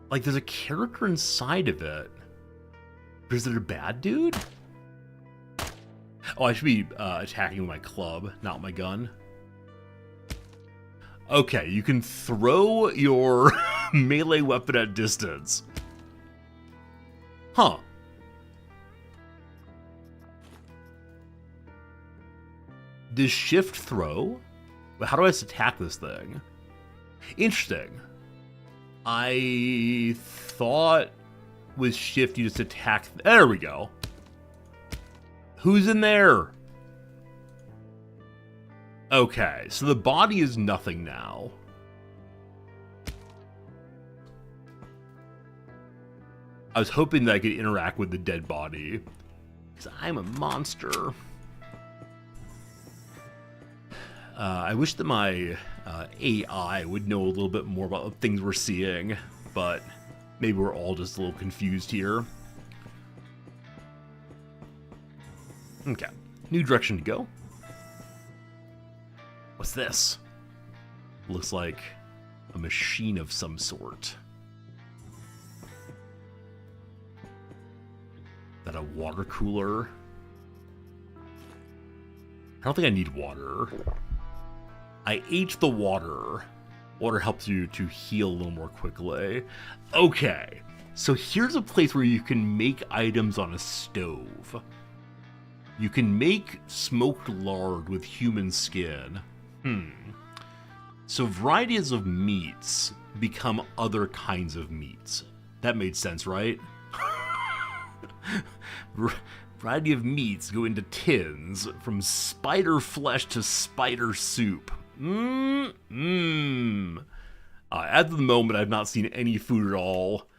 Like, there's a character inside of it. But is it a bad dude? Oh, I should be attacking with my club, not my gun. Okay, you can throw your melee weapon at distance. Huh. Does shift throw? But how do I just attack this thing? Interesting. I thought with shift you just attack. There we go. Who's in there? Okay, so the body is nothing now. I was hoping that I could interact with the dead body, because I'm a monster. I wish that my AI would know a little bit more about the things we're seeing, but maybe we're all just a little confused here. Okay, new direction to go. What's this? Looks like a machine of some sort. Is that a water cooler? I don't think I need water. I ate the water. Water helps you to heal a little more quickly. Okay, so here's a place where you can make items on a stove. You can make smoked lard with human skin. So varieties of meats become other kinds of meats. That made sense, right? Variety of meats go into tins, from spider flesh to spider soup. At the moment, I've not seen any food at all.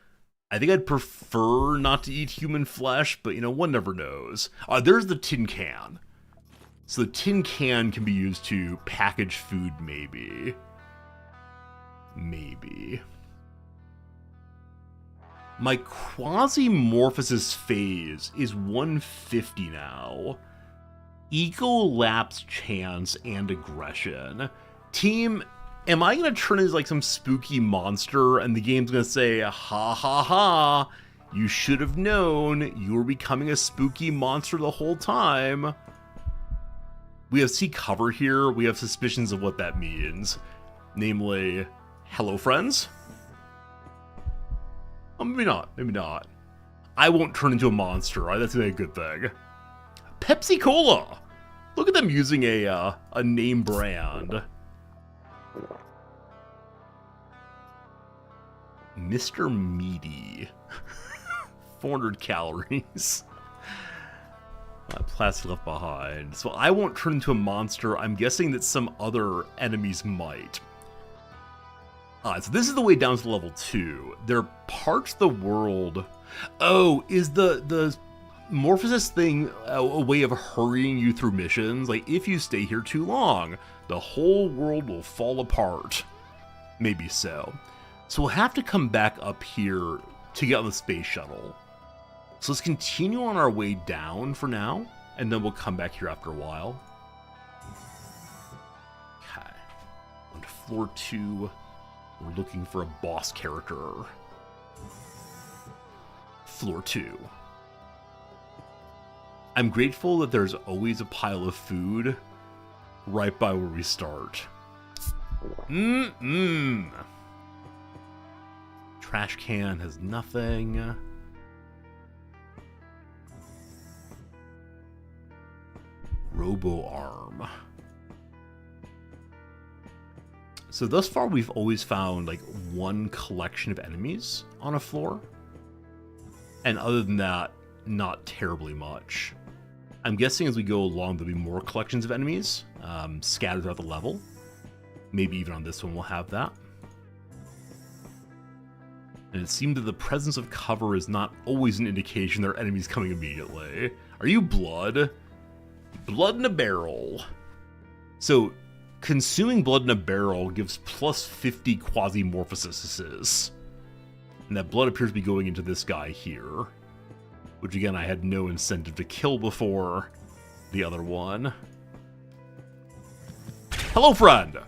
I think I'd prefer not to eat human flesh, but, you know, one never knows. There's the tin can. So the tin can can be used to package food, maybe. Maybe. My Quasimorphous' phase is 150 now. Eco lapse chance and aggression. Team, am I going to turn into like some spooky monster and the game's going to say, ha ha ha, you should have known you were becoming a spooky monster the whole time? We have C cover here. We have suspicions of what that means. Namely, hello friends? Oh, maybe not, maybe not. I won't turn into a monster, right? That's a good thing. Pepsi Cola! Look at them using a name brand. Mr. Meaty. 400 calories. Plastic left behind. So I won't turn into a monster. I'm guessing that some other enemies might. So this is the way down to level 2. There are parts of the world... Oh, is the Morphosis thing a way of hurrying you through missions? Like, if you stay here too long, the whole world will fall apart. Maybe so. So we'll have to come back up here to get on the space shuttle. So let's continue on our way down for now, and then we'll come back here after a while. Okay. On to floor 2. We're looking for a boss character. Floor 2. I'm grateful that there's always a pile of food right by where we start. Trash can has nothing. Robo arm. So thus far, we've always found like one collection of enemies on a floor. And other than that, not terribly much. I'm guessing as we go along, there'll be more collections of enemies scattered throughout the level. Maybe even on this one we'll have that. And it seemed that the presence of cover is not always an indication there are enemies coming immediately. Are you blood? Blood in a barrel. So, consuming blood in a barrel gives plus 50 Quasimorphosis. And that blood appears to be going into this guy here. Which again, I had no incentive to kill before the other one. Hello, friend!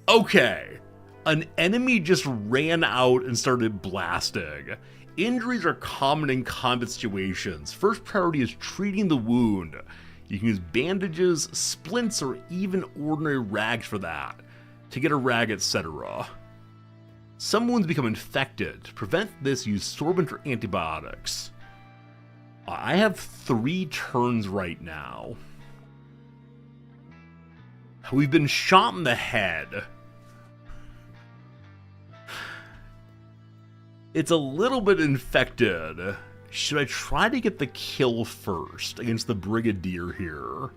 Okay. An enemy just ran out and started blasting. Injuries are common in combat situations. First priority is treating the wound. You can use bandages, splints, or even ordinary rags for that. To get a rag, etc. Some wounds become infected. To prevent this, use sorbent or antibiotics. I have 3 turns right now. We've been shot in the head. It's a little bit infected. Should I try to get the kill first against the Brigadier here?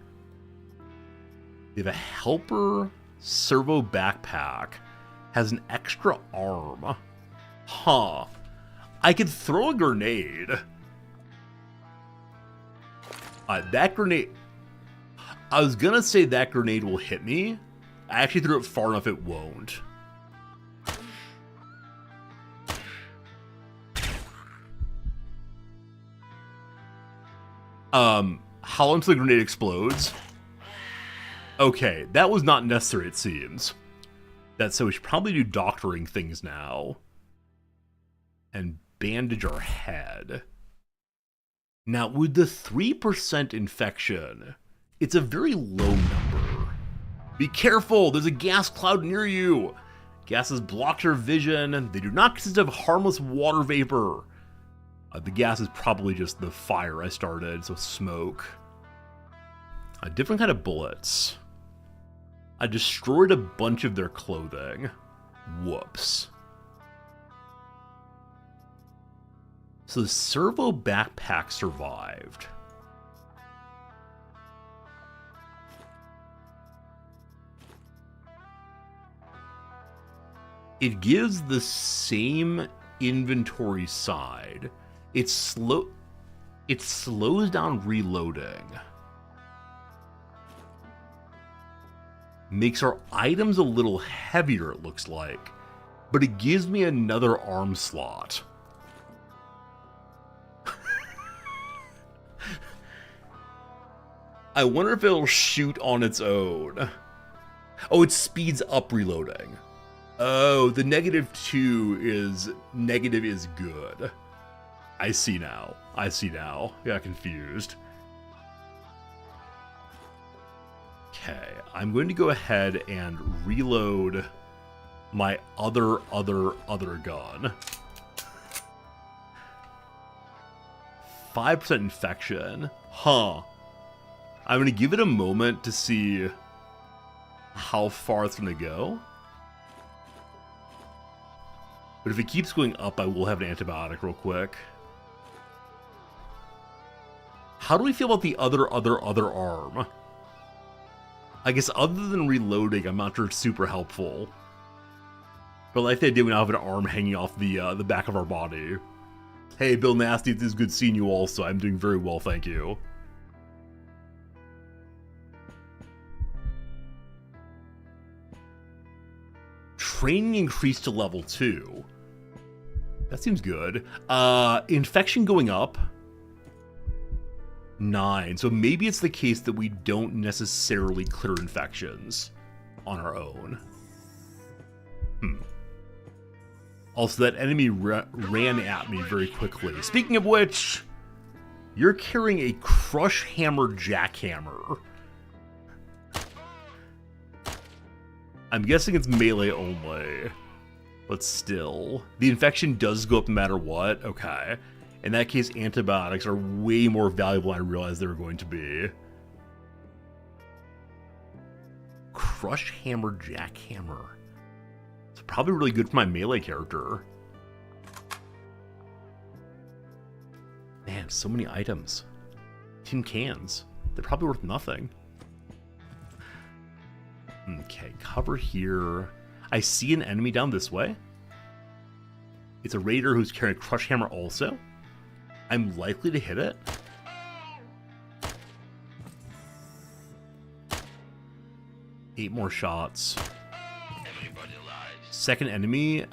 We have a helper servo backpack. Has an extra arm. Huh. I could throw a grenade. That grenade... I was gonna say that grenade will hit me. I actually threw it far enough it won't. How long until the grenade explodes? Okay, that was not necessary, it seems. So we should probably do doctoring things now. And bandage our head. Now, with the 3% infection, it's a very low number. Be careful, there's a gas cloud near you. Gases block your vision. They do not consist of harmless water vapor. The gas is probably just the fire I started, so smoke. Different kind of bullets. I destroyed a bunch of their clothing. Whoops. So the servo backpack survived. It gives the same inventory side. It slows down reloading. Makes our items a little heavier, it looks like. But it gives me another arm slot. I wonder if it'll shoot on its own. Oh, it speeds up reloading. Oh, the -2 is negative is good. I see now. Got confused. Okay, I'm going to go ahead and reload my other gun. 5% infection. Huh. I'm going to give it a moment to see how far it's going to go. But if it keeps going up, I will have an antibiotic real quick. How do we feel about the other arm? I guess other than reloading, I'm not sure it's super helpful. But like they did, we now have an arm hanging off the back of our body. Hey, Bill Nasty, it is good seeing you also. I'm doing very well, thank you. Training increased to level 2. That seems good. Infection going up. 9. So maybe it's the case that we don't necessarily clear infections on our own. Also, that enemy ran at me very quickly. Speaking of which, you're carrying a Crush Hammer Jackhammer. I'm guessing it's melee only. But still. The infection does go up no matter what. Okay. In that case, antibiotics are way more valuable than I realized they were going to be. Crush Hammer Jackhammer. It's probably really good for my melee character. Man, so many items. Tin cans. They're probably worth nothing. Okay, cover here. I see an enemy down this way. It's a raider who's carrying a crush hammer also. I'm likely to hit it. Eight more shots. Second enemy.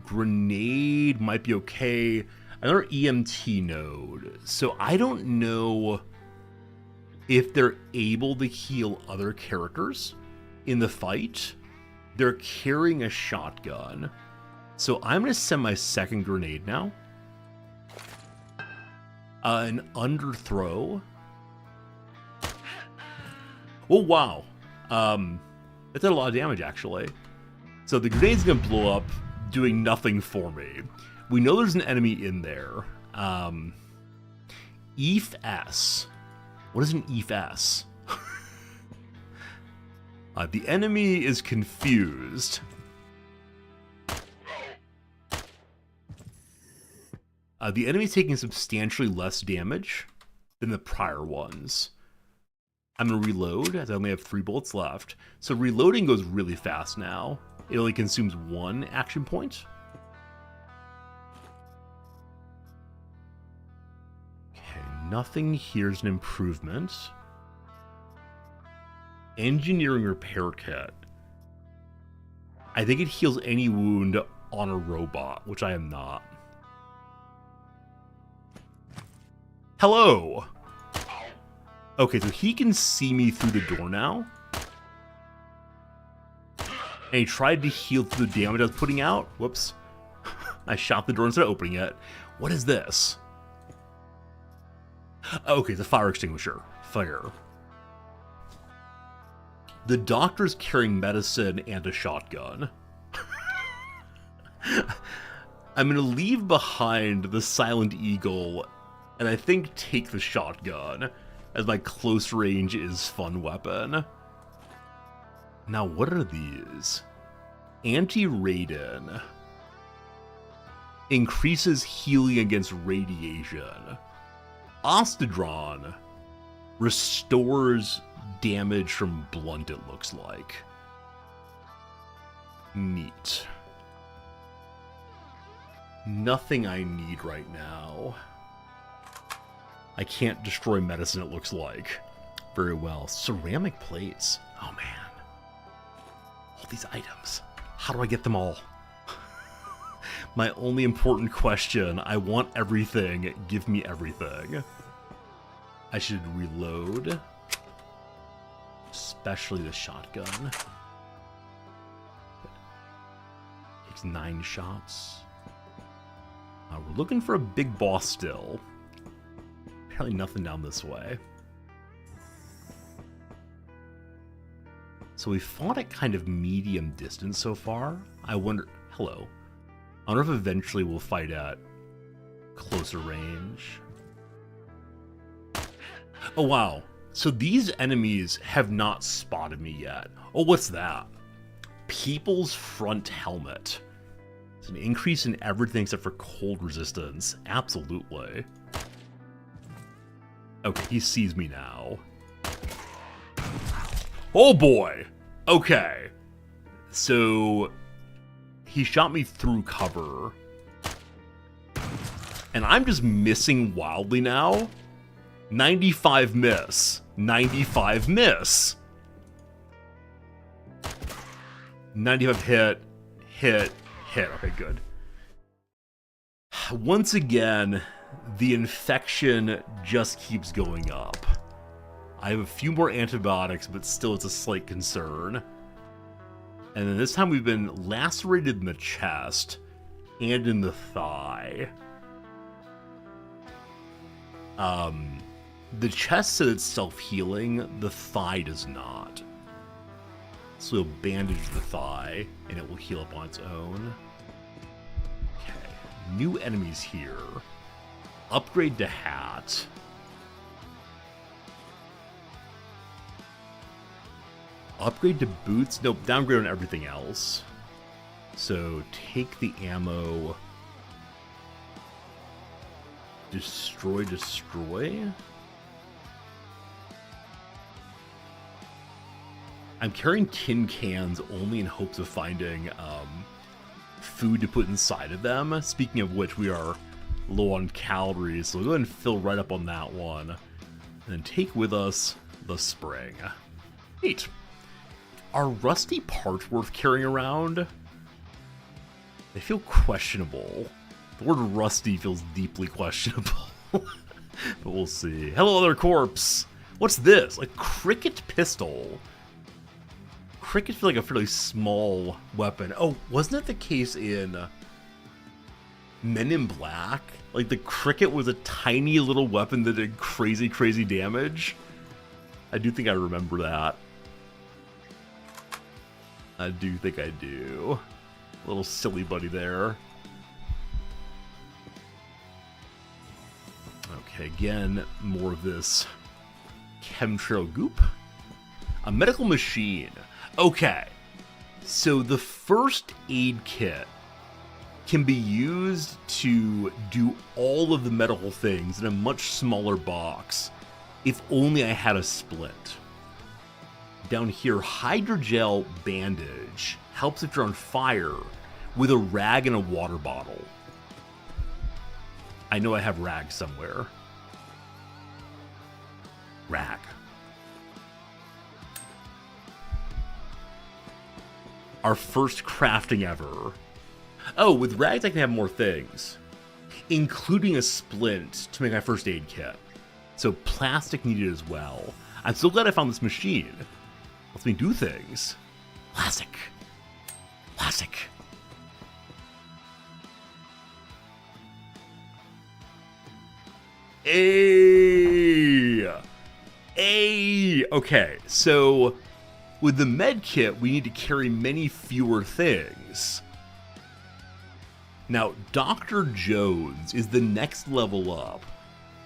Grenade might be okay. Another EMT node. So I don't know if they're able to heal other characters in the fight. They're carrying a shotgun. So I'm going to send my second grenade now. An underthrow. Oh, wow. That did a lot of damage, actually. So the grenade's going to blow up, doing nothing for me. We know there's an enemy in there. EF-S. What is an EF-S? The enemy is confused. The enemy's taking substantially less damage than the prior ones. I'm going to reload, as I only have 3 bullets left. So reloading goes really fast now. It only consumes 1 action point. Okay, nothing here's an improvement. Engineering repair kit. I think it heals any wound on a robot, which I am not. Hello! Okay, so he can see me through the door now. And he tried to heal through the damage I was putting out. Whoops. I shot the door instead of opening it. What is this? Okay, it's a fire extinguisher. Fire. The doctor's carrying medicine and a shotgun. I'm going to leave behind the Silent Eagle and I think take the shotgun as my close range is fun weapon. Now, what are these? Anti-Radon. Increases healing against radiation. Ostadron. Restores damage from blunt, it looks like. Neat. Nothing I need right now. I can't destroy medicine, it looks like. Very well. Ceramic plates. Oh, man. All these items. How do I get them all? My only important question. I want everything. Give me everything. I should reload. Especially the shotgun. Takes 9 shots. We're looking for a big boss still. Apparently nothing down this way. So we fought at kind of medium distance so far. I wonder... Hello. I wonder if eventually we'll fight at closer range. Oh, wow. So these enemies have not spotted me yet. Oh, what's that? People's Front Helmet. It's an increase in everything except for cold resistance. Absolutely. Okay, he sees me now. Oh boy! Okay. So, he shot me through cover. And I'm just missing wildly now. 95 miss. 95 miss. 95 hit. Hit. Hit. Okay, good. Once again, the infection just keeps going up. I have a few more antibiotics, but still it's a slight concern. And then this time we've been lacerated in the chest and in the thigh. The chest says it's self-healing, the thigh does not. So we'll bandage the thigh, and it will heal up on its own. Okay, new enemies here. Upgrade to hat. Upgrade to boots? Nope, downgrade on everything else. So take the ammo. Destroy. I'm carrying tin cans only in hopes of finding food to put inside of them. Speaking of which, we are low on calories, so we'll go ahead and fill right up on that one. And then take with us the spring. Neat. Are rusty parts worth carrying around? They feel questionable. The word rusty feels deeply questionable. But we'll see. Hello, other corpse. What's this? A cricket pistol. Cricket feels like a fairly small weapon. Oh, wasn't it the case in Men in Black? Like, the cricket was a tiny little weapon that did crazy, crazy damage? I do think I remember that. I do think I do. A little silly buddy there. Okay, again, more of this chemtrail goop. A medical machine. Okay, so the first aid kit can be used to do all of the medical things in a much smaller box, if only I had a splint. Down here, hydrogel bandage helps if you're on fire with a rag and a water bottle. I know I have rag somewhere. Rag. Our first crafting ever. Oh, with rags I can have more things, including a splint to make my first aid kit. So plastic needed as well. I'm so glad I found this machine. Lets me do things. Plastic. Plastic. Okay, so with the med kit, we need to carry many fewer things. Now, Dr. Jones is the next level up.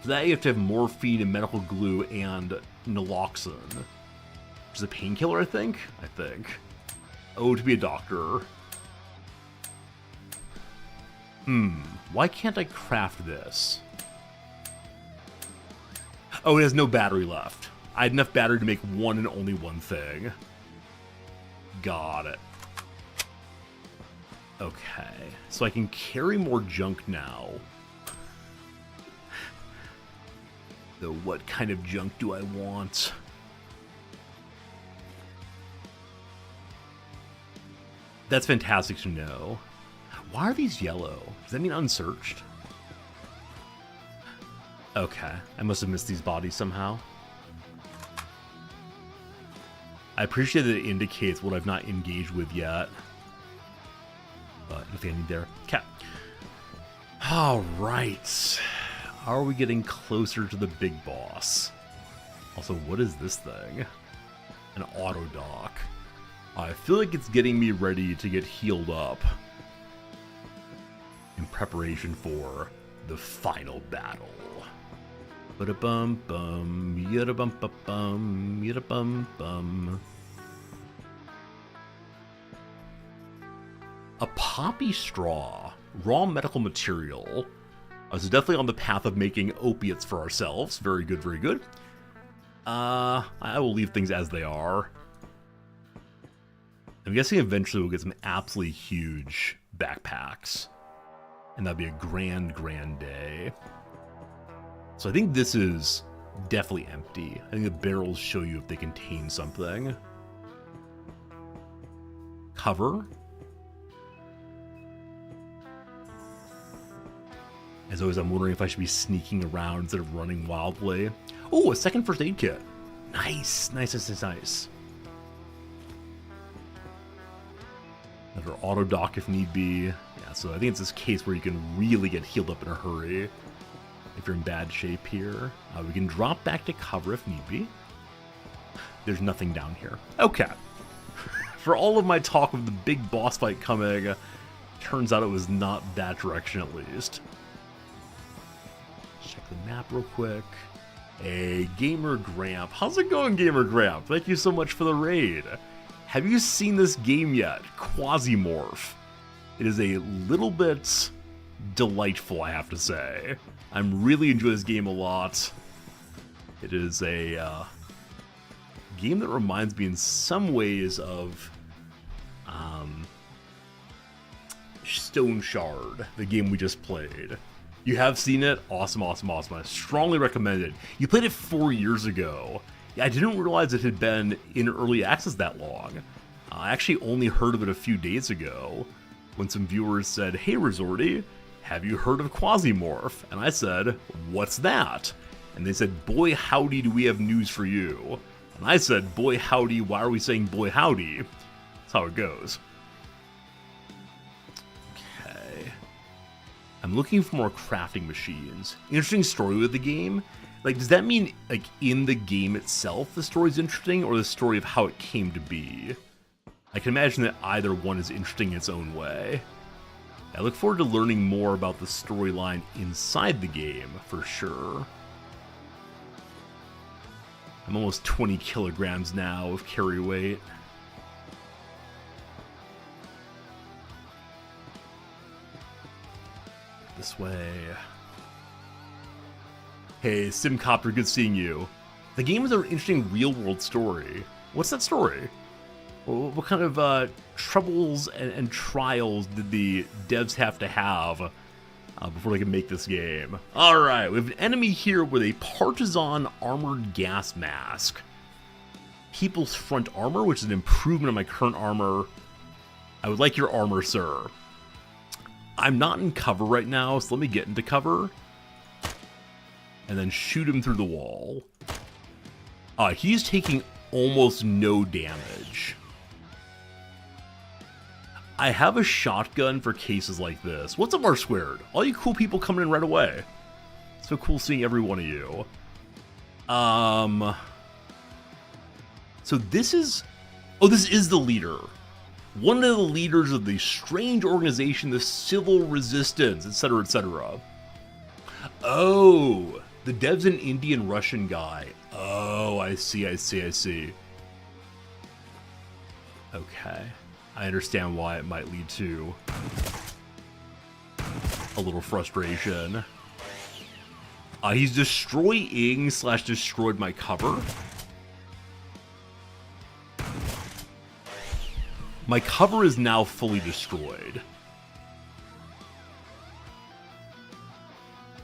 For that, you have to have morphine and medical glue and naloxone. Which is a painkiller, I think? Oh, to be a doctor. Why can't I craft this? Oh, it has no battery left. I had enough battery to make one and only one thing. Got it. Okay, so I can carry more junk now. Though what kind of junk do I want? That's fantastic to know. Why are these yellow? Does that mean unsearched? Okay, I must have missed these bodies somehow. I appreciate that it indicates what I've not engaged with yet. But nothing I need there. Okay. Alright. Are we getting closer to the big boss? Also, what is this thing? An auto dock. I feel like it's getting me ready to get healed up in preparation for the final battle. Ba-da-bum-bum, yada-bum-ba-bum, yada-bum-bum. A poppy straw, raw medical material. So definitely on the path of making opiates for ourselves. Very good, very good. I will leave things as they are. I'm guessing eventually we'll get some absolutely huge backpacks. And that'd be a grand, grand day. So I think this is definitely empty. I think the barrels show you if they contain something. Cover. As always, I'm wondering if I should be sneaking around instead of running wildly. Oh, a second first aid kit. Nice, nice, nice, nice, nice. Another auto dock if need be. Yeah, so I think it's this case where you can really get healed up in a hurry if you're in bad shape here. We can drop back to cover if need be. There's nothing down here. Okay. For all of my talk of the big boss fight coming, turns out it was not that direction at least. Check the map real quick. Hey, Gamer Gramp. How's it going, Gamer Gramp? Thank you so much for the raid. Have you seen this game yet? Quasimorph. It is a little bit delightful, I have to say. I'm really enjoying this game a lot. It is a game that reminds me in some ways of Stone Shard, the game we just played. You have seen it? Awesome, awesome, awesome. I strongly recommend it. You played it 4 years ago. I didn't realize it had been in early access that long. I actually only heard of it a few days ago when some viewers said, "Hey Resorty, have you heard of Quasimorph?" And I said, "What's that?" And they said, "Boy howdy, do we have news for you." And I said, "Boy howdy, why are we saying boy howdy?" That's how it goes. Okay. I'm looking for more crafting machines. Interesting story with the game. Like, does that mean, like, in the game itself the story's interesting, or the story of how it came to be? I can imagine that either one is interesting in its own way. I look forward to learning more about the storyline inside the game, for sure. I'm almost 20 kilograms now of carry weight. This way. Hey, Simcopter, good seeing you. The game is an interesting real-world story. What's that story? What kind of troubles and trials did the devs have to have before they could make this game? Alright, we have an enemy here with a partisan armored gas mask. People's front armor, which is an improvement on my current armor. I would like your armor, sir. I'm not in cover right now, so let me get into cover. And then shoot him through the wall. He's taking almost no damage. I have a shotgun for cases like this. What's up, R-Squared? All you cool people coming in right away. So cool seeing every one of you. So this is... Oh, this is the leader. One of the leaders of the strange organization, the Civil Resistance, etc., etc. Oh, the dev's an Indian Russian guy. Oh, I see, I see, I see. Okay. I understand why it might lead to a little frustration. He's destroying / destroyed my cover. My cover is now fully destroyed.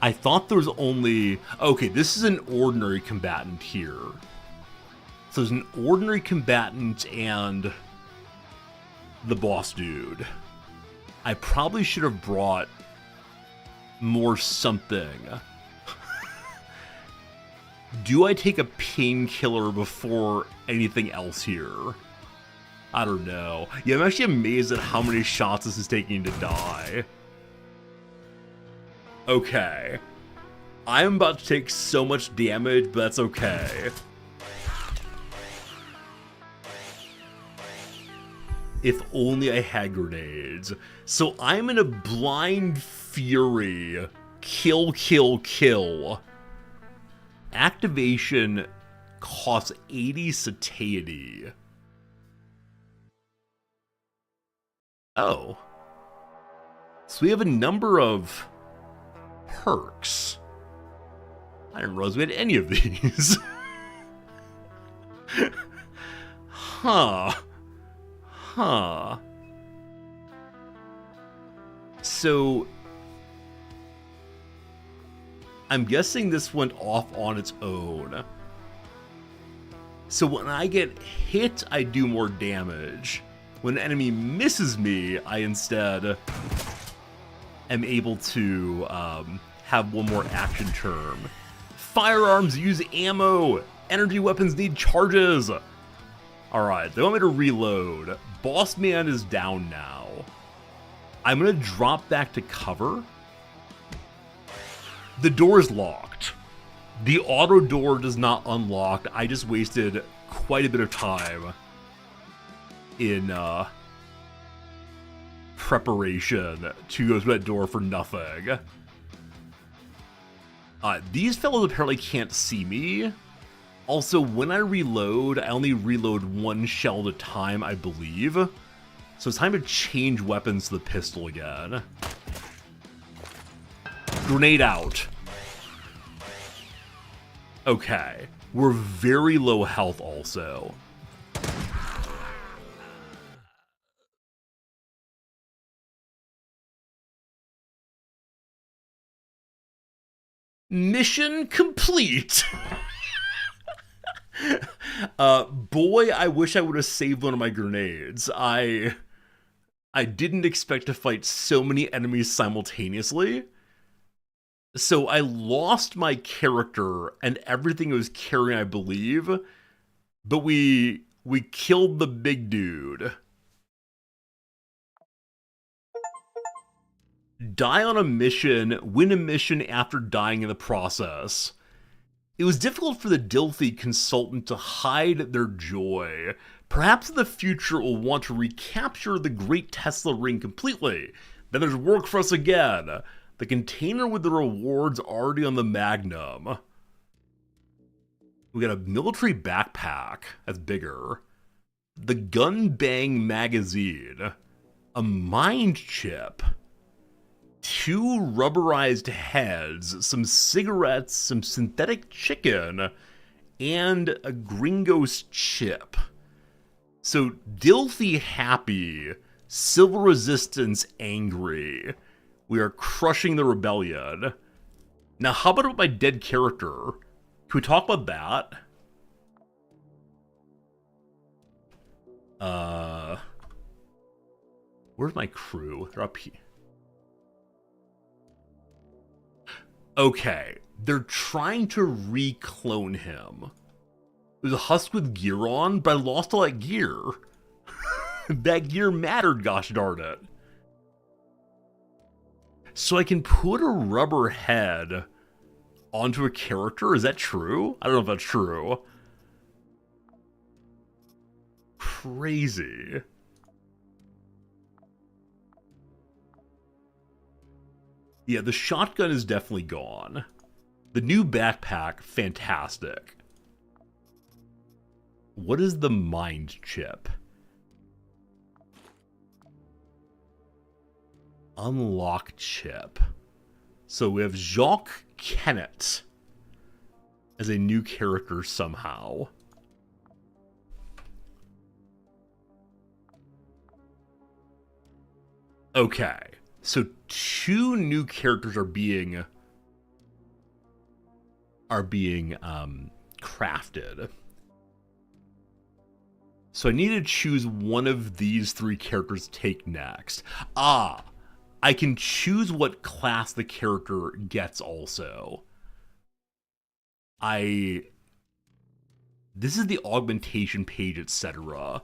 I thought there was only... Okay, this is an ordinary combatant here. So there's an ordinary combatant and the boss dude. I probably should have brought more something. Do I take a painkiller before anything else here? I don't know. Yeah, I'm actually amazed at how many shots this is taking to die. Okay. I'm about to take so much damage, but that's okay. If only I had grenades. So I'm in a blind fury. Kill, kill, kill. Activation costs 80 satiety. Oh. So we have a number of perks. I didn't realize we had any of these. Huh. Huh. So, I'm guessing this went off on its own. So when I get hit, I do more damage. When an enemy misses me, I instead am able to have one more action term. Firearms use ammo. Energy weapons need charges. Alright, they want me to reload. Boss man is down now. I'm gonna drop back to cover. The door is locked. The auto door does not unlock. I just wasted quite a bit of time in preparation to go through that door for nothing. These fellows apparently can't see me. Also, when I reload, I only reload one shell at a time, I believe. So it's time to change weapons to the pistol again. Grenade out. Okay. We're very low health also. Mission complete! Boy, I wish I would have saved one of my grenades. I didn't expect to fight so many enemies simultaneously. So I lost my character and everything I was carrying, I believe. But we killed the big dude. Die on a mission, win a mission after dying in the process. It was difficult for the Dilthy consultant to hide their joy. Perhaps in the future we'll want to recapture the Great Tesla Ring completely. Then there's work for us again. The container with the rewards already on the Magnum. We got a military backpack that's bigger. The Gun Bang magazine. A mind chip. 2 rubberized heads, some cigarettes, some synthetic chicken, and a Gringo's chip. So, Dilthy happy, Civil Resistance angry. We are crushing the rebellion. Now, how about my dead character? Can we talk about that? Where's my crew? They're up here. Okay, they're trying to reclone him. There's a husk with gear on, but I lost all that gear. That gear mattered, gosh darn it. So I can put a rubber head onto a character? Is that true? I don't know if that's true. Crazy. Yeah, the shotgun is definitely gone. The new backpack, fantastic. What is the mind chip? Unlock chip. So we have Jacques Kennett as a new character somehow. Okay. So 2 new characters are being crafted. So I need to choose one of these 3 characters to take next. I can choose what class the character gets also. This is the augmentation page, etc.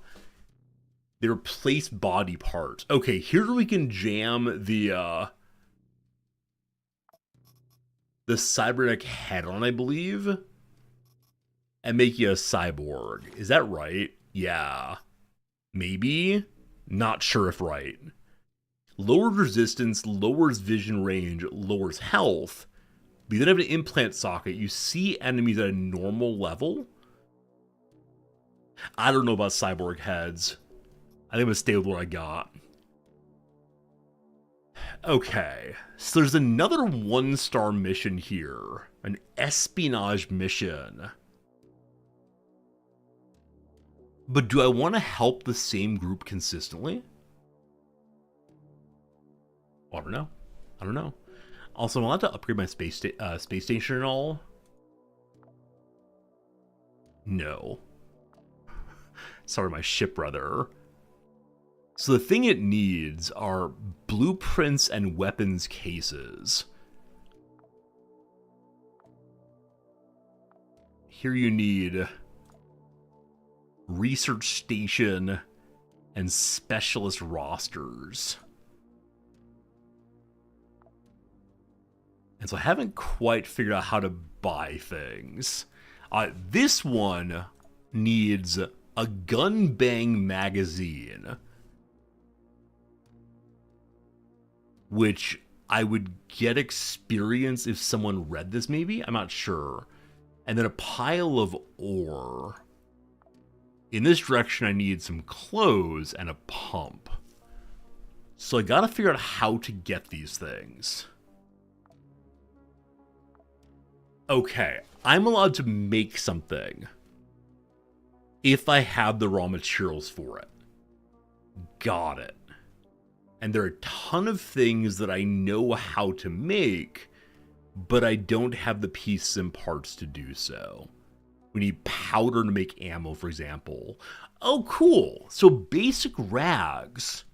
They replace body parts. Okay, here we can jam the cybernetic head on, I believe, and make you a cyborg. Is that right? Yeah. Maybe? Not sure if right. Lowers resistance, lowers vision range, lowers health. But you then have an implant socket. You see enemies at a normal level? I don't know about cyborg heads. I think I'm gonna stay with what I got. Okay, so there's another 1-star mission here. An espionage mission. But do I want to help the same group consistently? I don't know. I don't know. Also, I'm allowed to upgrade my space station and all? No. Sorry, my ship, brother. So the thing it needs are blueprints and weapons cases. Here you need research station and specialist rosters. And so I haven't quite figured out how to buy things. This one needs a Gun Bang magazine, which I would get experience if someone read this, maybe? I'm not sure. And then a pile of ore. In this direction, I need some clothes and a pump. So I gotta figure out how to get these things. Okay, I'm allowed to make something if I have the raw materials for it. Got it. And there are a ton of things that I know how to make, but I don't have the pieces and parts to do so. We need powder to make ammo, for example. Oh, cool. So basic rags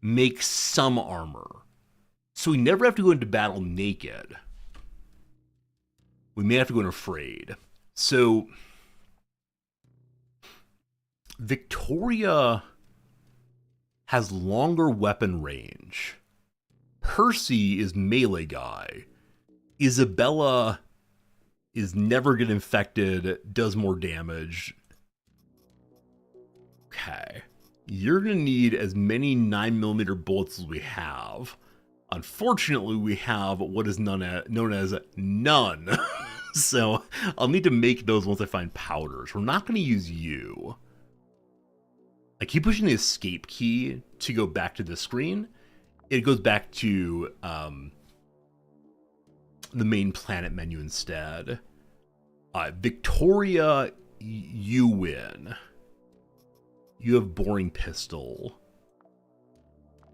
make some armor. So we never have to go into battle naked. We may have to go in afraid. So Victoria has longer weapon range. Percy is melee guy. Isabella is never get infected, does more damage. Okay. You're gonna need as many 9mm bullets as we have. Unfortunately, we have what is known as none. So I'll need to make those once I find powders. We're not gonna use you. I keep pushing the escape key to go back to the screen. It goes back to the main planet menu instead. Victoria, you win. You have boring pistol.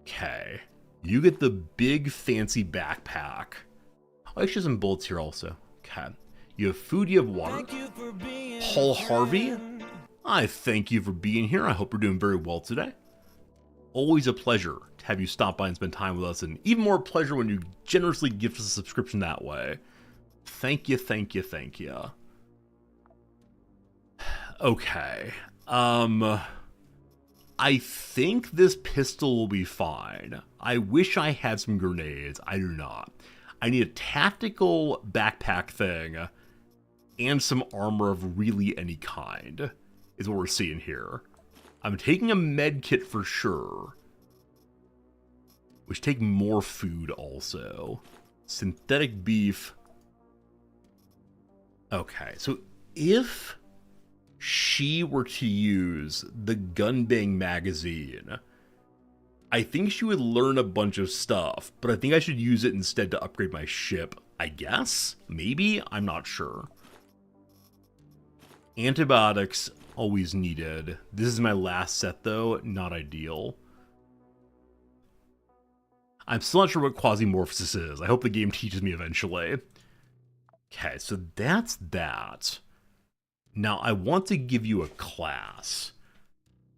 Okay. You get the big fancy backpack. Oh, actually some bullets here also. Okay. You have food, you have water. Paul Harvey, I thank you for being here. I hope you're doing very well today. Always a pleasure to have you stop by and spend time with us, and even more pleasure when you generously gift us a subscription that way. Thank you, thank you, thank you. Okay. I think this pistol will be fine. I wish I had some grenades. I do not. I need a tactical backpack thing and some armor of really any kind, is what we're seeing here. I'm taking a med kit for sure. We should take more food also. Synthetic beef. Okay, so if she were to use the Gunbang magazine, I think she would learn a bunch of stuff, but I think I should use it instead to upgrade my ship, I guess? Maybe? I'm not sure. Antibiotics, always needed. This is my last set though, not ideal. I'm still not sure what Quasimorph is. I hope the game teaches me eventually. Okay, so that's that. Now, I want to give you a class.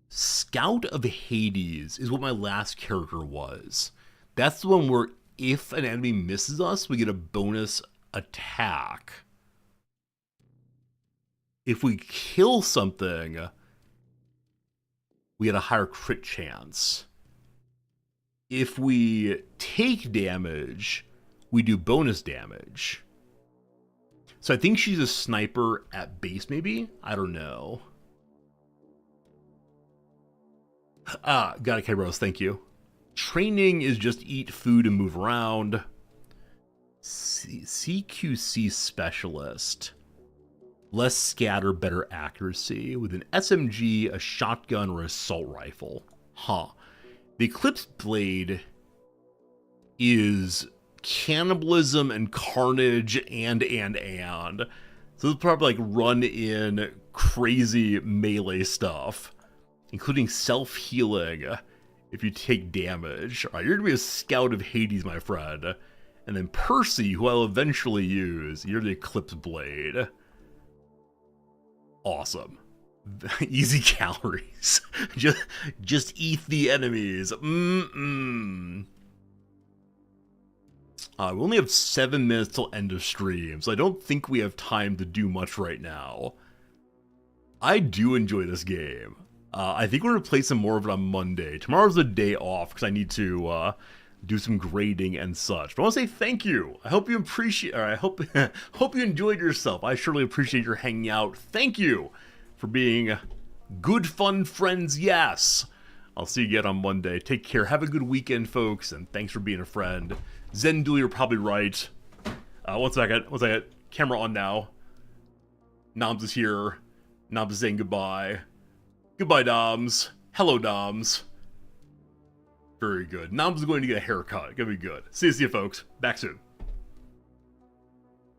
Scout of Hades is what my last character was. That's the one where if an enemy misses us, we get a bonus attack. If we kill something, we get a higher crit chance. If we take damage, we do bonus damage. So I think she's a sniper at base, maybe? I don't know. Got it, Kairos, thank you. Training is just eat food and move around. CQC specialist. Less scatter, better accuracy. With an SMG, a shotgun, or assault rifle. Huh. The Eclipse Blade is cannibalism and carnage and. So it's probably like run in crazy melee stuff, including self-healing if you take damage. Alright, you're gonna be a Scout of Hades, my friend. And then Percy, who I'll eventually use, you're the Eclipse Blade. Awesome. Easy calories. just eat the enemies. We only have 7 minutes till end of stream, so I don't think we have time to do much right now. I do enjoy this game. I think we're going to play some more of it on Monday. Tomorrow's a day off because I need to do some grading and such. But I want to say thank you. I hope you appreciate, or I hope you enjoyed yourself. I surely appreciate your hanging out. Thank you for being good, fun friends. Yes. I'll see you again on Monday. Take care. Have a good weekend, folks, and thanks for being a friend. Zendul, you're probably right. One second. Camera on now. Noms is here. Noms is saying goodbye. Goodbye, Doms. Hello, Doms. Very good. Nam's going to get a haircut. Gonna be good. See you folks. Back soon.